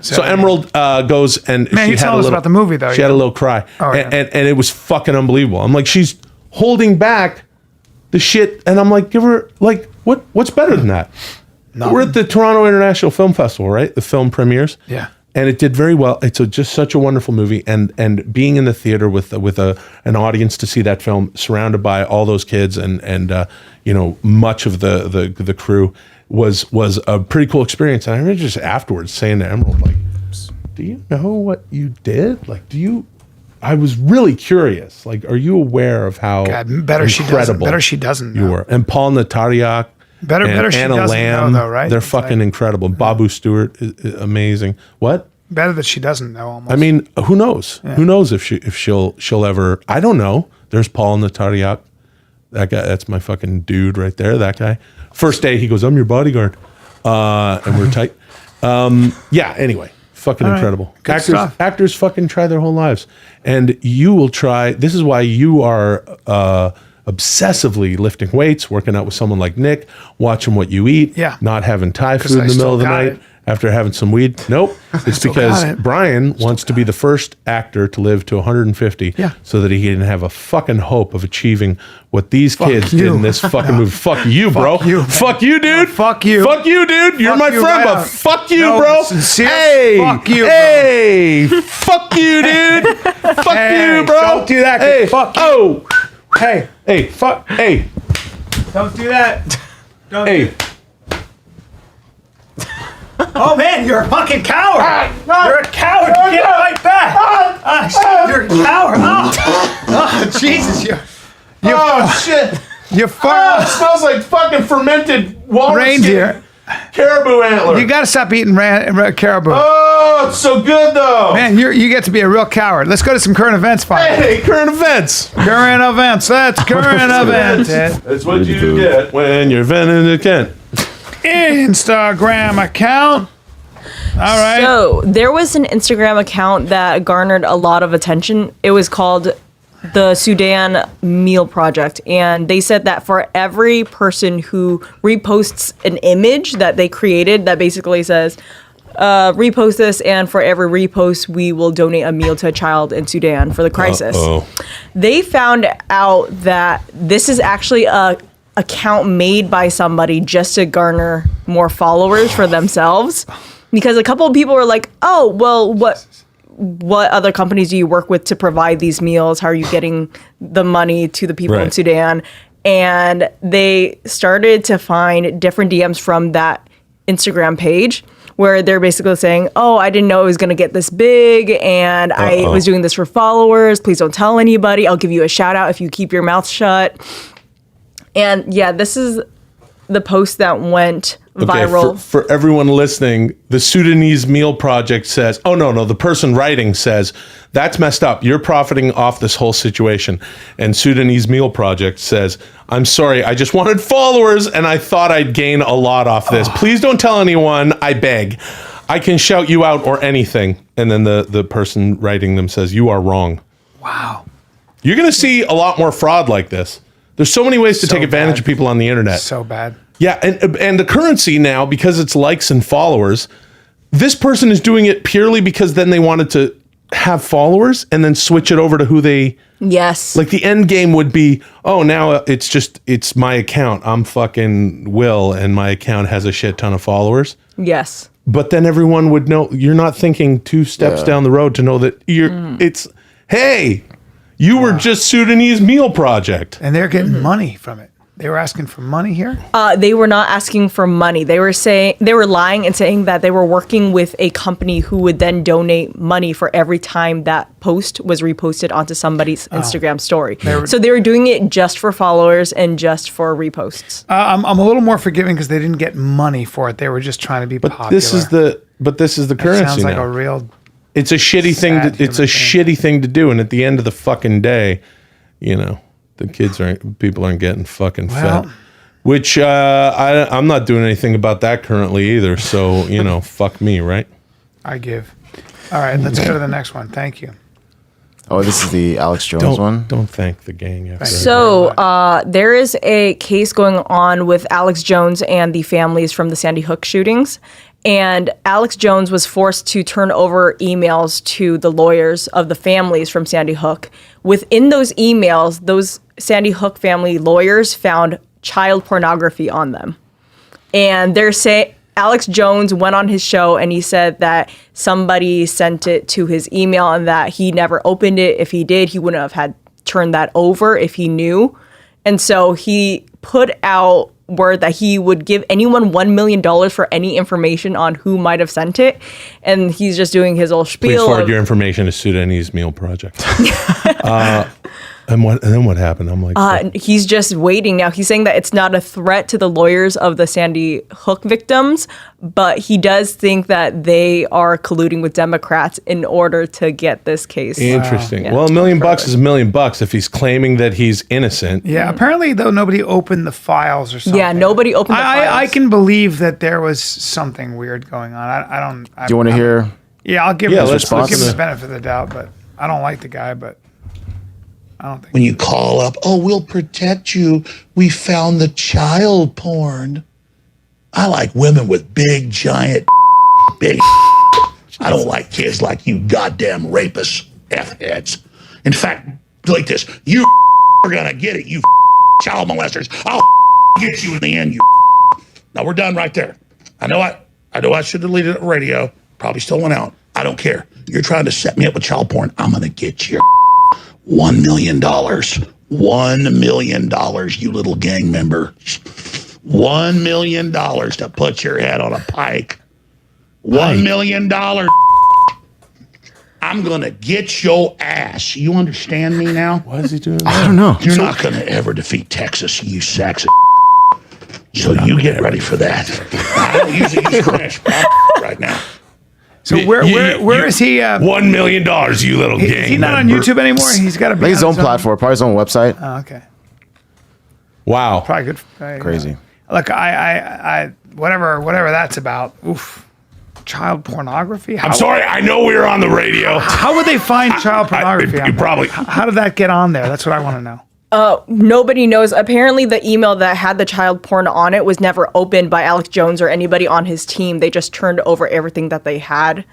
B: So Emerald goes and
A: Man,
B: she
A: you
B: had
A: tell
B: a
A: us
B: little,
A: about the movie, though.
B: She had a little cry, and it was fucking unbelievable. I'm like, she's holding back the shit, and I'm like, give her like what's better than that? We're at the Toronto International Film Festival, right? The film premieres.
A: Yeah.
B: And it did very well. It's just such a wonderful movie, and being in the theater with an audience to see that film, surrounded by all those kids and much of the crew was a pretty cool experience. And I remember just afterwards saying to Emerald, like, "Do you know what you did? Like, I was really curious. Like, are you aware of how
A: better she doesn't.
B: You were?" And Paul Natariak.
A: Better she
B: Anna
A: doesn't
B: Lamb,
A: know, though, right?
B: They're fucking incredible. Babu Stewart is amazing. What?
A: Better that she doesn't know. Almost.
B: I mean, who knows? Yeah. Who knows if she'll ever? I don't know. There's Paul Natariak. That guy. That's my fucking dude right there. That guy. First day, he goes, "I'm your bodyguard," and we're tight. Yeah. Anyway, fucking incredible. Actors fucking try their whole lives, and you will try. This is why you are. Obsessively lifting weights, working out with someone like Nick, watching what you eat, not having Thai food in the middle of the night after having some weed. Nope. It's because Bryan wants to be the first actor to live to 150 so that he can have a fucking hope of achieving what these kids did in this fucking movie. Fuck you, bro. Fuck you, dude.
A: Fuck you.
B: Fuck you, dude. You're my friend, but fuck you, bro.
A: Hey. Fuck you,
B: hey. Fuck you, dude. Fuck you, bro.
A: Don't do that.
B: Hey.
A: Fuck you.
B: Oh.
A: Hey,
B: fuck, hey.
A: Don't do that. Don't
B: hey.
A: do Oh, man, you're a fucking coward. You're a coward. You get right back. You're a coward.
B: Oh, shit.
A: You
B: Oh,
A: fart
B: it smells like fucking fermented walrus
A: reindeer.
B: caribou antler.
A: You got to stop eating caribou.
B: Oh, it's so good, though.
A: Man, you get to be a real coward. Let's go to some current events, finally.
B: Hey, current events.
A: Current events. That's current events.
B: That's what you get when you're venting the Kent.
A: Instagram account. All right.
D: So there was an Instagram account that garnered a lot of attention. It was called the Sudan Meal Project. And they said that for every person who reposts an image that they created that basically says, repost this, and for every repost, we will donate a meal to a child in Sudan for the crisis. They found out that this is actually a account made by somebody just to garner more followers for themselves. Because a couple of people were like, oh, well, what other companies do you work with to provide these meals? How are you getting the money to the people in Sudan? And they started to find different DMs from that Instagram page where they're basically saying, oh, I didn't know it was going to get this big, and I was doing this for followers. Please don't tell anybody. I'll give you a shout out if you keep your mouth shut. And yeah, this is the post that went viral.
B: For everyone listening, the Sudanese Meal Project says, oh, no, the person writing says, that's messed up. You're profiting off this whole situation. And Sudanese Meal Project says, I'm sorry, I just wanted followers and I thought I'd gain a lot off this. Please don't tell anyone, I beg. I can shout you out or anything. And then the person writing them says, you are wrong.
A: Wow.
B: You're going to see a lot more fraud like this. There's so many ways to take advantage of people on the internet.
A: So bad.
B: Yeah, and the currency now, because it's likes and followers, this person is doing it purely because then they wanted to have followers and then switch it over to who they...
D: Yes.
B: Like the end game would be, oh, now it's my account. I'm fucking Will and my account has a shit ton of followers.
D: Yes.
B: But then everyone would know, you're not thinking 2 steps down the road to know that it's, hey, you were just Sudanese Meal Project.
A: And they're getting money from it. They were asking for money here?
D: They were not asking for money. They were lying and saying that they were working with a company who would then donate money for every time that post was reposted onto somebody's Instagram story. So they were doing it just for followers and just for reposts.
A: I'm a little more forgiving because they didn't get money for it. They were just trying to be popular.
B: This is the currency.
A: Sounds like
B: now.
A: a real.
B: It's a shitty thing. It's a shitty thing to do. And at the end of the fucking day, the people aren't getting fucking fed. Which I'm not doing anything about that currently either. So, fuck me, right?
A: I give. All right, let's go to the next one. Thank you.
C: Oh, this is the Alex Jones one?
B: Don't thank the gang. After
D: So there is a case going on with Alex Jones and the families from the Sandy Hook shootings. And Alex Jones was forced to turn over emails to the lawyers of the families from Sandy Hook. Within those emails, those Sandy Hook family lawyers found child pornography on them. And they're saying Alex Jones went on his show and he said that somebody sent it to his email and that he never opened it. If he did, he wouldn't have had turned that over if he knew. And so he put out word that he would give anyone $1 million for any information on who might have sent it. And he's just doing his old spiel.
B: Please forward your information to Sudanese Meal Project. And then what happened? I'm like,
D: he's just waiting now. He's saying that it's not a threat to the lawyers of the Sandy Hook victims, but he does think that they are colluding with Democrats in order to get this case.
B: Interesting.
D: Yeah.
B: Well, $1 million is $1 million if he's claiming that he's innocent.
A: Yeah, apparently, though, nobody opened the files or something.
D: Yeah, nobody opened the files.
A: I can believe that there was something weird going on. I don't...
C: Do you want to hear?
A: Yeah, I'll give him the benefit of the doubt, but I don't like the guy, but I don't think...
E: When you call up, oh, we'll protect you. We found the child porn. I like women with big, giant, big. I don't like kids like you goddamn rapist F-heads. In fact, like this, you are gonna get it, you child molesters. I'll get you in the end, you. Now we're done right there. I know I should have deleted the radio. Probably still went out. I don't care. You're trying to set me up with child porn. I'm gonna get you $1 million. $1 million, you little gang member. $1 million to put your head on a pike. $1 million. I'm going to get your ass. You understand me now?
B: Why is he doing that?
C: I don't know.
E: You're not going to ever defeat Texas, you sacks of So you get ready for that. I don't usually use trash right now.
A: So where is he?
B: $1 million, you little gang.
A: Is he not on YouTube anymore? He's got to be
C: His
A: on
C: own platform, probably his own website.
A: Oh, okay.
B: Wow.
A: Probably good.
C: Crazy.
A: Look, I whatever that's about. Oof. Child pornography.
B: I'm sorry. I know we were on the radio.
A: How would they find child pornography?
B: you probably.
A: How did that get on there? That's what I want to know.
D: Nobody knows. Apparently, the email that had the child porn on it was never opened by Alex Jones or anybody on his team. They just turned over everything that they had.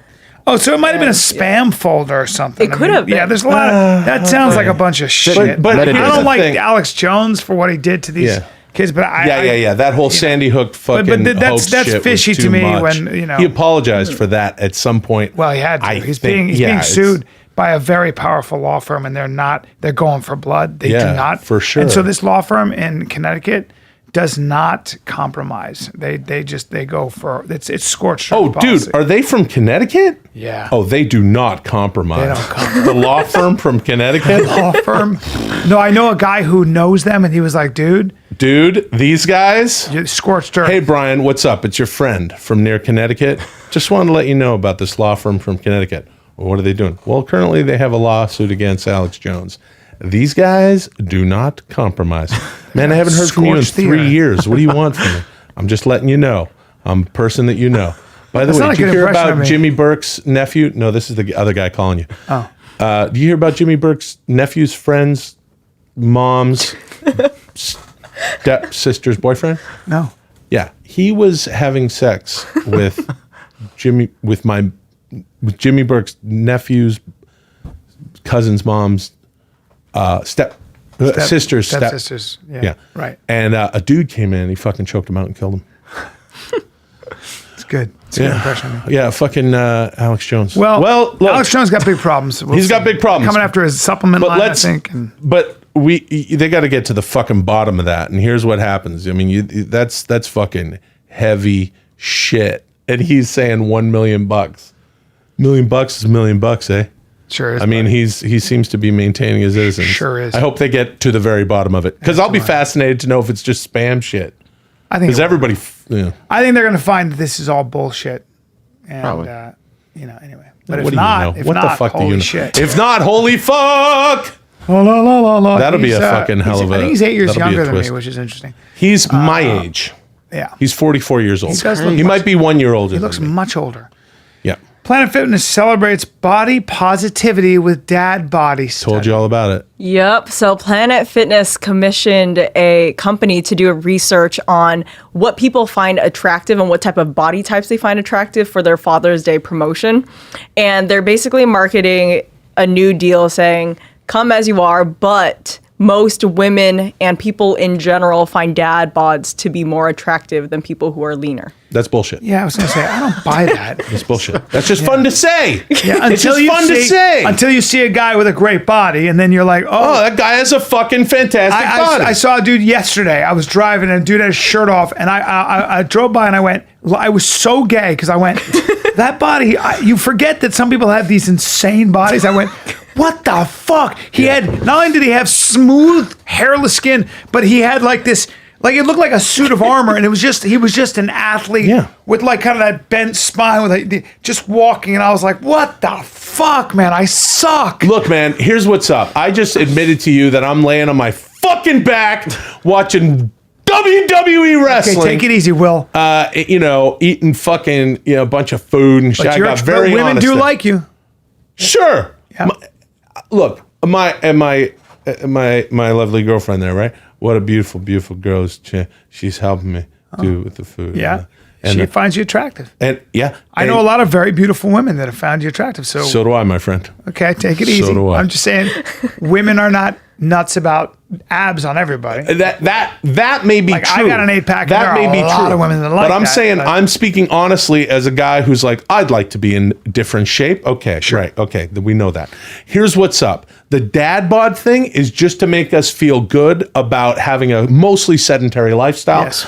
A: Oh, so it might have been a spam folder or something.
D: It could have been.
A: Yeah, there's a lot of... That sounds like a bunch of shit.
B: But
A: I
B: here's
A: don't
B: the
A: like
B: thing.
A: Alex Jones for what he did to these kids, but
B: Yeah. That whole Sandy Hook fucking
A: that's
B: hoax shit
A: fishy
B: was
A: to
B: too
A: me
B: much.
A: when, you know...
B: He apologized for that at some point.
A: Well, he had to. He's being sued by a very powerful law firm, and they're going for blood. They do not.
B: For sure.
A: And so this law firm in Connecticut does not compromise. They go for... It's scorched earth
B: Oh,
A: policy.
B: dude, are they from Connecticut?
A: Yeah.
B: Oh, they do not compromise.
A: They don't compromise.
B: The law firm from Connecticut?
A: Law firm? No, I know a guy who knows them, and he was like, dude,
B: these guys?
A: you scorched earth.
B: Hey, Bryan, what's up? It's your friend from near Connecticut. Just wanted to let you know about this law firm from Connecticut. Well, what are they doing? Well, currently they have a lawsuit against Alex Jones. These guys do not compromise. Man, I haven't heard from you in
A: Scorched the
B: 3
A: earth.
B: years. What do you want from me? I'm just letting you know. I'm a person that you know. By the
A: That's
B: way,
A: not a
B: did you
A: good
B: hear
A: impression of
B: about
A: me.
B: Jimmy Burke's nephew? No, this is the other guy calling you.
A: Oh.
B: Do you hear about Jimmy Burke's nephew's friend's mom's stepsister's boyfriend?
A: No.
B: Yeah, he was having sex with Jimmy Burke's nephew's cousin's mom's sister's
A: stepsisters. Yeah. Right.
B: And a dude came in and he fucking choked him out and killed him.
A: It's good. It's a good impression of me.
B: Yeah, fucking Alex Jones.
A: Well,
B: look,
A: Alex Jones got big problems.
B: He's got big problems.
A: Coming after his supplement line, I think.
B: But they got to get to the fucking bottom of that. And here's what happens. I mean, that's fucking heavy shit. And he's saying $1 million. $1 million is $1 million, eh?
A: Sure is.
B: I mean, he seems to be maintaining his innocence.
A: Sure is.
B: I hope they get to the very bottom of it because I'll be fascinated to know if it's just spam shit.
A: I think
B: Because everybody,
A: I think they're going to find that this is all bullshit. And,
C: Probably.
A: Anyway. But
B: what
A: if
B: do
A: not,
B: you know?
A: if
B: What
A: not,
B: the fuck do
A: holy
B: you know?
A: shit.
B: If not, holy fuck!
A: La, la, la, la, la.
B: That'll be
A: He's,
B: a fucking hell of a.
A: I think he's 8 years
B: that'll be a
A: younger than me,
B: twist.
A: which is interesting.
B: He's my age.
A: Yeah.
B: He's 44 years old.
A: He does look
B: He might be 1 year older.
A: He looks
B: than me.
A: much older.
B: Yeah.
A: Planet Fitness celebrates body positivity with dad body study.
B: Told you all about it.
D: Yep. So Planet Fitness commissioned a company to do a research on what people find attractive and what type of body types they find attractive for their Father's Day promotion. And they're basically marketing a new deal saying, come as you are, but most women and people in general find dad bods to be more attractive than people who are leaner.
B: That's bullshit.
A: Yeah, I was going to say, I don't buy that.
B: That's bullshit. That's just fun to say.
A: Yeah,
B: It's just fun to say.
A: Until you see a guy with a great body, and then you're like,
B: Oh, that guy has a fucking fantastic body.
A: I saw a dude yesterday. I was driving, and a dude had his shirt off, and I drove by, and I went, I was so gay, because I went, that body, you forget that some people have these insane bodies. I went, what the fuck? He had, not only did he have smooth, hairless skin, but he had like this, like it looked like a suit of armor, and he was just an athlete with like kind of that bent spine, with like, just walking, and I was like, what the fuck, man? I suck.
B: Look, man, here's what's up. I just admitted to you that I'm laying on my fucking back watching WWE wrestling.
A: Okay, take it easy, Will.
B: Eating fucking, a bunch of food and shit. I got very
A: women
B: honest
A: do
B: there.
A: like you.
B: Sure.
A: Yeah.
B: Look, my lovely girlfriend there, right? What a beautiful, beautiful girl. She's helping me do with the food.
A: Yeah.
B: And
A: She finds you attractive.
B: And yeah.
A: I know a lot of very beautiful women that have found you attractive. So
B: do I, my friend.
A: okay, take it easy.
B: do I.
A: I'm just saying, women are not nuts about abs on everybody.
B: That may be
A: Like,
B: true.
A: I got an 8-pack, and
B: That
A: there
B: may
A: are
B: be
A: a
B: true.
A: lot of women that like
B: but I'm
A: that,
B: saying,
A: but-
B: I'm speaking honestly as a guy who's like, I'd like to be in different shape. Okay, right. Okay, we know that. Here's what's up. The dad bod thing is just to make us feel good about having a mostly sedentary lifestyle.
A: Yes.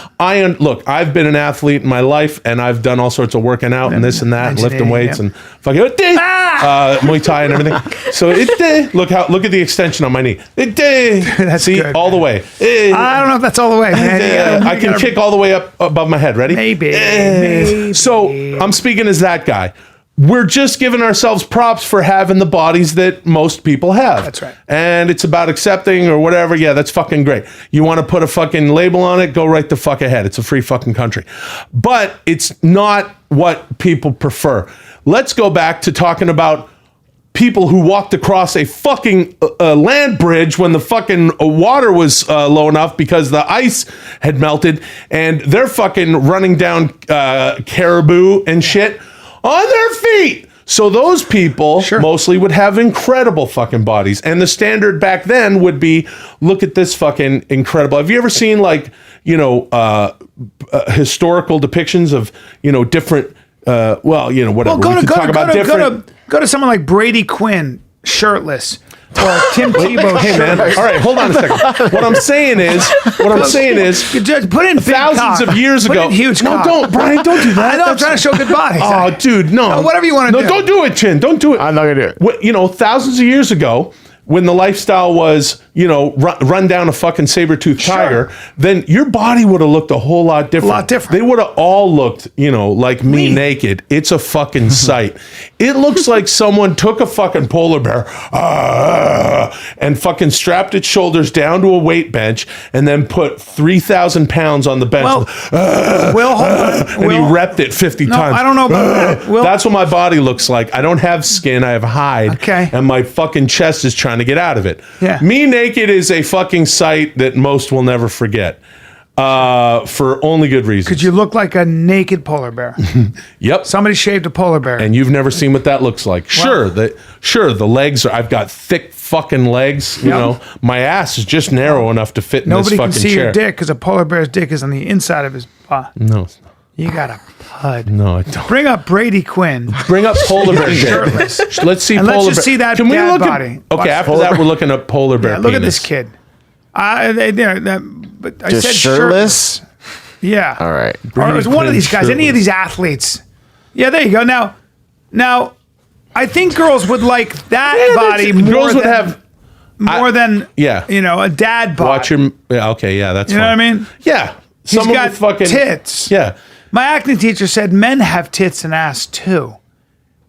B: Look, I've been an athlete in my life, and I've done all sorts of working out and this and that, and lifting
A: 1980,
B: weights
A: yeah.
B: and fucking Muay Thai and everything. So look at the extension on my knee.
A: That's
B: See,
A: good,
B: all the way.
A: I don't know if that's all the way, man.
B: I can kick all the way up above my head. Ready?
A: Maybe.
B: So I'm speaking as that guy. We're just giving ourselves props for having the bodies that most people have.
A: That's right.
B: And it's about accepting or whatever. Yeah, that's fucking great. You want to put a fucking label on it? Go right the fuck ahead. It's a free fucking country. But it's not what people prefer. Let's go back to talking about people who walked across a fucking land bridge when the fucking water was low enough because the ice had melted, and they're fucking running down caribou and shit on their feet. So those people mostly would have incredible fucking bodies. And the standard back then would be, look at this fucking incredible. Have you ever seen historical depictions of, different, whatever.
A: Well, go to someone like Brady Quinn, shirtless, or Tim Tebow.
B: Hey man, all right, hold on a second. What I'm saying is,
A: Just put in big
B: thousands
A: cock.
B: of years
A: Put
B: ago.
A: in huge
B: No,
A: cock.
B: don't, Brian, don't do that.
A: I know, I'm trying to show good bodies.
B: Oh, dude, no.
A: Whatever you want to do.
B: No, don't do it, Chin. Don't do it.
C: I'm not gonna do it.
B: Thousands of years ago, when the lifestyle was, run down a fucking saber-toothed tiger, then your body would have looked a whole lot different. They would have all looked, like me naked. It's a fucking sight. It looks like someone took a fucking polar bear and fucking strapped its shoulders down to a weight bench and then put 3,000 pounds on the bench. And he repped it 50 times.
A: I don't know about that.
B: That's what my body looks like. I don't have skin. I have hide.
A: Okay.
B: And my fucking chest is trying to get out of it.
A: Yeah.
B: Me naked is a fucking sight that most will never forget. For only good reasons.
A: Could you look like a naked polar bear?
B: Yep.
A: Somebody shaved a polar bear.
B: And you've never seen what that looks like. The legs are, I've got thick fucking legs, my ass is just narrow enough to fit in
A: Nobody
B: this fucking
A: can see
B: chair.
A: your dick because a polar bear's dick is on the inside of his body.
B: No, it's not.
A: You got a pud.
B: No, I don't.
A: Bring up Brady Quinn.
B: Bring up polar bear
A: Shirtless.
B: shit. Let's see
A: And
B: polar
A: let's
B: bear.
A: just see that
B: Can we
A: dad
B: look
A: body.
B: At, okay, after that, we're looking at polar bear
A: Look at this
B: penis.
A: kid. But I
C: Just
A: said
C: shirtless?
A: Yeah.
C: All right.
A: Or it was one of these guys, any of
B: Shirtless.
A: these athletes. Yeah, there you go. Now, I think girls would like that body more
B: Girls would
A: than,
B: have
A: than
B: yeah.
A: a dad bod.
B: Watch your. Yeah, okay, yeah, that's
A: You know
B: fine.
A: what I mean?
B: Yeah.
A: He's
B: Someone
A: got
B: with fucking
A: tits.
B: Yeah.
A: My acting teacher said men have tits and ass too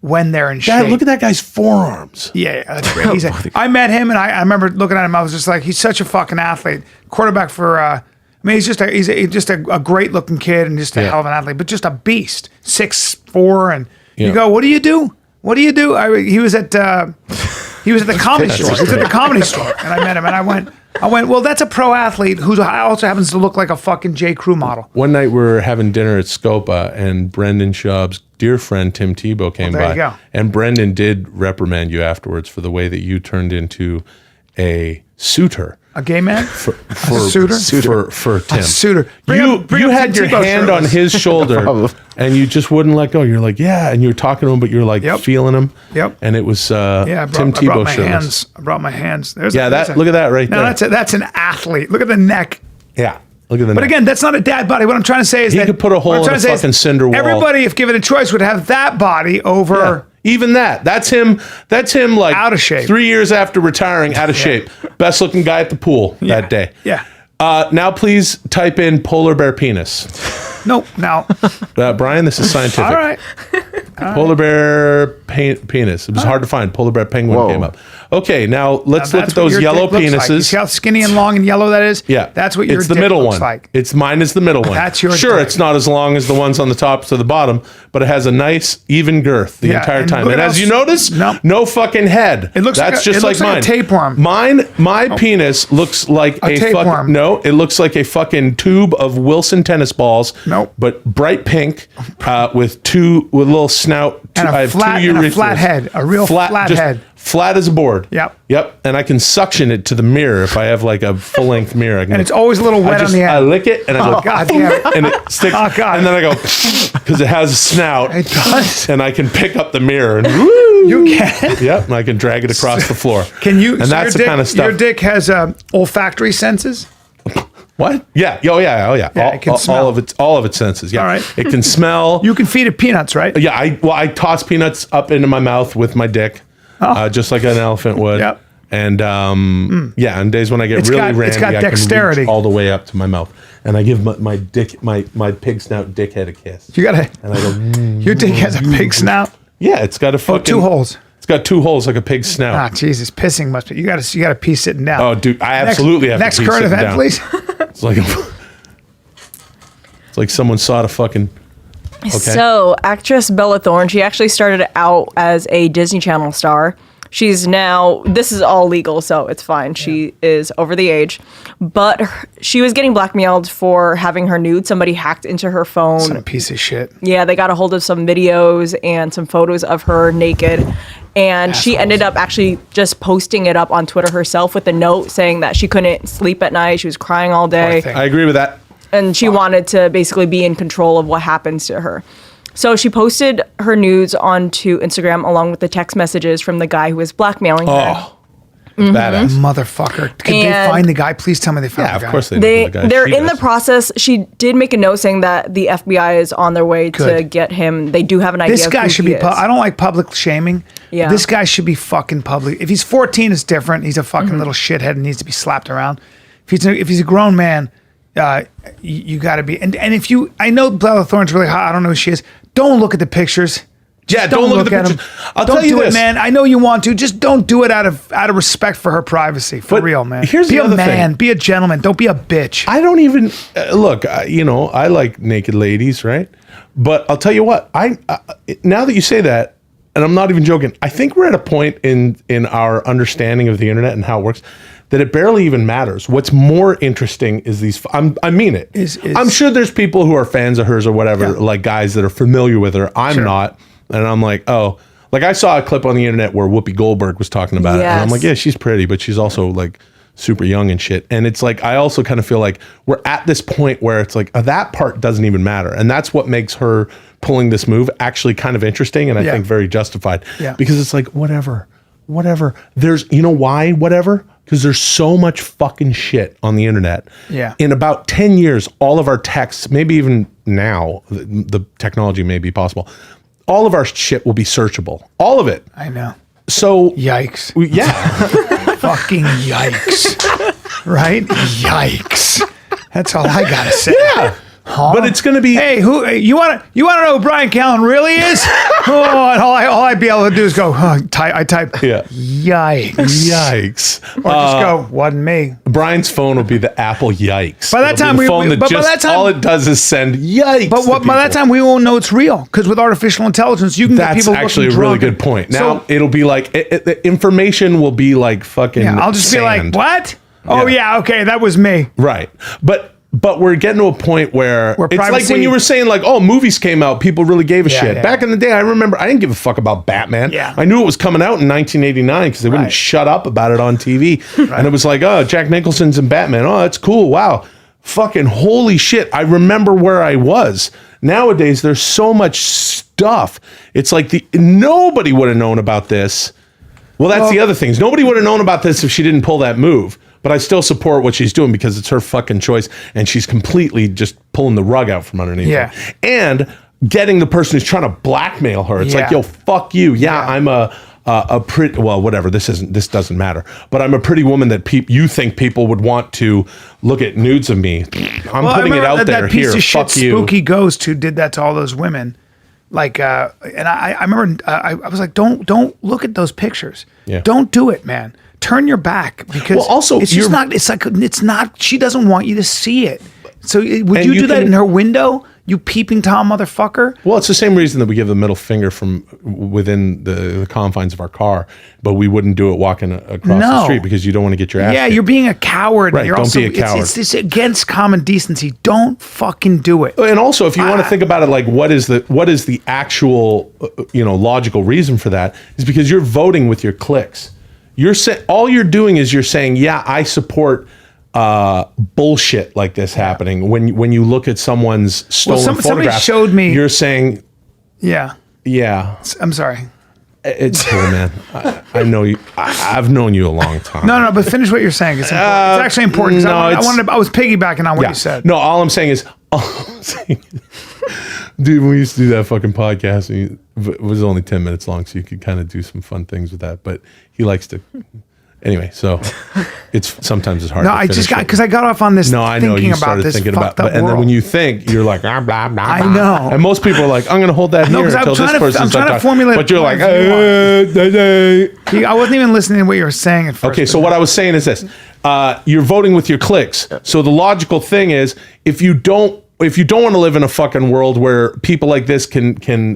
A: when they're in
B: Dad,
A: shape.
B: look at that guy's forearms.
A: Yeah, that's great. I met him and I remember looking at him. I was just like, he's such a fucking athlete. Quarterback for. He's just a great looking kid and just a hell of an athlete, but just a beast. 6'4", and you go, what do you do? What do you do? He was at the comedy store. He was at the comedy store, and I met him, and I went. Well, that's a pro athlete who also happens to look like a fucking J. Crew model.
B: One night we were having dinner at Scopa, and Brendan Schaub's dear friend Tim Tebow came
A: there
B: by.
A: you go.
B: And Brendan did reprimand you afterwards for the way that you turned into a suitor.
A: A gay man?
B: For
A: suitor?
B: For Tim.
A: A suitor.
B: You had
A: Tim
B: your
A: Tebow
B: hand on
A: shirtless.
B: his shoulder, and you just wouldn't let go. You're like, yeah, and you were talking to him, but you're like feeling him.
A: Yep.
B: And it was
A: Yeah, I
B: Tim
A: brought
B: Tebow
A: my
B: shirtless.
A: hands. I brought my hands.
B: Look at that right there.
A: That's an athlete. Look at the neck.
B: Yeah. Look at the
A: But
B: neck.
A: again, that's not a dad body. What I'm trying to say is
B: He
A: that
B: could put a hole
A: what I'm
B: in
A: trying
B: a
A: to say is
B: fucking cinder wall.
A: Everybody, if given a choice, would have that body over.
B: Yeah. Even that. That's him like
A: Out of shape.
B: 3 years after retiring, out of shape. Best looking guy at the pool that day.
A: Yeah.
B: Now please type in polar bear penis.
A: Nope. Now.
B: Brian, this is scientific.
A: All right.
B: Polar bear penis. It was hard to find. Polar bear penguin
C: Whoa.
B: came up. Okay, now let's
A: Now
B: look
A: that's
B: at
A: what
B: those
A: your
B: yellow
A: dick looks like. You
B: penises.
A: see how skinny and long and yellow that is?
B: Yeah,
A: That's what your
B: it's the
A: dick
B: middle
A: looks
B: one.
A: like.
B: It's mine is the middle one.
A: That's your
B: sure.
A: dick.
B: It's not as long as the ones on the top to the bottom, but it has a nice even girth the
A: Yeah,
B: entire
A: and
B: time.
A: look
B: And
A: at
B: as
A: how
B: you notice,
A: no.
B: fucking head.
A: It looks
B: that's
A: like
B: just
A: it looks
B: mine.
A: like a tapeworm.
B: My penis looks like a
A: tapeworm.
B: No, it looks like a fucking tube of Wilson tennis balls.
A: Nope.
B: But bright pink with little snout.
A: And
B: I
A: a
B: have
A: flat,
B: two
A: and a
B: urethras.
A: flat head, a real flat
B: just
A: head.
B: Flat as a board.
A: Yep.
B: Yep. And I can suction it to the mirror if I have like a full length mirror. I can
A: And it's always a little wet on the end.
B: I lick it and I go,
A: God damn it.
B: and it sticks.
A: Oh, God.
B: And then I go, because it has a snout.
A: It does.
B: And I can pick up the mirror and woo.
A: You can.
B: Yep. And I can drag it across the floor.
A: Can you?
B: And
A: so
B: that's
A: your
B: the
A: dick,
B: kind of stuff.
A: Your dick has olfactory senses.
B: What? Yeah. Oh yeah.
A: Yeah, it can smell.
B: All of its senses. Yeah.
A: All right.
B: It can smell.
A: You can feed it peanuts, right?
B: Yeah. I toss peanuts up into my mouth with my dick, just like an elephant would.
A: Yep.
B: And yeah, on days when I get
A: It's
B: really
A: got-
B: randy,
A: it's got
B: I
A: dexterity.
B: can reach all the way up to my mouth, and I give my dick, my pig snout dickhead a kiss.
A: You gotta.
B: And I go,
A: Your dick has a pig snout.
B: yeah, it's got a fucking
A: 2 holes.
B: It's got 2 holes like a pig's snout.
A: Ah, Jesus, pissing must be. You gotta pee sitting down.
B: Oh, dude, I absolutely have
A: Next
B: to pee
A: current
B: sitting
A: event,
B: down.
A: please.
B: It's like someone sawed a fucking. Okay.
D: So, actress Bella Thorne, she actually started out as a Disney Channel star. She's now, this is all legal, so it's fine. She is over the age. But she was getting blackmailed for having her nude. Somebody hacked into her phone.
A: Son of a piece of shit.
D: Yeah, they got a hold of some videos and some photos of her naked. And she ended up actually just posting it up on Twitter herself with a note saying that she couldn't sleep at night. She was crying all day.
A: thing.
B: I agree with that.
D: And she wanted to basically be in control of what happens to her. So she posted her nudes onto Instagram along with the text messages from the guy who was blackmailing her.
B: Oh, badass.
A: Motherfucker. Could they
D: And-
A: find the guy? Please tell me they found
B: Yeah,
A: the
B: of
A: guy.
B: course they know the guy.
D: They're
B: She
D: in the
B: does.
D: process. She did make a note saying that the FBI is on their way to
A: Good.
D: get him. They do have an idea
A: This
D: of
A: guy
D: who
A: should
D: he
A: be.
D: is.
A: I don't like public shaming.
D: Yeah.
A: This guy should be fucking public. If he's 14, it's different. He's a fucking little shithead and needs to be slapped around. If he's a grown man, you got to be. And if you, I know Bella Thorne's really hot. I don't know who she is. Don't look at the pictures.
B: Yeah,
A: Just
B: don't look at the
A: him.
B: pictures. I'll
A: don't
B: tell you
A: do
B: this.
A: it, man. I know you want to. Just don't do it out of respect for her privacy. For
B: But
A: real, man.
B: here's
A: be
B: the
A: a
B: other
A: man.
B: thing.
A: Be a gentleman. Don't be a bitch.
B: I don't even look. I like naked ladies, right? But I'll tell you what. Now that you say that, and I'm not even joking, I think we're at a point in our understanding of the internet and how it works that it barely even matters. What's more interesting is these. I mean it. I'm sure there's people who are fans of hers or whatever, like guys that are familiar with her. I'm not, and I'm like, oh. Like I saw a clip on the internet where Whoopi Goldberg was talking about it, and I'm like, yeah, she's pretty, but she's also like super young and shit. And it's like I also kind of feel like we're at this point where it's like that part doesn't even matter, and that's what makes her pulling this move actually kind of interesting and I think very justified.
A: Yeah.
B: Because it's like whatever. There's why whatever. Because there's so much fucking shit on the internet.
A: Yeah.
B: In about 10 years, all of our texts, maybe even now, the technology may be possible. All of our shit will be searchable. All of it.
A: I know.
B: So
A: Yikes.
B: yeah.
A: Fucking yikes. Right? Yikes. That's all I gotta say.
B: Yeah. But it's going to be
A: Hey, who you want to know who Bryan Callen really is? Oh, and all I'd be able to do is go. I type.
B: Yeah.
A: Yikes.
B: Yikes.
A: Or just go. Wasn't me.
B: Brian's phone will be the Apple yikes.
A: By that
B: It'll
A: time
B: be the
A: we-
B: phone that
A: but by
B: just
A: that time-
B: all it does is send yikes.
A: But
B: to
A: by that
B: people.
A: time we won't know it's real because with artificial intelligence you can get
B: That's
A: people
B: actually a
A: looking
B: really
A: drunk.
B: good point. Now
A: So,
B: it'll be like the information will be like fucking.
A: yeah, I'll just be like,
B: sand.
A: what? Oh
B: Yeah.
A: yeah, okay, that was me.
B: Right. But we're getting to a point where it's like
A: privacy-
B: when you were saying like, oh, movies came out, people really gave a shit.
A: yeah.
B: Back in the day, I remember I didn't give a fuck about Batman.
A: Yeah.
B: I knew it was coming out in 1989 because they wouldn't
A: Right.
B: shut up about it on TV. And it was like, oh, Jack Nicholson's in Batman. Oh, that's cool. Wow. Fucking holy shit. I remember where I was. Nowadays, there's so much stuff. It's like nobody would have known about this. Well, that's the other thing. Nobody would have known about this if she didn't pull that move. But I still support what she's doing because it's her fucking choice, and she's completely just pulling the rug out from underneath her. And getting the person who's trying to blackmail her. It's like, yo, fuck you. Yeah, I'm a pretty, well, whatever. This doesn't matter. But I'm a pretty woman that you think people would want to look at nudes of me. I'm putting it out there.
A: That piece
B: Here,
A: of shit
B: fuck you.
A: Spooky Ghost who did that to all those women. Like, and I remember I was like, don't look at those pictures.
B: Yeah.
A: Don't do it, man. Turn your back because
B: Well, also,
A: it's just not. It's like it's not. She doesn't want you to see it. So would
B: And
A: you
B: you
A: do that
B: can-
A: in her window? You peeping Tom motherfucker.
B: Well, it's the same reason that we give the middle finger from within the confines of our car, but we wouldn't do it walking across the street because you don't want to get your ass kicked.
A: You're being a coward.
B: Right,
A: You're
B: don't
A: also,
B: be a coward.
A: It's against common decency. Don't fucking do it.
B: And also, if you want to think about it, like what is the actual, logical reason for that is because you're voting with your clicks. All you're doing is you're saying, yeah, I support bullshit like this happening. When you look at someone's stolen
A: somebody
B: photograph,
A: showed me.
B: You're saying,
A: Yeah. I'm sorry.
B: It's cool, man. I know you. I've known you a long time.
A: No, but finish what you're saying. It's important. It's actually important. I was piggybacking on what you said.
B: No, all I'm saying is, dude, we used to do that fucking podcast. And it was only 10 minutes long, so you could kind of do some fun things with that. But he likes to. Anyway, so sometimes it's hard.
A: No, I just got because I got off on this.
B: No, I know you started thinking about, and then when you think, you're like, blah, blah, blah.
A: I know.
B: And most people are like, I'm going to hold that here until this person's
A: trying to formulate.
B: But you're like,
A: I wasn't even listening to what you were saying at first.
B: Okay, so what I was saying is this: you're voting with your clicks. So the logical thing is, if you don't want to live in a fucking world where people like this can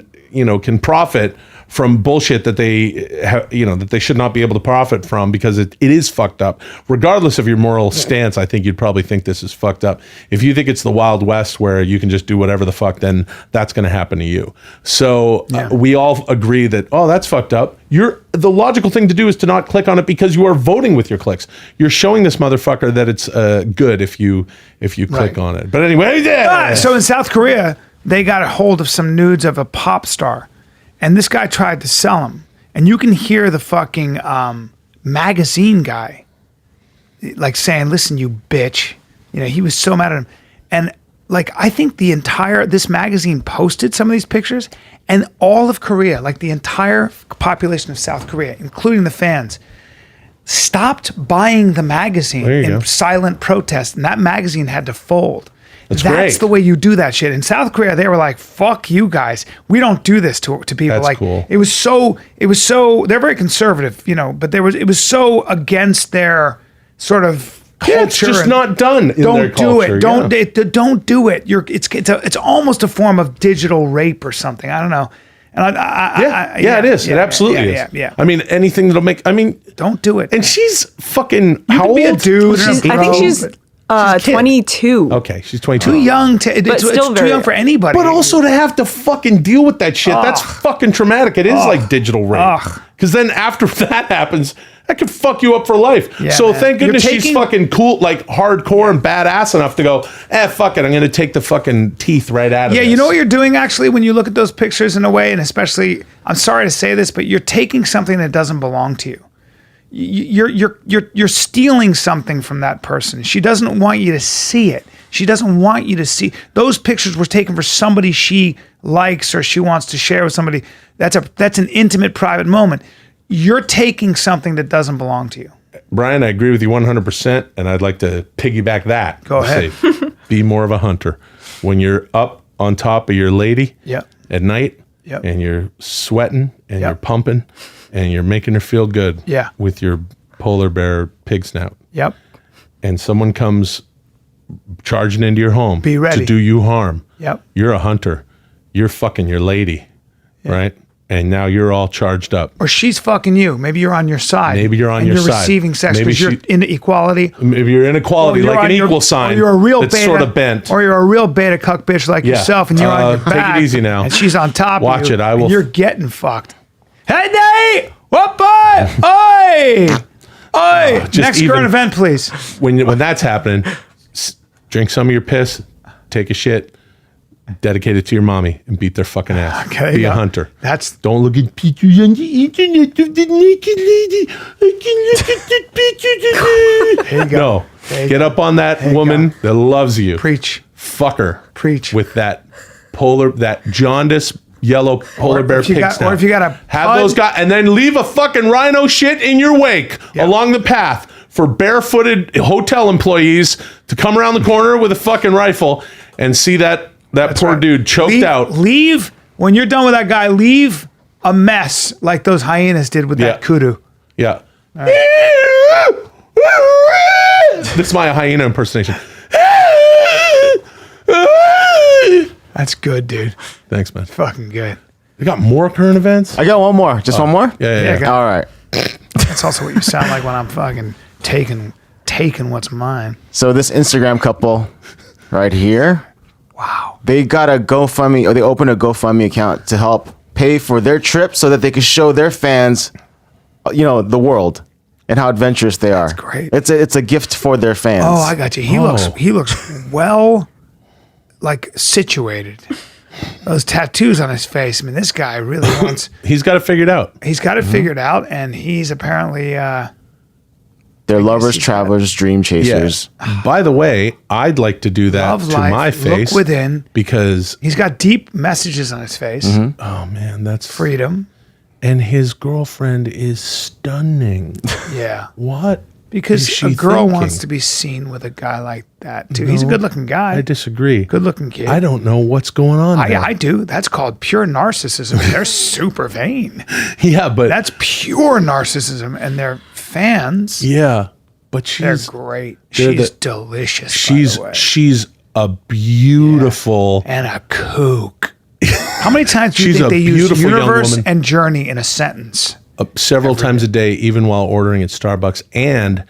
B: profit from bullshit that they should not be able to profit from because it is fucked up. Regardless of your moral stance, I think you'd probably think this is fucked up. If you think it's the Wild West where you can just do whatever the fuck, then that's going to happen to you. So we all agree that, that's fucked up. The logical thing to do is to not click on it because you are voting with your clicks. You're showing this motherfucker that it's good if you click on it. But anyway,
A: so in South Korea, they got a hold of some nudes of a pop star. And this guy tried to sell them. And you can hear the fucking magazine guy like saying, listen, you bitch. He was so mad at him. And like, I think this magazine posted some of these pictures, and all of Korea, like the entire population of South Korea, including the fans, stopped buying the magazine in silent protest. And that magazine had to fold. That's
B: great.
A: The way you do that shit. In South Korea, they were like, fuck you guys. We don't do this to people.
B: That's
A: like
B: cool.
A: it was so they're very conservative, but it was so against their sort of culture.
B: It's just not done in their culture.
A: Don't do it. It's almost a form of digital rape or something. I don't know. And
B: it is. It absolutely is.
A: Yeah.
B: I mean, anything that'll make.
A: Don't do it.
B: And she's fucking.
A: You
B: how
A: can be
B: old?
A: a dude.
D: I think she's 22.
B: Okay, she's 22.
A: Too young to.
D: But
A: It's
D: still
A: too young for anybody.
B: But also to have to fucking deal with that shit. That's fucking traumatic. It is like digital rape. Because then after that happens, that could fuck you up for life.
A: Yeah,
B: so
A: man.
B: thank goodness she's fucking cool, like hardcore and badass enough to go, fuck it. I'm going to take the fucking teeth right out of this.
A: Yeah, you know what you're doing actually when you look at those pictures in a way, and especially, I'm sorry to say this, but you're taking something that doesn't belong to you. You're stealing something from that person. She doesn't want you to see it. She doesn't want you to see. Those pictures were taken for somebody she likes or she wants to share with somebody. That's an intimate, private moment. You're taking something that doesn't belong to you.
B: Bryan, I agree with you 100%, and I'd like to piggyback that.
A: Go ahead.
B: Say, be more of a hunter. When you're up on top of your lady at night and you're sweating and you're pumping and you're making her feel good with your polar bear pig snout.
A: Yep.
B: And someone comes charging into your home
A: Be ready.
B: to do you harm.
A: Yep.
B: You're a hunter. You're fucking your lady, right? And now you're all charged up.
A: Or she's fucking you. Maybe you're on your side.
B: Maybe you're on
A: and
B: your
A: you're
B: side.
A: receiving sex
B: Maybe
A: because you're in equality.
B: Maybe you're inequality, like an equal sign.
A: Or you're a real
B: that's
A: beta,
B: sort of bent.
A: Or you're a real beta cuck bitch like yourself, and you're on your back.
B: Take it easy now.
A: And she's on top
B: Watch
A: of you.
B: it. I will.
A: And you're getting fucked. Hey, Nate! What boy? Oi! Oi! Next current event, please.
B: When that's happening, drink some of your piss, take a shit, dedicate it to your mommy, and beat their fucking ass.
A: Okay,
B: Be a hunter.
A: Don't
B: look at pictures on the internet of the naked lady. I can look at the pictures.
A: There you go.
B: No. Get up on that woman that loves you.
A: Preach.
B: Fuck her.
A: Preach.
B: With that jaundice yellow polar bear pig snout.
A: Or if you got a
B: have those guys, and then leave a fucking rhino shit in your wake along the path for barefooted hotel employees to come around the corner with a fucking rifle and see that poor dude choked out.
A: Leave when you're done with that guy. Leave a mess like those hyenas did with that kudu.
B: Yeah.
A: Right.
B: This is my hyena impersonation.
A: That's good, dude.
B: Thanks, man.
A: Fucking good.
B: We got more current events?
C: I got one more. Just one more?
B: Yeah.
A: Yeah,
C: All right.
A: That's also what you sound like when I'm fucking taking what's mine.
C: So this Instagram couple right here,
A: Wow.
C: they got a GoFundMe, or they opened a GoFundMe account to help pay for their trip so that they could show their fans, the world and how adventurous they are.
A: That's great.
C: It's a gift for their fans.
A: Oh, I got you. He looks well, like situated. Those tattoos on his face. I mean, this guy really wants.
B: He's got it figured out.
A: He's got it figured out, and he's apparently.
C: They're lovers, travelers, dream chasers.
B: Yeah. By the way, I'd like to do that
A: Love
B: to
A: life,
B: my face.
A: look within.
B: Because,
A: He's got deep messages on his face.
B: oh man, that's
A: Freedom.
B: And his girlfriend is stunning.
A: Yeah.
B: What?
A: Because
B: is she
A: a girl
B: thinking?
A: wants to be seen with a guy like that too. He's a good-looking guy.
B: I disagree.
A: Good-looking kid.
B: I don't know what's going on there.
A: I do. That's called pure narcissism. They're super vain.
B: Yeah, but
A: That's pure narcissism, and their fans.
B: yeah, but
A: They're
B: she's
A: great.
B: they're
A: She's
B: the-
A: delicious.
B: she's
A: by the way.
B: she's a beautiful.
A: And a kook. How many times do you
B: She's
A: think
B: a
A: they use
B: beautiful young
A: universe
B: woman.
A: and journey in a sentence?
B: Several times a day, even while ordering at Starbucks, and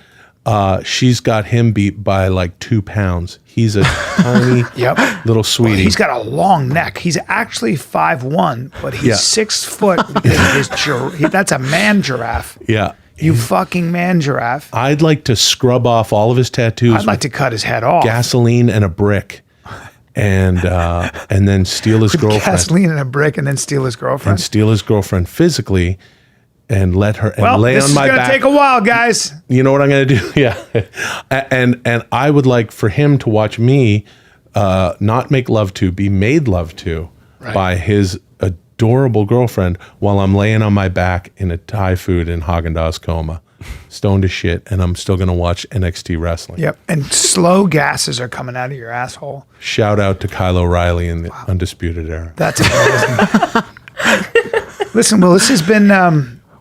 B: she's got him beat by like 2 pounds. He's a tiny
A: Yep.
B: little sweetie.
A: He's got a long neck. He's actually 5'1", but he's
B: Yeah.
A: 6 foot because that's a man giraffe.
B: yeah.
A: You fucking man giraffe.
B: I'd like to scrub off all of his tattoos
A: I'd like to cut his head off.
B: with gasoline and a brick, and then steal his girlfriend.
A: Gasoline and a brick, and then steal his girlfriend.
B: And steal his girlfriend physically, and let her and lay
A: this
B: on
A: is
B: my
A: gonna
B: back.
A: take a while, guys.
B: You know what I'm going to do? Yeah. And I would like for him to watch me not make love to, be made love to by his adorable girlfriend while I'm laying on my back in a Thai food in Haagen-Dazs coma, stoned to shit, and I'm still going to watch NXT wrestling.
A: Yep. And slow gases are coming out of your asshole.
B: Shout out to Kyle O'Reilly in the Undisputed Era.
A: That's amazing. Listen, Will, this has been.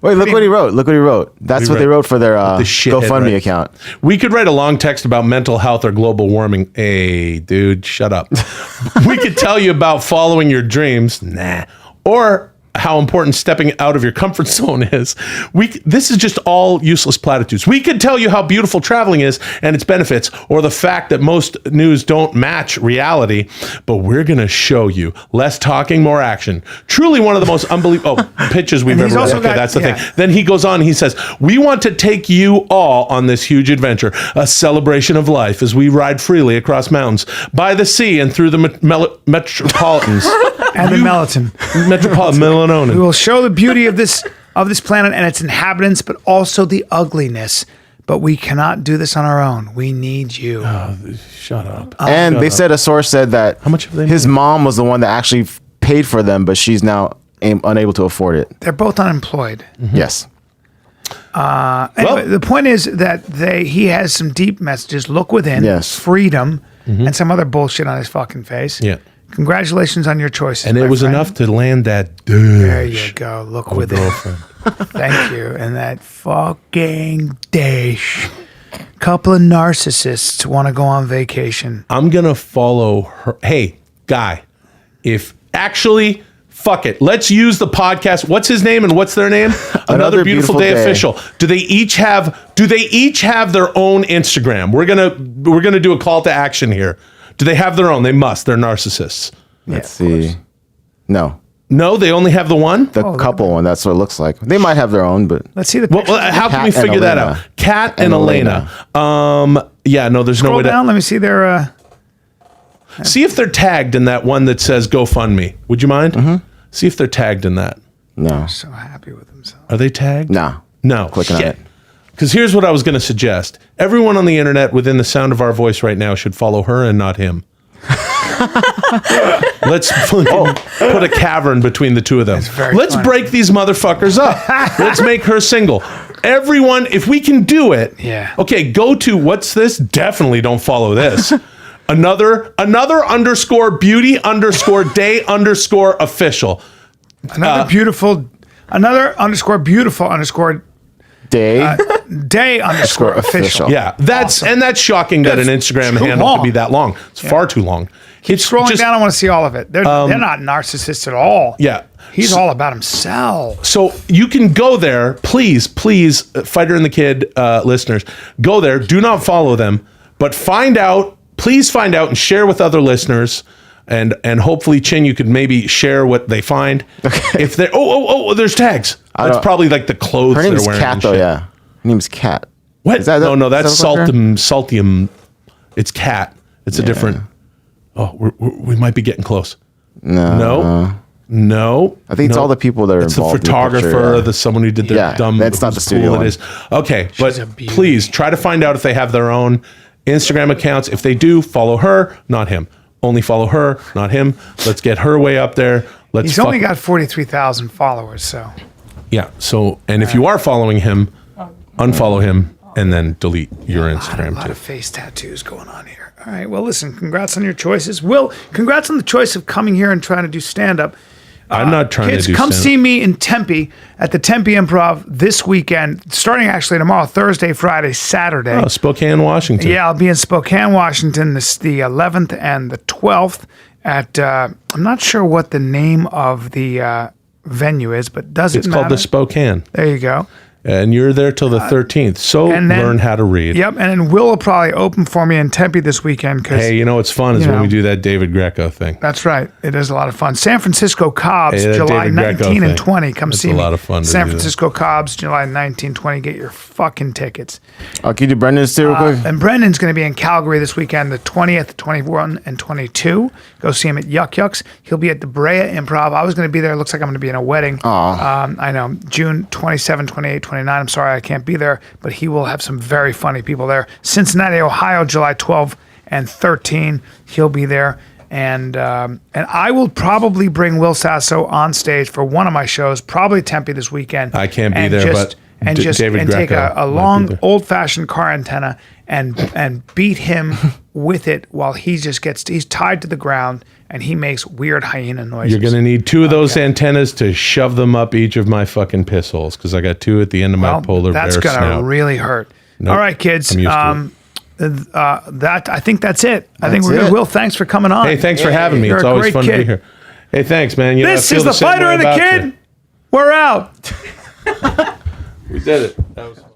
C: Wait, look what he wrote. Look what he wrote. That's what they wrote for their
B: the shithead,
C: GoFundMe
B: right?
C: account.
B: We could write a long text about mental health or global warming. Hey, dude, shut up. We could tell you about following your dreams. Nah. Or how important stepping out of your comfort zone is. This is just all useless platitudes. We could tell you how beautiful traveling is and its benefits, or the fact that most news don't match reality, but we're going to show you less talking, more action. Truly one of the most unbelievable pitches we've
A: he's
B: ever
A: also
B: read. Okay,
A: got-
B: that's the
A: yeah.
B: thing. Then he goes on, he says, we want to take you all on this huge adventure, a celebration of life as we ride freely across mountains, by the sea and through the metropolitans.
A: And the melatonin.
B: Metropolitan,
A: We
B: melatonin.
A: will show the beauty of this planet and its inhabitants, but also the ugliness. But we cannot do this on our own. We need you.
B: Shut up.
C: And they said a source said that
B: How much have they
C: his mom was the one that actually paid for them, but she's now unable to afford it.
A: They're both unemployed.
C: Yes.
A: Anyway, the point is that he has some deep messages. Look within.
C: Yes.
A: Freedom. And some other bullshit on his fucking face.
B: Yeah.
A: Congratulations on your choices.
B: And it
A: my
B: was
A: friend.
B: enough to land that
A: There you go. Look within.
B: girlfriend.
A: Thank you. And that fucking dash. Couple of narcissists want to go on vacation.
B: I'm going to follow her. Hey, guy, if actually, fuck it. Let's use the podcast. What's his name and what's their name? Another Beautiful Day official. Do they each have their own Instagram? We're going to do a call to action here. Do they have their own? They must. They're narcissists.
C: Let's see. No.
B: No, they only have the one?
C: The couple one, that's what it looks like. They might have their own, but
A: Let's see the
B: Well,
A: picture.
B: how can we
C: Kat and
B: figure that
C: Elena.
B: out? Kat and Elena. Yeah, no, there's no
A: Scroll
B: way
A: down.
B: to
A: Let me see their.
B: see if they're tagged in that one that says GoFundMe. Would you mind? See if they're tagged in that.
C: no.
A: So happy with themselves.
B: Are they tagged?
C: Nah.
B: No.
C: Clicking on it.
B: Because here's what I was going to suggest. Everyone on the internet within the sound of our voice right now should follow her and not him. Let's fucking put a cavern between the two of them.
A: very
B: Let's
A: funny.
B: break these motherfuckers up. Let's make her single. Everyone, if we can do it.
A: Yeah.
B: Okay, go to what's this? Definitely don't follow this. Another underscore beauty underscore day underscore official.
A: Another underscore beautiful underscore
C: Day_official.
B: Yeah, that's
A: Awesome.
B: and that's shocking that an
A: That's
B: Instagram
A: too
B: handle
A: long.
B: could be that long. It's far too long. It's
A: Scrolling
B: just-
A: down, I want to see all of it. They're not narcissists at all.
B: Yeah.
A: He's all about himself.
B: So you can go there, please, Fighter and the Kid listeners, go there. Do not follow them, but please find out and share with other listeners. And hopefully, Chin, you could maybe share what they find. Okay. If they there's tags. That's probably like the clothes
C: Her
B: they're
C: name's
B: wearing.
C: Kat,
B: and
C: though.
B: shit.
C: Yeah, her name's Kat.
B: What?
C: Is that-
B: No, that's
C: is that what they're-
B: Saltium. It's Cat. It's a different. Oh, we might be getting close. No.
C: I think it's all the people that are
B: It's the
C: involved in the
B: photographer,
C: picture, yeah.
B: the someone who did their
C: Yeah,
B: dumb.
C: that's not the
B: whose
C: studio
B: pool it
C: one.
B: is. Okay,
A: a
B: but
A: beauty.
B: please try to find out if they have their own Instagram accounts. If they do, follow her, not him. Only follow her, not him. Let's get her way up there.
A: He's only got 43,000 followers, so.
B: Yeah. So, and if you are following him, unfollow him and then delete your
A: A
B: Instagram
A: lot
B: too.
A: of face tattoos going on here. All right. Well, listen, congrats on your choices. Will, congrats on the choice of coming here and trying to do stand-up.
B: I'm not trying
A: Kids,
B: to do
A: come
B: stand-up.
A: see me in Tempe at the Tempe Improv this weekend, starting actually tomorrow, Thursday, Friday, Saturday.
B: Oh, Spokane, Washington.
A: Yeah, I'll be in Spokane, Washington, the 11th and the 12th at, I'm not sure what the name of the venue is, but doesn't
B: It's
A: matter.
B: called the Spokane.
A: There you go.
B: And you're there till the 13th. So
A: and then-
B: learn how to read.
A: Yep, and then Will probably open for me in Tempe this weekend because
B: Hey, you know what's fun is
A: You
B: when
A: know.
B: we do that David Greco thing.
A: that's right. It is a lot of fun. San Francisco Cobbs,
B: Hey, that
A: July
B: David Greco
A: 19 and
B: thing.
A: 20. Come
B: That's
A: see
B: a
A: me.
B: lot of fun to
A: San
B: do that.
A: Francisco Cobbs, July 19, 20. Get your fucking tickets.
C: Can you do Brendan's too, real quick?
A: And Brendan's going to be in Calgary this weekend, the 20th, 21, and 22. Go see him at Yuck Yucks. He'll be at the Brea Improv. I was going to be there. It looks like I'm going to be in a wedding. I know. June 27, 28, 29. I'm sorry I can't be there, but he will have some very funny people there. Cincinnati, Ohio, July 12 and 13. He'll be there. And I will probably bring Will Sasso on stage for one of my shows, probably Tempe this weekend.
B: I can't be
A: and
B: there,
A: just,
B: but
A: and just
B: David
A: and take
B: Greco might
A: a
B: be
A: long
B: there.
A: old-fashioned car antenna and beat him with it while he's tied to the ground and he makes weird hyena noises.
B: You're going to need two of those antennas to shove them up each of my fucking piss holes because I got two at the end of my polar
A: that's
B: bear
A: gonna
B: snout.
A: really hurt.
B: Nope,
A: All right, kids.
B: I'm used to
A: I think that's it. I think we're
C: That's
A: good.
C: it.
A: Will, thanks for coming on.
B: Hey, thanks for having me.
A: You're
B: It's
A: a
B: always
A: great
B: fun to be
A: kid.
B: here. Hey, thanks, man. You know, I
A: This
B: feel
A: is the
B: same
A: Fighter
B: way
A: and the
B: about
A: Kid.
B: you.
A: We're out.
B: We did it. That was fun.